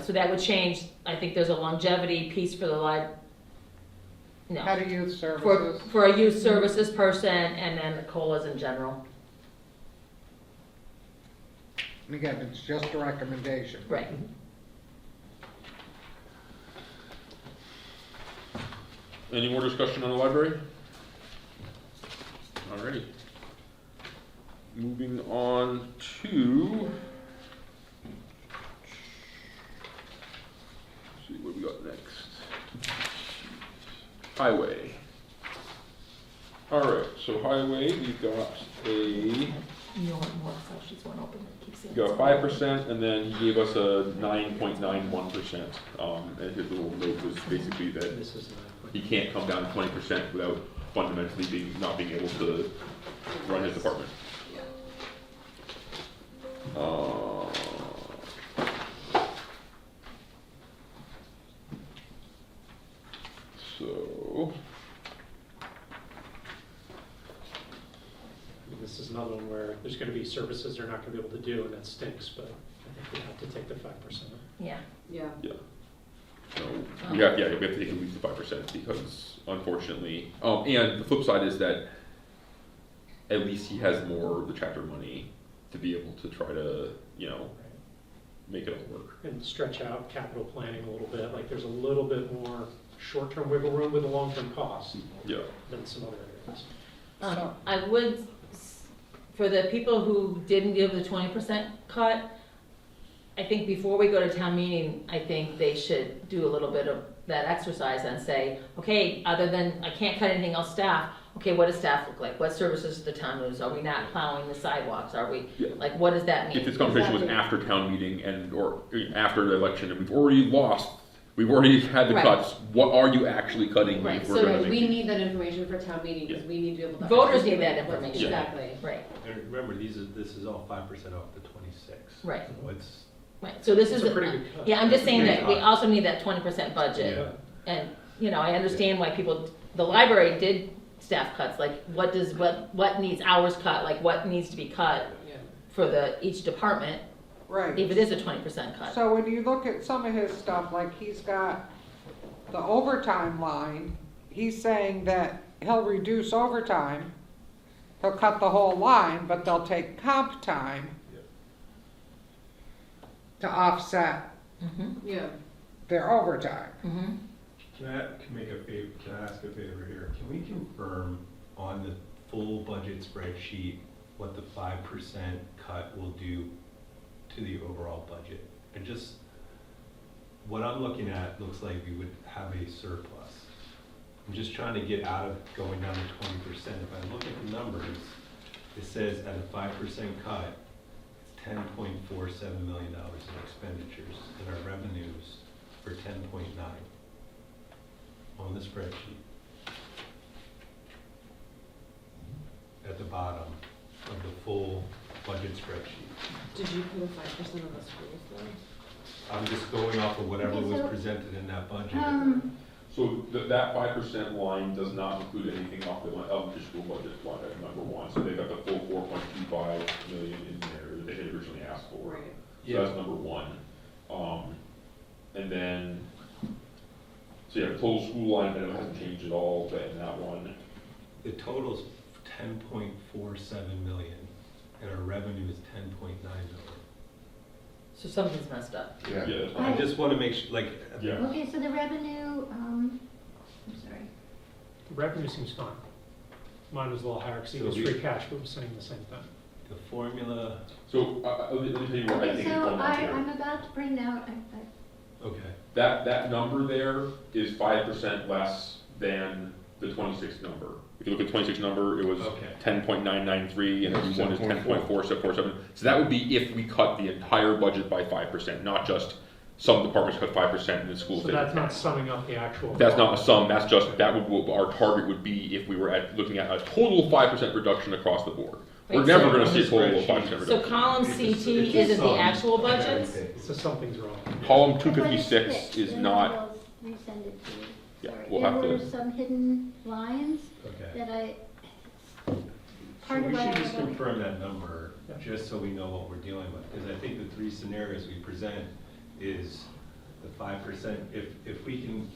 so that would change, I think there's a longevity piece for the Head of Youth for, Services. for a youth services person, and then the COLAs in general. And again, it's just a recommendation. Right. Any more discussion on the library? Alrighty. Moving on to, let's see what we got next. Highway. Alright, so highway, we've got a, You want more Excel sheets, one open, keep seeing. we got 5%, and then he gave us a 9.91%. And his little note was basically that This is he can't come down to 20% without fundamentally not being able to run his department. So, This is another one where there's gonna be services they're not gonna be able to do, and that stinks, but I think we have to take the 5%. Yeah. Yeah. yeah. So we have to take at least the 5% because unfortunately, and the flip side is that at least he has more of the chapter money to be able to try to, make it all work. And stretch out capital planning a little bit, like there's a little bit more short-term wiggle room with a long-term cost Yeah. than some other areas. I would, for the people who didn't give the 20% cut, I think before we go to town meeting, I think they should do a little bit of that exercise and say, okay, other than, I can't cut anything else staff, okay, what does staff look like? What services does the town use? Are we not plowing the sidewalks? Are we, Yeah. like, what does that mean? If this conversation was after town meeting or after the election, and we've already lost, we've already had the Right. cuts, what are you actually cutting? Right, if so we're gonna We make- need that information for town meeting, because we need to be able to. Voters need that information. Exactly. Right, And remember, this is all 5% off the 26. right, So it's, right. So this It's is, a pretty good cut. yeah, I'm just saying It's a that good we cut. also need that 20% budget. yeah. And, I understand why people, the library did staff cuts, like what needs hours cut, like what needs to be cut Yeah. for each department, Right. if it is a 20% cut. So when you look at some of his stuff, like he's got the overtime line, he's saying that he'll reduce overtime, he'll cut the whole line, but they'll take comp time to offset Mhm, Yeah. their overtime. mhm. Can I ask a favor here? Can we confirm on the full budget spreadsheet what the 5% cut will do to the overall budget? And just, what I'm looking at looks like we would have a surplus. I'm just trying to get out of going down to 20%. If I look at the numbers, it says at a 5% cut, it's $10.47 million in expenditures, and our revenues for 10.9 on the spreadsheet. At the bottom of the full budget spreadsheet. Did you put a 5% on the schools though? I'm just going off of whatever Okay, was so, presented in that budget. So that 5% line does not include anything off the elementary school budget line item number one. So they've got the full 4.25 million in there that they had originally asked for. Right. So that's number one. And then, so yeah, the total school line item hasn't changed at all in that one. The total's 10.47 million, and our revenue is 10.9 million. So something's messed up. Yeah, that's I fine. just want to make sure, like, Yeah. Okay, so the revenue, I'm sorry. The revenue seems fine. Mine was a little higher because it was So we- free cash, but it was saying the same thing. the formula, So let me tell you what I Okay, think is so going on here. I'm about to bring out, okay. That number there is 5% less than the 26 number. If you look at 26 number, it was Okay. 10.993 and every one is 10.4747. So that would be if we cut the entire budget by 5%, not just some departments cut 5% and the schools So did. that's not summing up the actual. That's not a sum, that's just, that would, what our target would be if we were looking at a total 5% reduction across the board. We're Wait, never so- gonna see a total of 5% So reduction. column CT isn't the actual budget? So something's wrong. Column but it's 256 fixed, is and not, I'll resend it to you. yeah, Sorry. we'll have There to. were some hidden lines Okay. that I, So part of we what should I just wanted- confirm that number, just so we know what we're dealing with, because I think the three scenarios we present is the 5%, if we can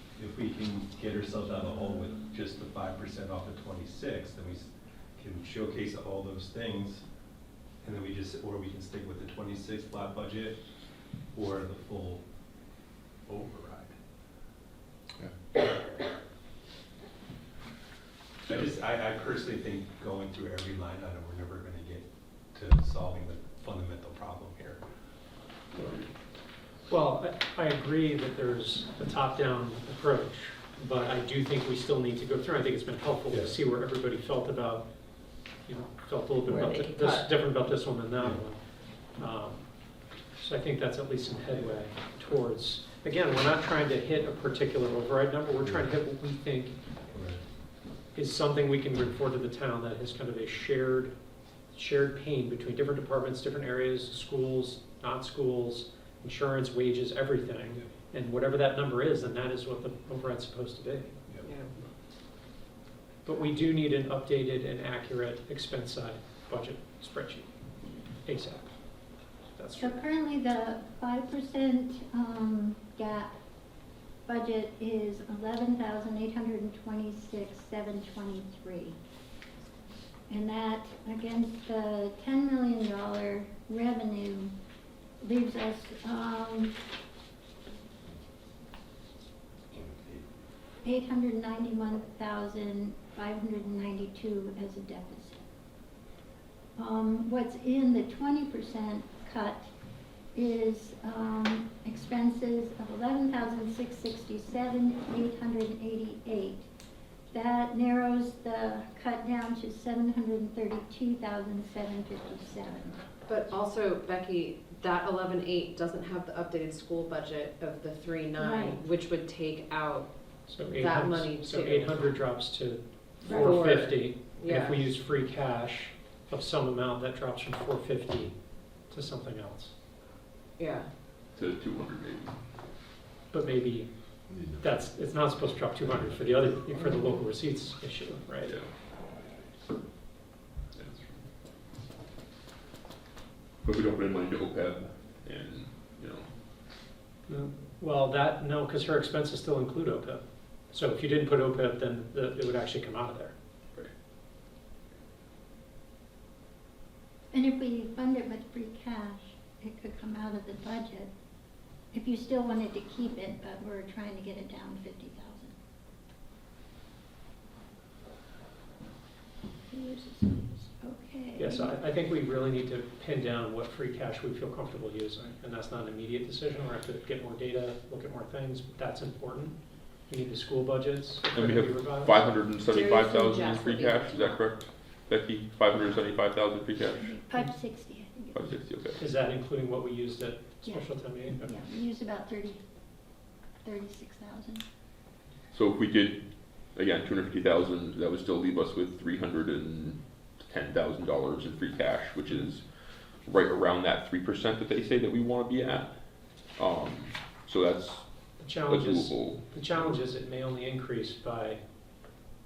get ourselves out of the hole with just the 5% off of 26, then we can showcase all those things, and then or we can stick with the 26 flat budget, or the full override. I personally think going through every line item, we're never gonna get to solving the fundamental problem here. Well, I agree that there's a top-down approach, but I do think we still need to go through. I think it's been helpful to see where everybody felt about, felt a little bit Where about they could this, cut. different about this one than that one. So I think that's at least some headway towards, again, we're not trying to hit a particular override number, we're trying to hit what we think is something we can bring forward to the town that is kind of a shared pain between different departments, different areas, schools, not schools, insurance, wages, everything. And whatever that number is, then that is what the override's supposed to be. Yeah. But we do need an updated and accurate expense side budget spreadsheet ASAP. That's So true. currently the 5% gap budget is 11,826,723. And that against the $10 million revenue leaves us $891,592 as a deficit. What's in the 20% cut is expenses of $11,667,888. That narrows the cut down to $732,757. But also, Becky, that 11.8 doesn't have the updated school budget of the 3.9, Right. which would take out So that 800, money so too. 800 drops to Right. 450. And Yeah. if we use free cash of some amount, that drops from 450 to something else. Yeah. To 200 maybe. But maybe it's not supposed to drop 200 for the local receipts issue, right? Yeah. But we don't put in money to OPEB and, No. Well, no, because her expenses still include OPEB. So if you didn't put OPEB, then it would actually come out of there. And if we fund it with free cash, it could come out of the budget. If you still wanted to keep it, but we're trying to get it down to 50,000. Okay. Yes, I think we really need to pin down what free cash we feel comfortable using. And that's not an immediate decision. We're going to have to get more data, look at more things. That's important. We need the school budgets. And we have 575,000 in free cash, is that correct? Becky, 575,000 free cash? 560, I think. 560, okay. Is that including what we used at special town meeting? Yeah, we used about 36,000. So if we did, again, 250,000, that would still leave us with $310,000 in free cash, which is right around that 3% that they say that we want to be at. So that's challenge is, doable. the challenge is it may only increase by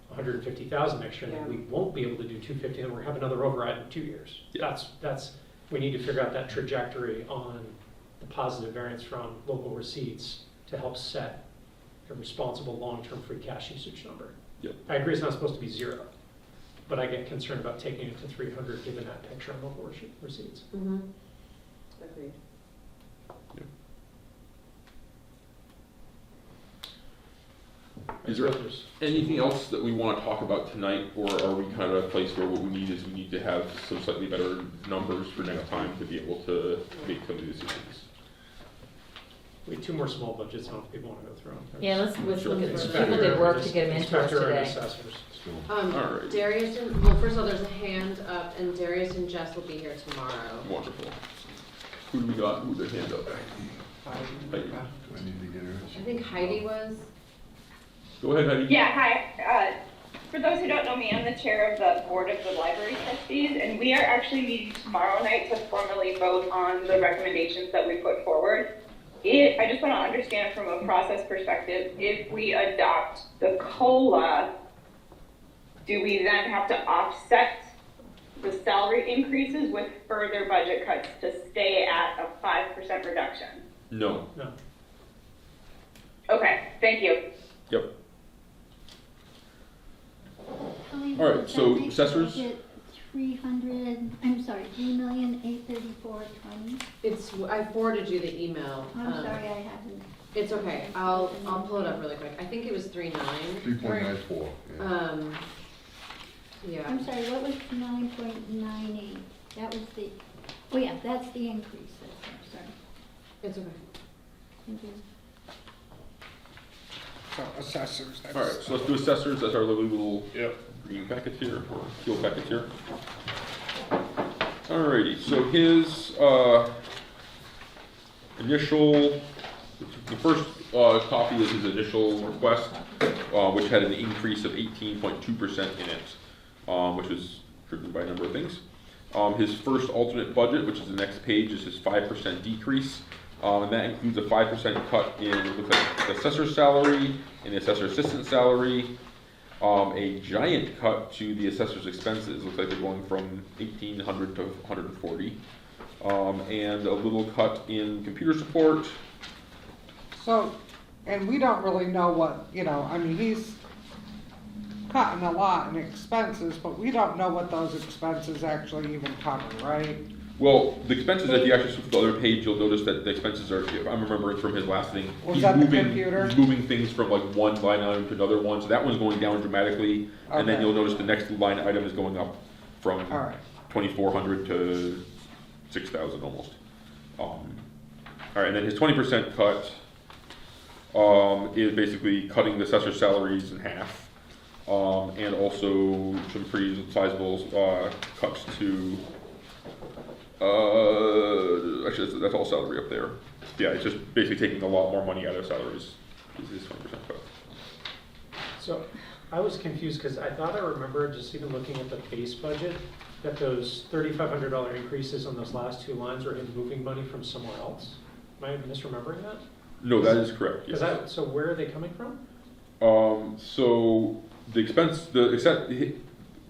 150,000 next year, and then we won't be able to do 250, and we're gonna have another override in 2 years. Yeah. That's, we need to figure out that trajectory on the positive variance from local receipts to help set a responsible long-term free cash usage number. Yep. I agree it's not supposed to be 0, but I get concerned about taking it to 300 given that picture on local receipts. Mm-hmm. Agreed. Is there anything else that we want to talk about tonight, or are we kind of at a place where what we need is we need to have some slightly better numbers for next time to be able to make some of these decisions? We have 2 more small budgets, I don't know if people want to go through them. Yeah, let's look at, Inspector people did work to get them into us Inspector and today. assessors. All right. Darius and, well, first of all, there's a hand up, and Darius and Jess will be here tomorrow. Wonderful. Who do we got? Who's their hand up? Heidi. Do I need to get her? I think Heidi was. Go ahead, Heidi. Yeah, hi. For those who don't know me, I'm the chair of the board of the library trustees, and we are actually meeting tomorrow night to formally vote on the recommendations that we put forward. I just want to understand from a process perspective, if we adopt the COLA, do we then have to offset the salary increases with further budget cuts to stay at a 5% reduction? No. No. Okay, thank you. Yep. Colleen, All right, does so that make assessors? the budget 3,834,20. It's, I forwarded you the email. I'm sorry, I haven't. It's okay, I'll pull it up really quick. I think it was 3.9. 3.94, yeah. Yeah. I'm sorry, what was 9.98? That was the, oh yeah, that's the increase, I'm sorry. It's okay. Thank you. So assessors, that's. All right, so let's do assessors. That's our lovely little green packets here, or teal packets here. Alrighty, so his initial, the first copy is his initial request, which had an increase of 18.2% in it, which was driven by a number of things. His first alternate budget, which is the next page, is his 5% decrease. And that includes a 5% cut in looks like the assessor's salary and the assessor assistant salary. A giant cut to the assessor's expenses. Looks like they're going from 1,800 to 140. And a little cut in computer support. So, and we don't really know what, I mean, he's cutting a lot in expenses, but we don't know what those expenses actually even cover, right? Well, the expenses, if you actually switch to the other page, you'll notice that the expenses are, if I'm remembering from his last thing, Was that the computer? he's moving things from like one line item to another one, so that one's going down dramatically, and then Okay. you'll notice the next line item is going up from All right. 2,400 to 6,000 almost. All right, and then his 20% cut is basically cutting the assessor's salaries in half, and also some pretty sizable cuts to. Actually, that's all salary up there. Yeah, it's just basically taking a lot more money out of salaries. This is 20% cut. So I was confused because I thought I remembered, just even looking at the base budget, that those $3,500 increases on those last 2 lines were him moving money from somewhere else. Am I misremembering that? No, that is correct. Yes. So where are they coming from? So the expense,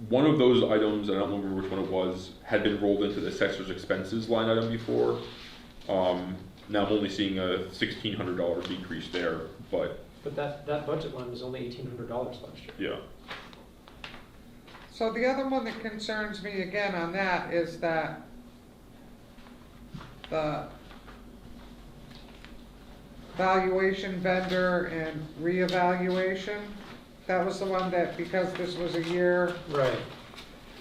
one of those items, I don't remember which one it was, had been rolled into the assessor's expenses line item before. Now I'm only seeing a $1,600 decrease there, but that budget line was only $1,800 last year. yeah. So the other one that concerns me again on that is that the valuation vendor and reevaluation, that was the one that, because this was a year. Right.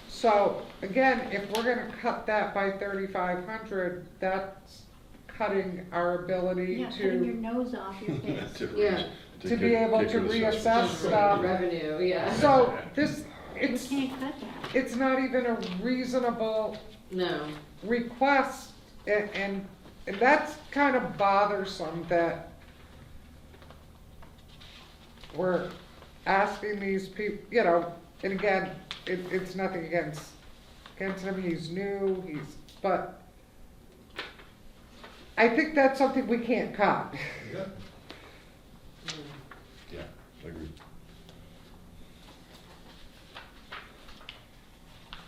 So again, if we're gonna cut that by 3,500, that's cutting our ability Yeah, cutting your to, nose off your face. Yeah. to be able to reassess stuff. Revenue, yeah. So this, We it's, can't cut that. it's not even a reasonable No. request, and that's kind of bothersome that we're asking these people, and again, it's nothing against him, he's new, but I think that's something we can't cut.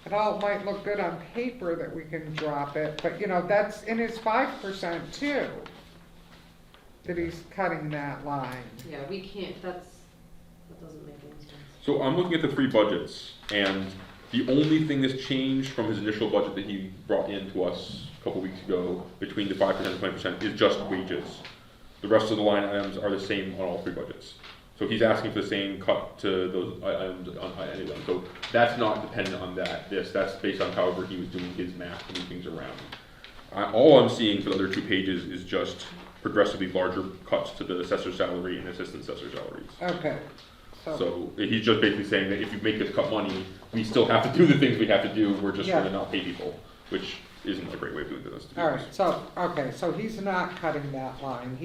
it all might look good on paper that we can drop it, but you know, that's in his 5% too. That he's cutting that line. Yeah, we can't, that doesn't make any sense. So I'm looking at the three budgets, and the only thing that's changed from his initial budget that he brought in to us a couple weeks ago, between the 5% and 20%, is just wages. The rest of the line items are the same on all three budgets. So he's asking for the same cut to those items on any of them. So that's not dependent on that's based on however he was doing his math to move things around. All I'm seeing for the other two pages is just progressively larger cuts to the assessor's salary and assistant assessor's salaries. Okay. So he's just basically saying that if you make us cut money, we still have to do the things we have to do. We're just going to not pay people, which isn't a great way of doing business. All right, so he's not cutting that line.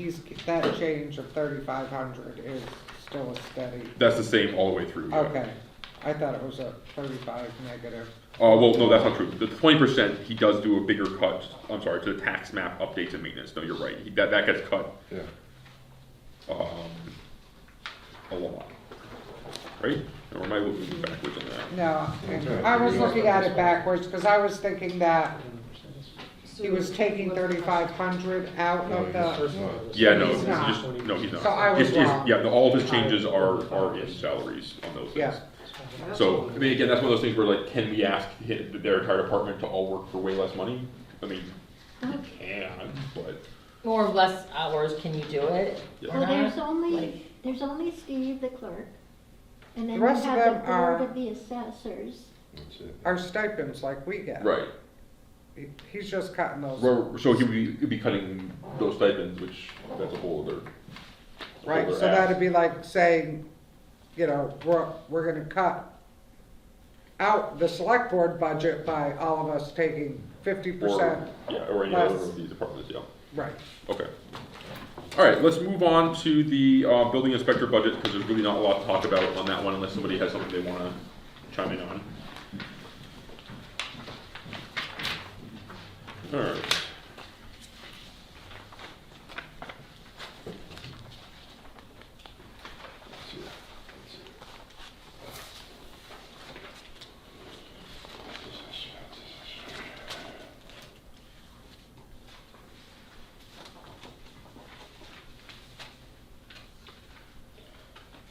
That change of 3,500 is still a steady. That's the same all the way through. Yeah. Okay, I thought it was a 35 negative. Well, no, that's not true. The 20%, he does do a bigger cut, I'm sorry, to the tax map updates and maintenance. No, you're right. That gets cut a lot. Right? Or am I looking backwards on that? No, I was looking at it backwards because I was thinking that he was taking 3,500 out of the. Yeah, no, he's not. He's not. So I was wrong. Yeah, all of his changes are in salaries on those things. Yeah. So, I mean, again, that's one of those things where, like, can we ask their entire department to all work for way less money? I mean, you can, but. Or less hours, can you do it? Yeah. Or Well, not? there's only Steve, the clerk, and then The you rest of have them the board are- of the assessors. That's it. Our stipends like we get. Right. He's just cutting those. So he'd be cutting those stipends, which that's a whole other. Right, so that'd be like saying, you know, we're gonna cut out the select board budget by all of us taking 50%. Or any other of these departments, yeah. Right. Okay. All right, let's move on to the building inspector budget, because there's really not a lot to talk about on that one unless somebody has something they want to chime in on. All right.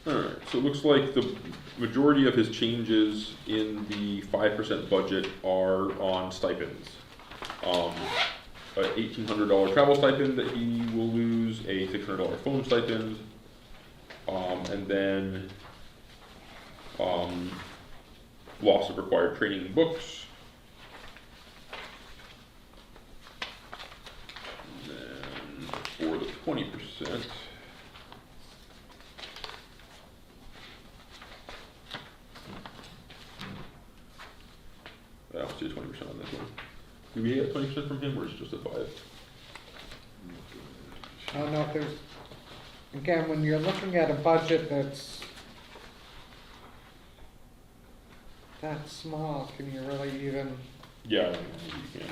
Alright, so it looks like the majority of his changes in the 5% budget are on stipends. An $1,800 travel stipend that he will lose, a $600 phone stipend, and then loss of required training and books. And then for the 20%, I'll do 20% on this one. Do we get 20% from him, or is it just a 5? I don't know if there's, again, when you're looking at a budget that's that small, can you really even? Yeah, I don't think you can.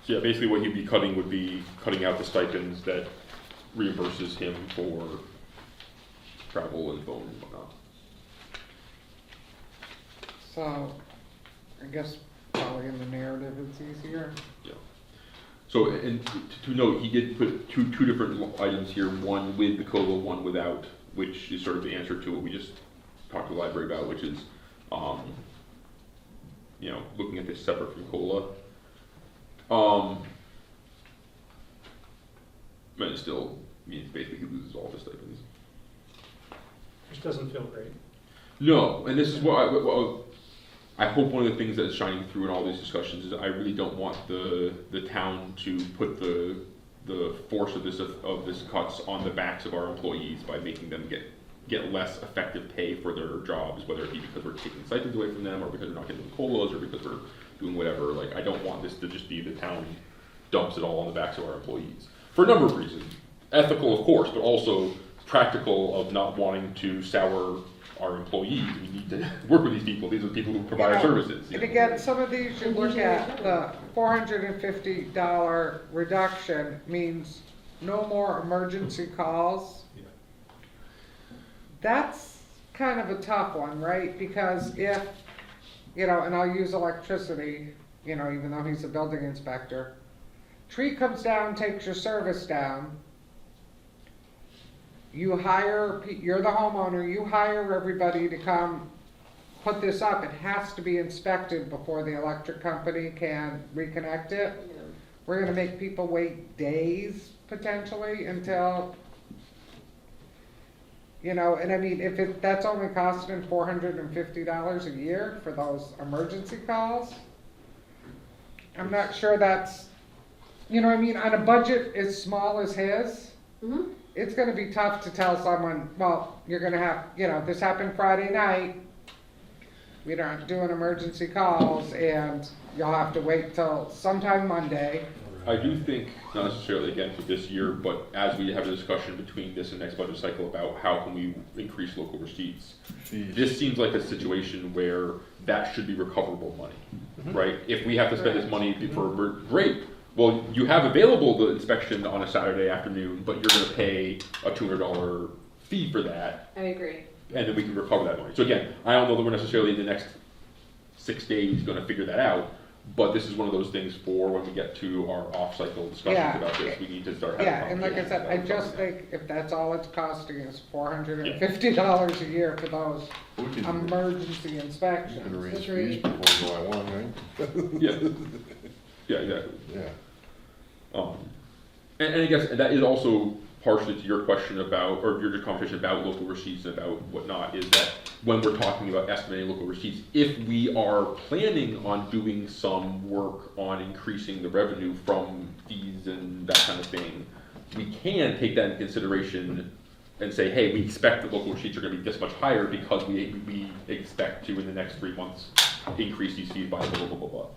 So yeah, basically what he'd be cutting would be cutting out the stipends that reimburses him for travel and phone and whatnot. So, I guess probably in the narrative it's easier. Yeah. So, and to note, he did put two different items here, one with the COLA, one without, which is sort of the answer to what we just talked to the library about, which is, you know, looking at this separate from COLA. But it still means basically he loses all the stipends. Which doesn't feel great. No, and this is what I hope one of the things that is shining through in all these discussions is I really don't want the town to put the force of this cuts on the backs of our employees by making them get less effective pay for their jobs, whether it be because we're taking stipends away from them or because we're not getting COLAs or because we're doing whatever. Like, I don't want this to just be the town dumps it all on the backs of our employees. For a number of reasons. Ethical, of course, but also practical of not wanting to sour our employees. We need to work with these people. These are the people who provide our services. And again, some of these, you look at the $450 reduction means no more emergency calls. That's kind of a tough one, right? Because if, and I'll use electricity, even though he's a building inspector, tree comes down, takes your service down, you're the homeowner, you hire everybody to come put this up. It has to be inspected before the electric company can reconnect it. We're gonna make people wait days potentially until, and I mean, if that's only costing $450 a year for those emergency calls, I'm not sure that's, on a budget as small as his, it's gonna be tough to tell someone, well, you're gonna have, this happened Friday night, we don't do an emergency calls, and you'll have to wait till sometime Monday. I do think, not necessarily again for this year, but as we have a discussion between this and next budget cycle about how can we increase local receipts, this seems like a situation where that should be recoverable money, right? If we have to spend this money for, great, well, you have available the inspection on a Saturday afternoon, but you're gonna pay a $200 fee for that. I agree. And then we can recover that money. So again, I don't know that we're necessarily in the next 6 days gonna figure that out, but this is one of those things for when we get to our off-cycle discussions about this, we need to start having And like I said, I just think if that's all it's costing is $450 a year for those emergency You inspections. can raise fees before July 1, right? Yeah, exactly. Yeah. And I guess that is also partially to your question about, or your conversation about local receipts and about whatnot, is that when we're talking about estimating local receipts, if we are planning on doing some work on increasing the revenue from fees and that kind of thing, we can take that into consideration and say, hey, we expect that local receipts are going to be this much higher because we expect to, in the next 3 months, increase these fees by blah, blah, blah, blah.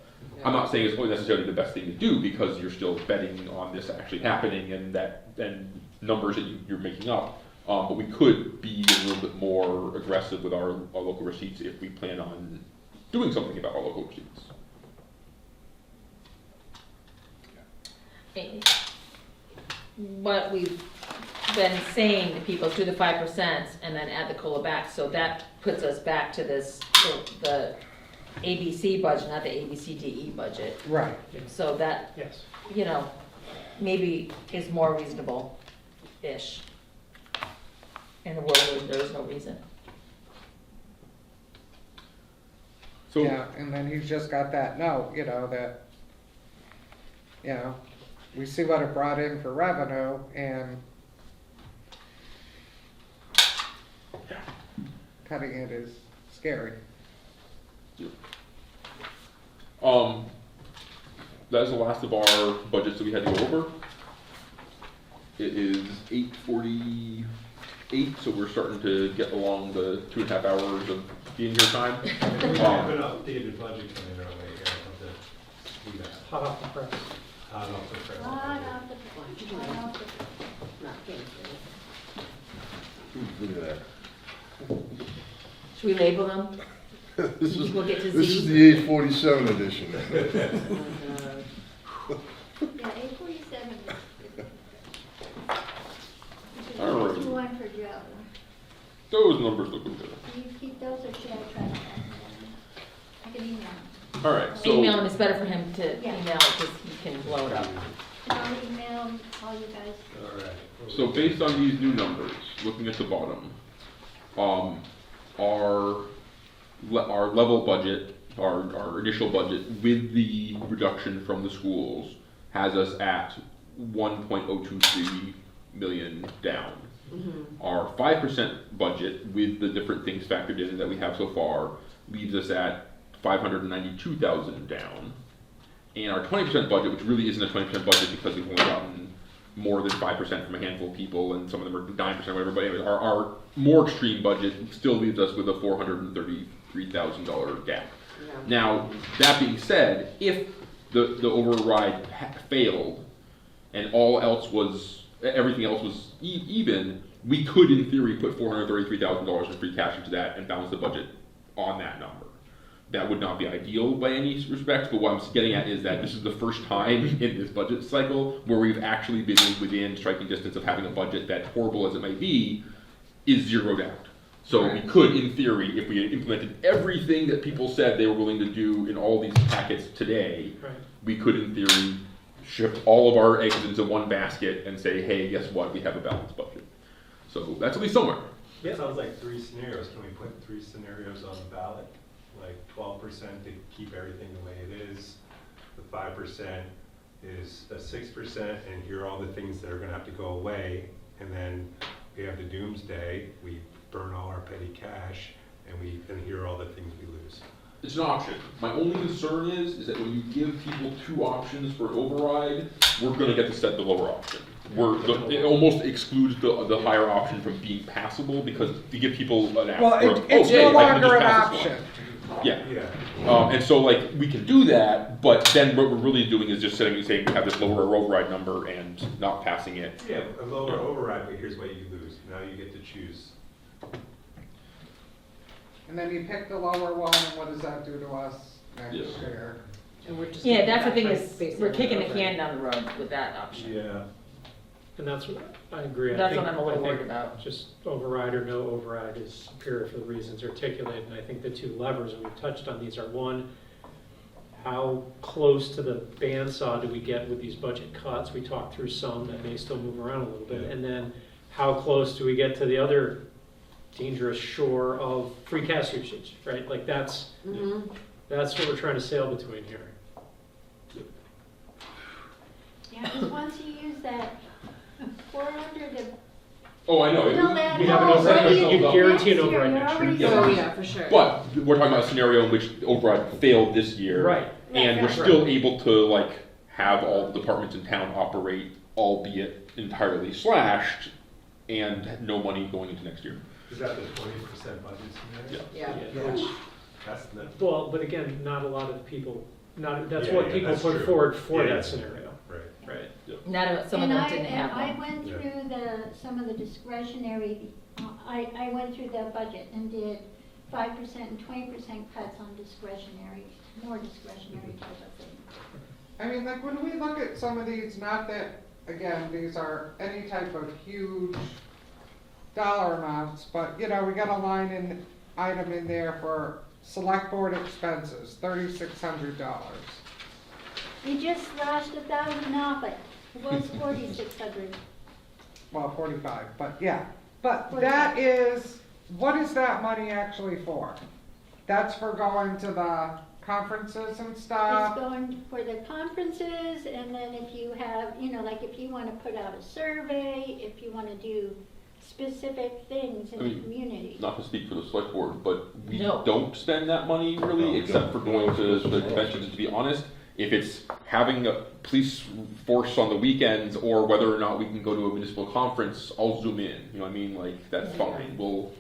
I'm not saying it's necessarily the best thing to do because you're still betting on this actually happening and numbers that you're making up. But we could be a little bit more aggressive with our local receipts if we plan on doing something about our local receipts. What we've been saying to people, do the 5% and then add the COLA back, so that puts us back to this, the ABC budget, not the ABCDE budget. Right. So that, maybe is more reasonable-ish in a world where there is no reason. So, And then he's just got that note, that, we see what it brought in for revenue, and cutting it is scary. That is the last of our budgets that we had to go over. It is 8:48, so we're starting to get along the 2.5 hours of being here time. We have an updated budget coming our way here. I'll have to do that. Hot off the press. Hot off the press. Look at that. Should we label them? This is, We'll get to this Z. is the age 47 edition. Yeah, 847. All right. Do one for Joe. Those numbers look good. You keep those or should I try that? I can email them. All right, so Email him, it's better for him to Yeah. email because he can blow it up. I'll email all you guys. All right. So based on these new numbers, looking at the bottom, our level budget, our initial budget with the reduction from the schools has us at 1.023 million down. Our 5% budget with the different things factored in that we have so far leaves us at 592,000 down. And our 20% budget, which really isn't a 20% budget because we've only gotten more than 5% from a handful of people and some of them are 9% or whatever, but anyways, our more extreme budget still leaves us with a $433,000 gap. Now, that being said, if the override failed and everything else was even, we could, in theory, put $433,000 in free cash into that and balance the budget on that number. That would not be ideal by any respect, but what I'm getting at is that this is the first time in this budget cycle where we've actually been within striking distance of having a budget that, horrible as it might be, is zeroed out. So we could, in theory, if we had implemented everything that people said they were willing to do in all these packets today, we could, in theory, shift all of our eggs into one basket and say, hey, guess what, we have a balanced budget. So that's at least somewhere. It sounds like 3 scenarios. Can we put 3 scenarios on the ballot? Like 12% to keep everything the way it is, the 5% is a 6%, and here are all the things that are gonna have to go away, and then we have the doomsday, we burn all our petty cash, and here are all the things we lose. It's an option. My only concern is that when you give people 2 options for an override, we're gonna get to set the lower option. It almost excludes the higher option from being passable, because you give people an option. Well, it's no longer an option. Yeah. And so like we can do that, but then what we're really doing is just saying we have this lower override number and not passing it. Yeah, a lower override, but here's what you lose. Now you get to choose. And then you pick the lower one, and what does that do to us next year? And we're just that's the thing is, we're kicking the can down the road with that option. Yeah. And that's what, I agree. That's I think, what I'm a little I think worried about. Just override or no override is superior for the reasons articulated, and I think the 2 levers, and we've touched on these, are one, how close to the bandsaw do we get with these budget cuts? We talked through some that may still move around a little bit, and then how close do we get to the other dangerous shore of free cash usage, right? Like that's what we're trying to sail between here. Yeah, because once you use that 400 to Oh, I know. fill that You have an hole, override, what do you guarantee an next year? override You're next year. already Oh, saying- yeah, for sure. But we're talking about a scenario in which the override failed this year. Right. And we're Right. still able to like have all the departments in town operate, albeit entirely slashed, and no money going into next year. Is that the 20% budget scenario? Yeah. Which, That's the, well, but again, not a lot of people, that's Yeah, what yeah, people that's put true. forward for Yeah. that scenario. right. Right. Some of And them didn't have I one. went through some of the discretionary, I went through that budget and did 5% and 20% cuts on discretionary, more discretionary type of thing. I mean, like, when we look at some of these, not that, again, these are any type of huge dollar amounts, but, you know, we got a item in there for select board expenses, $3,600. You just slashed 1,000 off it, it was 4,600. Well, 45, but yeah. But that is, what is that money actually for? That's for going to the conferences and It's stuff? going for the conferences, and then if you have, you know, like if you wanna put out a survey, if you wanna do specific things in I the mean, community. Not to speak for the select board, but we No. don't spend that money really, except for going to the conventions. To be honest, if it's having a police force on the weekends or whether or not we can go to a municipal conference, I'll zoom in. You know what I mean? Like that's fine. We'll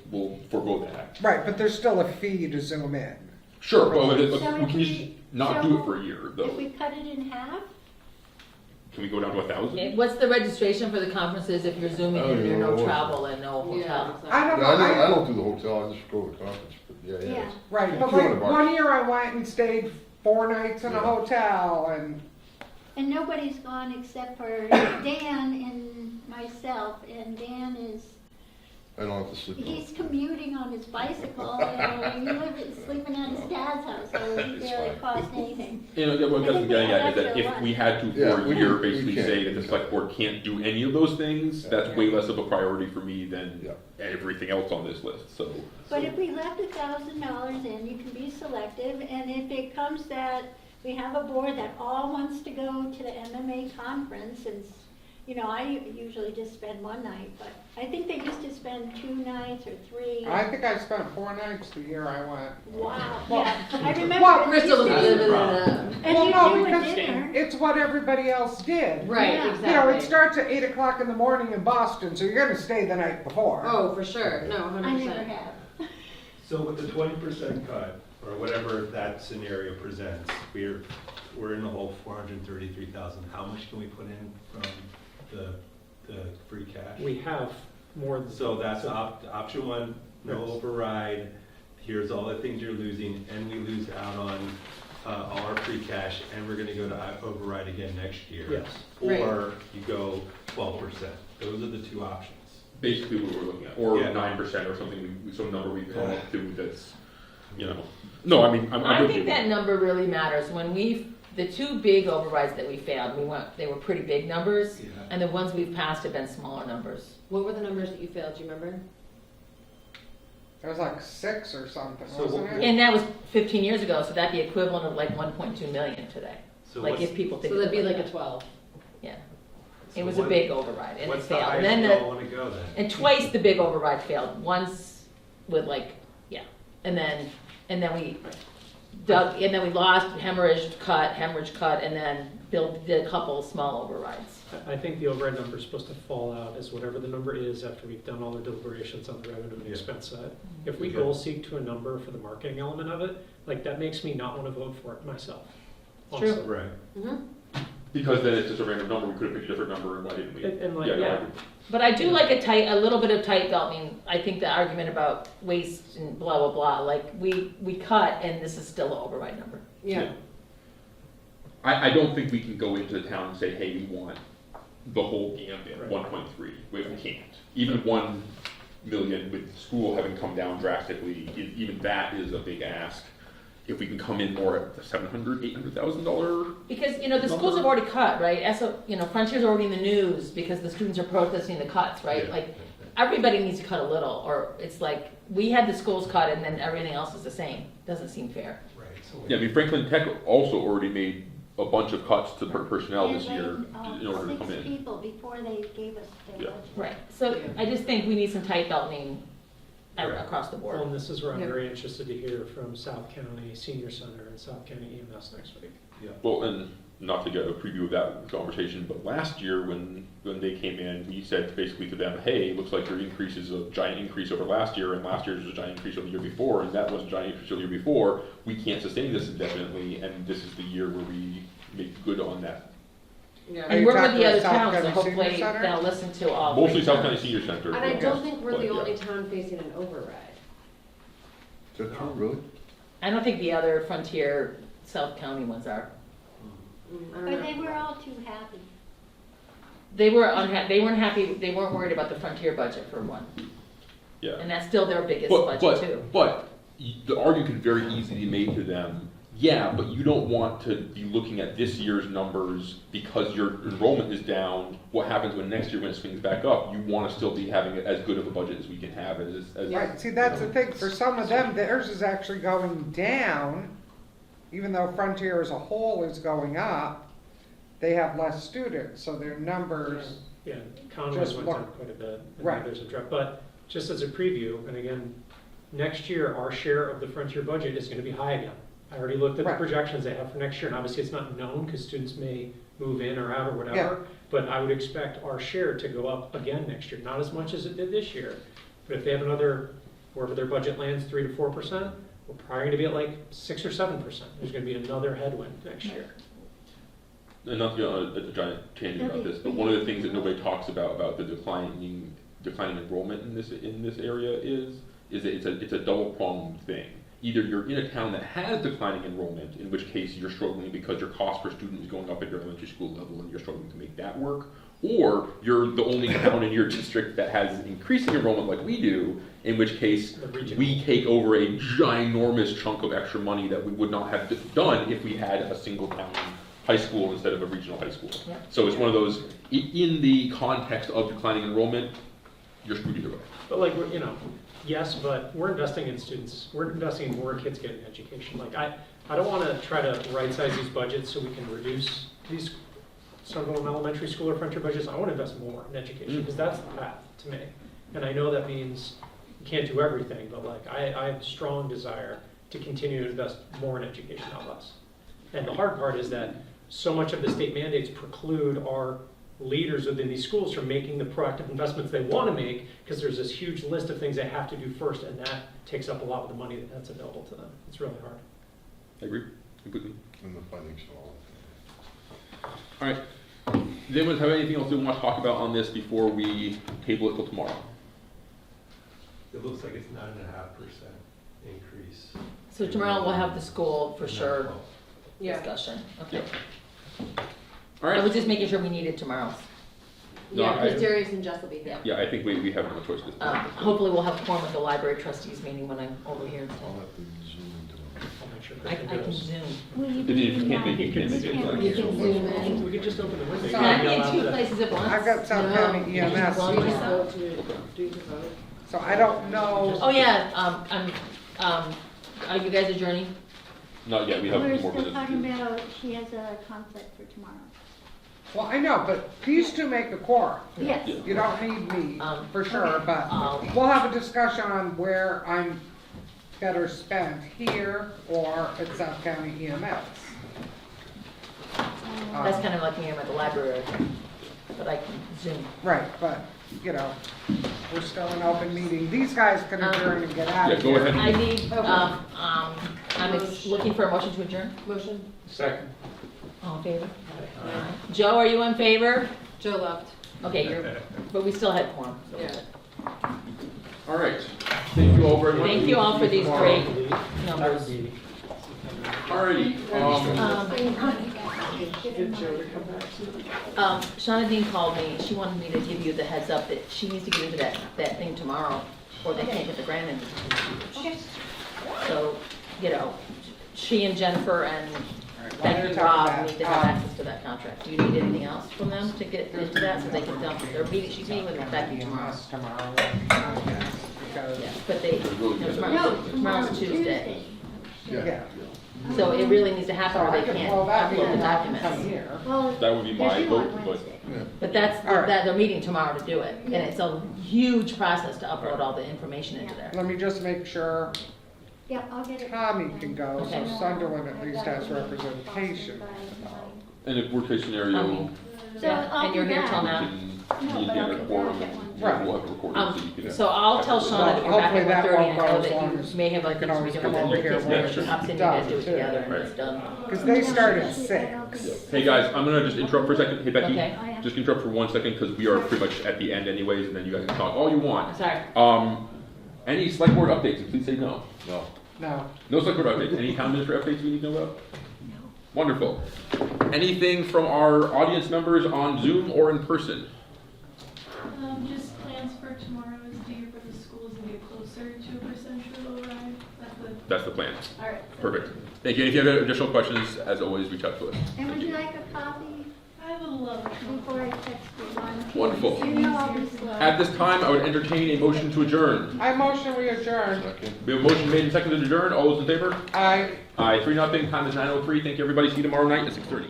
forego that. Right, but there's still a fee to zoom in. Sure, but So we if can just not do it for a year If though. we cut it in half, Can we go down to 1,000? What's the registration for the conferences if you're zooming in and there's no travel and no hotel? I don't know. I don't do the hotel, I just go to the conference, but yeah. Yeah. it's Right, but 200 like, bucks. one year I went and stayed 4 nights in a Yeah. hotel, and and nobody's gone except for Dan and myself, and Dan is, I don't have to sleep. he's commuting on his bicycle, and he's sleeping at his dad's house, so he barely cost anything. You know, what I'm getting at is that if we had to Yeah, for a we year can- we basically can. say that the select board can't do any of those things, that's way less of a priority for me than everything else on this list, so. But if we left $1,000 in, you can be selective, and if it comes that we have a board that all wants to go to the MMA conference, and, you know, I usually just spend 1 night, but I think they used to spend 2 nights or 3. I think I spent 4 nights the year I went. Wow, Well, yeah, I remember. well, it Crystal used was to be- and Well, you no, do a because dinner. it's what everybody else did. Right, Yeah. exactly. You know, it starts at 8 o'clock in the morning in Boston, so you're gonna stay the night before. Oh, for sure. No, 100%. I never have. So with the 20% cut, or whatever that scenario presents, we're in the whole 433,000. How much can we put in from the free cash? We have more than. So that's option one, no override. Here's all the things you're losing, and we lose out on all our free cash, and we're gonna go to override again next year. Yes. Or you go 12%. Those are the two options. Basically what we're looking at, or Yeah. 9% or something, some number we come up to that's, you know. No, I mean, I'm I with think you. that number really matters. When the two big overrides that we failed, they were pretty big numbers, Yeah. and the ones we've passed have been smaller numbers. What were the numbers that you failed, do you remember? There was like 6 or something, So wasn't what- it? And that was 15 years ago, so that'd be equivalent of like 1.2 million today. So Like what's- if people think. So that'd be of it like a 12. Yeah. So It was a what- big override and it What's the failed. And highest then you all wanna go then? and twice the big override failed. Once with like, yeah. And then we dug, and then we lost, hemorrhage cut, and then did a couple small overrides. I think the override number is supposed to fall out as whatever the number is after we've done all the deliberations on the revenue and Yeah. expense side. If we Okay. goal seek to a number for the marketing element of it, like that makes me not want to vote for it myself. True. honestly. Right. Mm-hmm. Because then it's just a random number, we could have picked a different number and why didn't we? And like, no, I yeah. agree. But I do like a little bit of tight belt. I mean, I think the argument about waste and blah, blah, blah, like we cut and this is still an override number. Yeah. I don't think we can go into the town and say, hey, we want the whole gambit, Right. 1.3. We can't. Even 1 million with school having come down drastically, even that is a big ask. If we can come in more at the $700,000, $800,000. Because, the schools have already cut, right? Frontier's already in the news because the students are protesting the cuts, right? Yeah. Like, everybody needs to cut a little, or it's like, we had the schools cut and then everything else is the same. Doesn't seem fair. Right. So Yeah, I mean, Franklin Tech also already made a bunch of cuts to their personnel this year in order to come 6 in. people before they gave us their Yeah. budget. Right, so I just think we need some tight belting Right. across the board. Well, and this is where I'm Yeah. very interested to hear from South County Senior Center and South County EMS next week. Well, and not to get a preview of that conversation, but last year when they came in, we said basically to them, hey, it looks like your increase is a giant increase over last year, and last year's was a giant increase over the year before, and that was a giant increase over the year before. We can't sustain this indefinitely, and this is the year where we make good on that. Yeah. Are And you we're with talking the other about South towns, so County Senior hopefully Center? they'll listen to all. Mostly three South towns. County Senior Center. And I but- don't think we're but, the yeah. only town facing an override. Is that true, really? I don't think the other Frontier South County ones are. I don't But know. they were all too happy. They weren't happy, they weren't worried about the Frontier budget for one. Yeah. And that's still their biggest But budget too. the argument could very easily be made to them, yeah, but you don't want to be looking at this year's numbers because your enrollment is down. What happens when next year when it swings back up? You want to still be having as good of a budget as we can have as Right, see, that's the thing, for some of them, theirs is actually going down, even though Frontier as a whole is going up, they have less students, so their numbers, Yeah, Conway Just went look- down quite a bit, and Right. there's a drop, but just as a preview, and again, next year, our share of the Frontier budget is gonna be high again. I already looked at the Right. projections they have for next year, and obviously it's not known, because students may move in or out or Yeah. whatever, but I would expect our share to go up again next year, not as much as it did this year, but if they have another, wherever their budget lands, 3 to 4%, we're probably gonna be at like 6 or 7%. There's gonna be another headwind next year. and not to get on a giant tangent about this, but one of the things that nobody talks about the declining enrollment in this area is that it's a double pronged thing. Either you're in a town that has declining enrollment, in which case you're struggling because your cost per student is going up at your elementary school level and you're struggling to make that work, or you're the only town in your district that has increasing enrollment like we do, in which case The region. we take over a ginormous chunk of extra money that we would not have done if we had a single town high school instead of a regional high school. Yeah. So it's one of those, in the context of declining enrollment, you're screwed either way. But like, yes, but we're investing in students, we're investing in more kids getting education. Like, I don't wanna try to right-size these budgets so we can reduce these Sunderland Elementary School or Frontier budgets. I wanna invest more in education, because that's the path to me. And I know that means you can't do everything, but like, I have a strong desire to continue to invest more in education, not less. And the hard part is that so much of the state mandates preclude our leaders within these schools from making the proactive investments they want to make, because there's this huge list of things they have to do first, and that takes up a lot of the money that's available to them. It's really hard. I agree, completely. And the funding's all. All right. Does anyone have anything else they want to talk about on this before we table it till tomorrow? It looks like it's 9.5% increase. So tomorrow we'll have the school for sure Yeah. discussion, okay. Yep. All I right. was just making sure we needed tomorrow's. No, Yeah, I- because Darius and Jess will be here. Yeah, I think we have no choice this time. Hopefully we'll have quorum at the library trustees meeting when I'm over here. I'll have to zoom into it. I'll make sure I Kristen can goes. Zoom. Will you If be you can't make it, you can't make it. You can Zoom in. We could just open the window. Can I be in two places at once? I've got South No. County You just EMS blow tomorrow. yourself? So I don't know. Oh, yeah, are you guys adjourning? Not yet, we have We're more still business. talking about, she has a conflict for tomorrow. Well, I know, but these two make a quorum. Yes. You don't need me, for sure, okay. but we'll have a discussion on where I'm better spent, here or at South County EMS. That's kind of like me, I'm at the library, but I can Zoom. Right, but, you know, we're still in open meeting. These guys can adjourn and get out Yeah, of go here. ahead. I need, looking for a motion to adjourn. Motion? Second. All in favor? Joe, are you in favor? Joe left. Okay, but we still had quorum. So Yeah. All right, thank you all very much. Thank you all for these great That would numbers. be. All righty, Shauna Dean called me, she wanted me to give you the heads up that she needs to get into that thing tomorrow, or they can't get the grant in. Okay. So, you know, she and Jennifer and While Becky you're talking Rob about, need to have access to that contract. Do you need anything else from them to get into that, so they can dump, she's meeting with Becky tomorrow. EMS tomorrow, yes, because, Yeah, but they, tomorrow's Tuesday. yeah. So it really needs to happen, So or I they can can't blow that upload meeting the out and come documents. here. Well, that would be they're my due vote, on but Wednesday. But that's, All right. they're meeting tomorrow to do it, and it's a huge process to upload all the information into there. Let me just make sure Yeah, I'll get it. Tommy can go, so Okay. Sunderland at least has representation. in a worst case scenario, So Yeah, I'll and you're do here that. till we now? can, No, you but get I'll a get quorum, back at and Right. we'll have a recording, so you can. So I'll tell Shauna that you're back Hopefully at that 1:30, won't and go I know as long that as you may have like we can things always we come can over look here at, when she it's hops in, you guys do it done, together, and too. it's done. Because they start at 6. Hey guys, I'm gonna just interrupt for a second. Hey Becky, Okay. just interrupt for 1 second because we are pretty much at the end anyways, and then you guys can talk all you want. Sorry. Any select board updates? Please say no. No. No. No select board updates. Any town minister updates we need to know about? No. Wonderful. Anything from our audience members on Zoom or in person? Just plans for tomorrow is due for the schools to get closer to a percentage override. That's the plan. All right. Perfect. Thank you. If you have additional questions, as always, reach out to us. And would you like a copy I would love it. before I text you one? Wonderful. You know I'll be slow. At this time, I would entertain a motion to adjourn. I motion we adjourn. Second. We have a motion made and seconded to adjourn. All those in favor? Aye. Aye, 3-0. Time is 9:03. Thank you, everybody. See you tomorrow night at 6:30.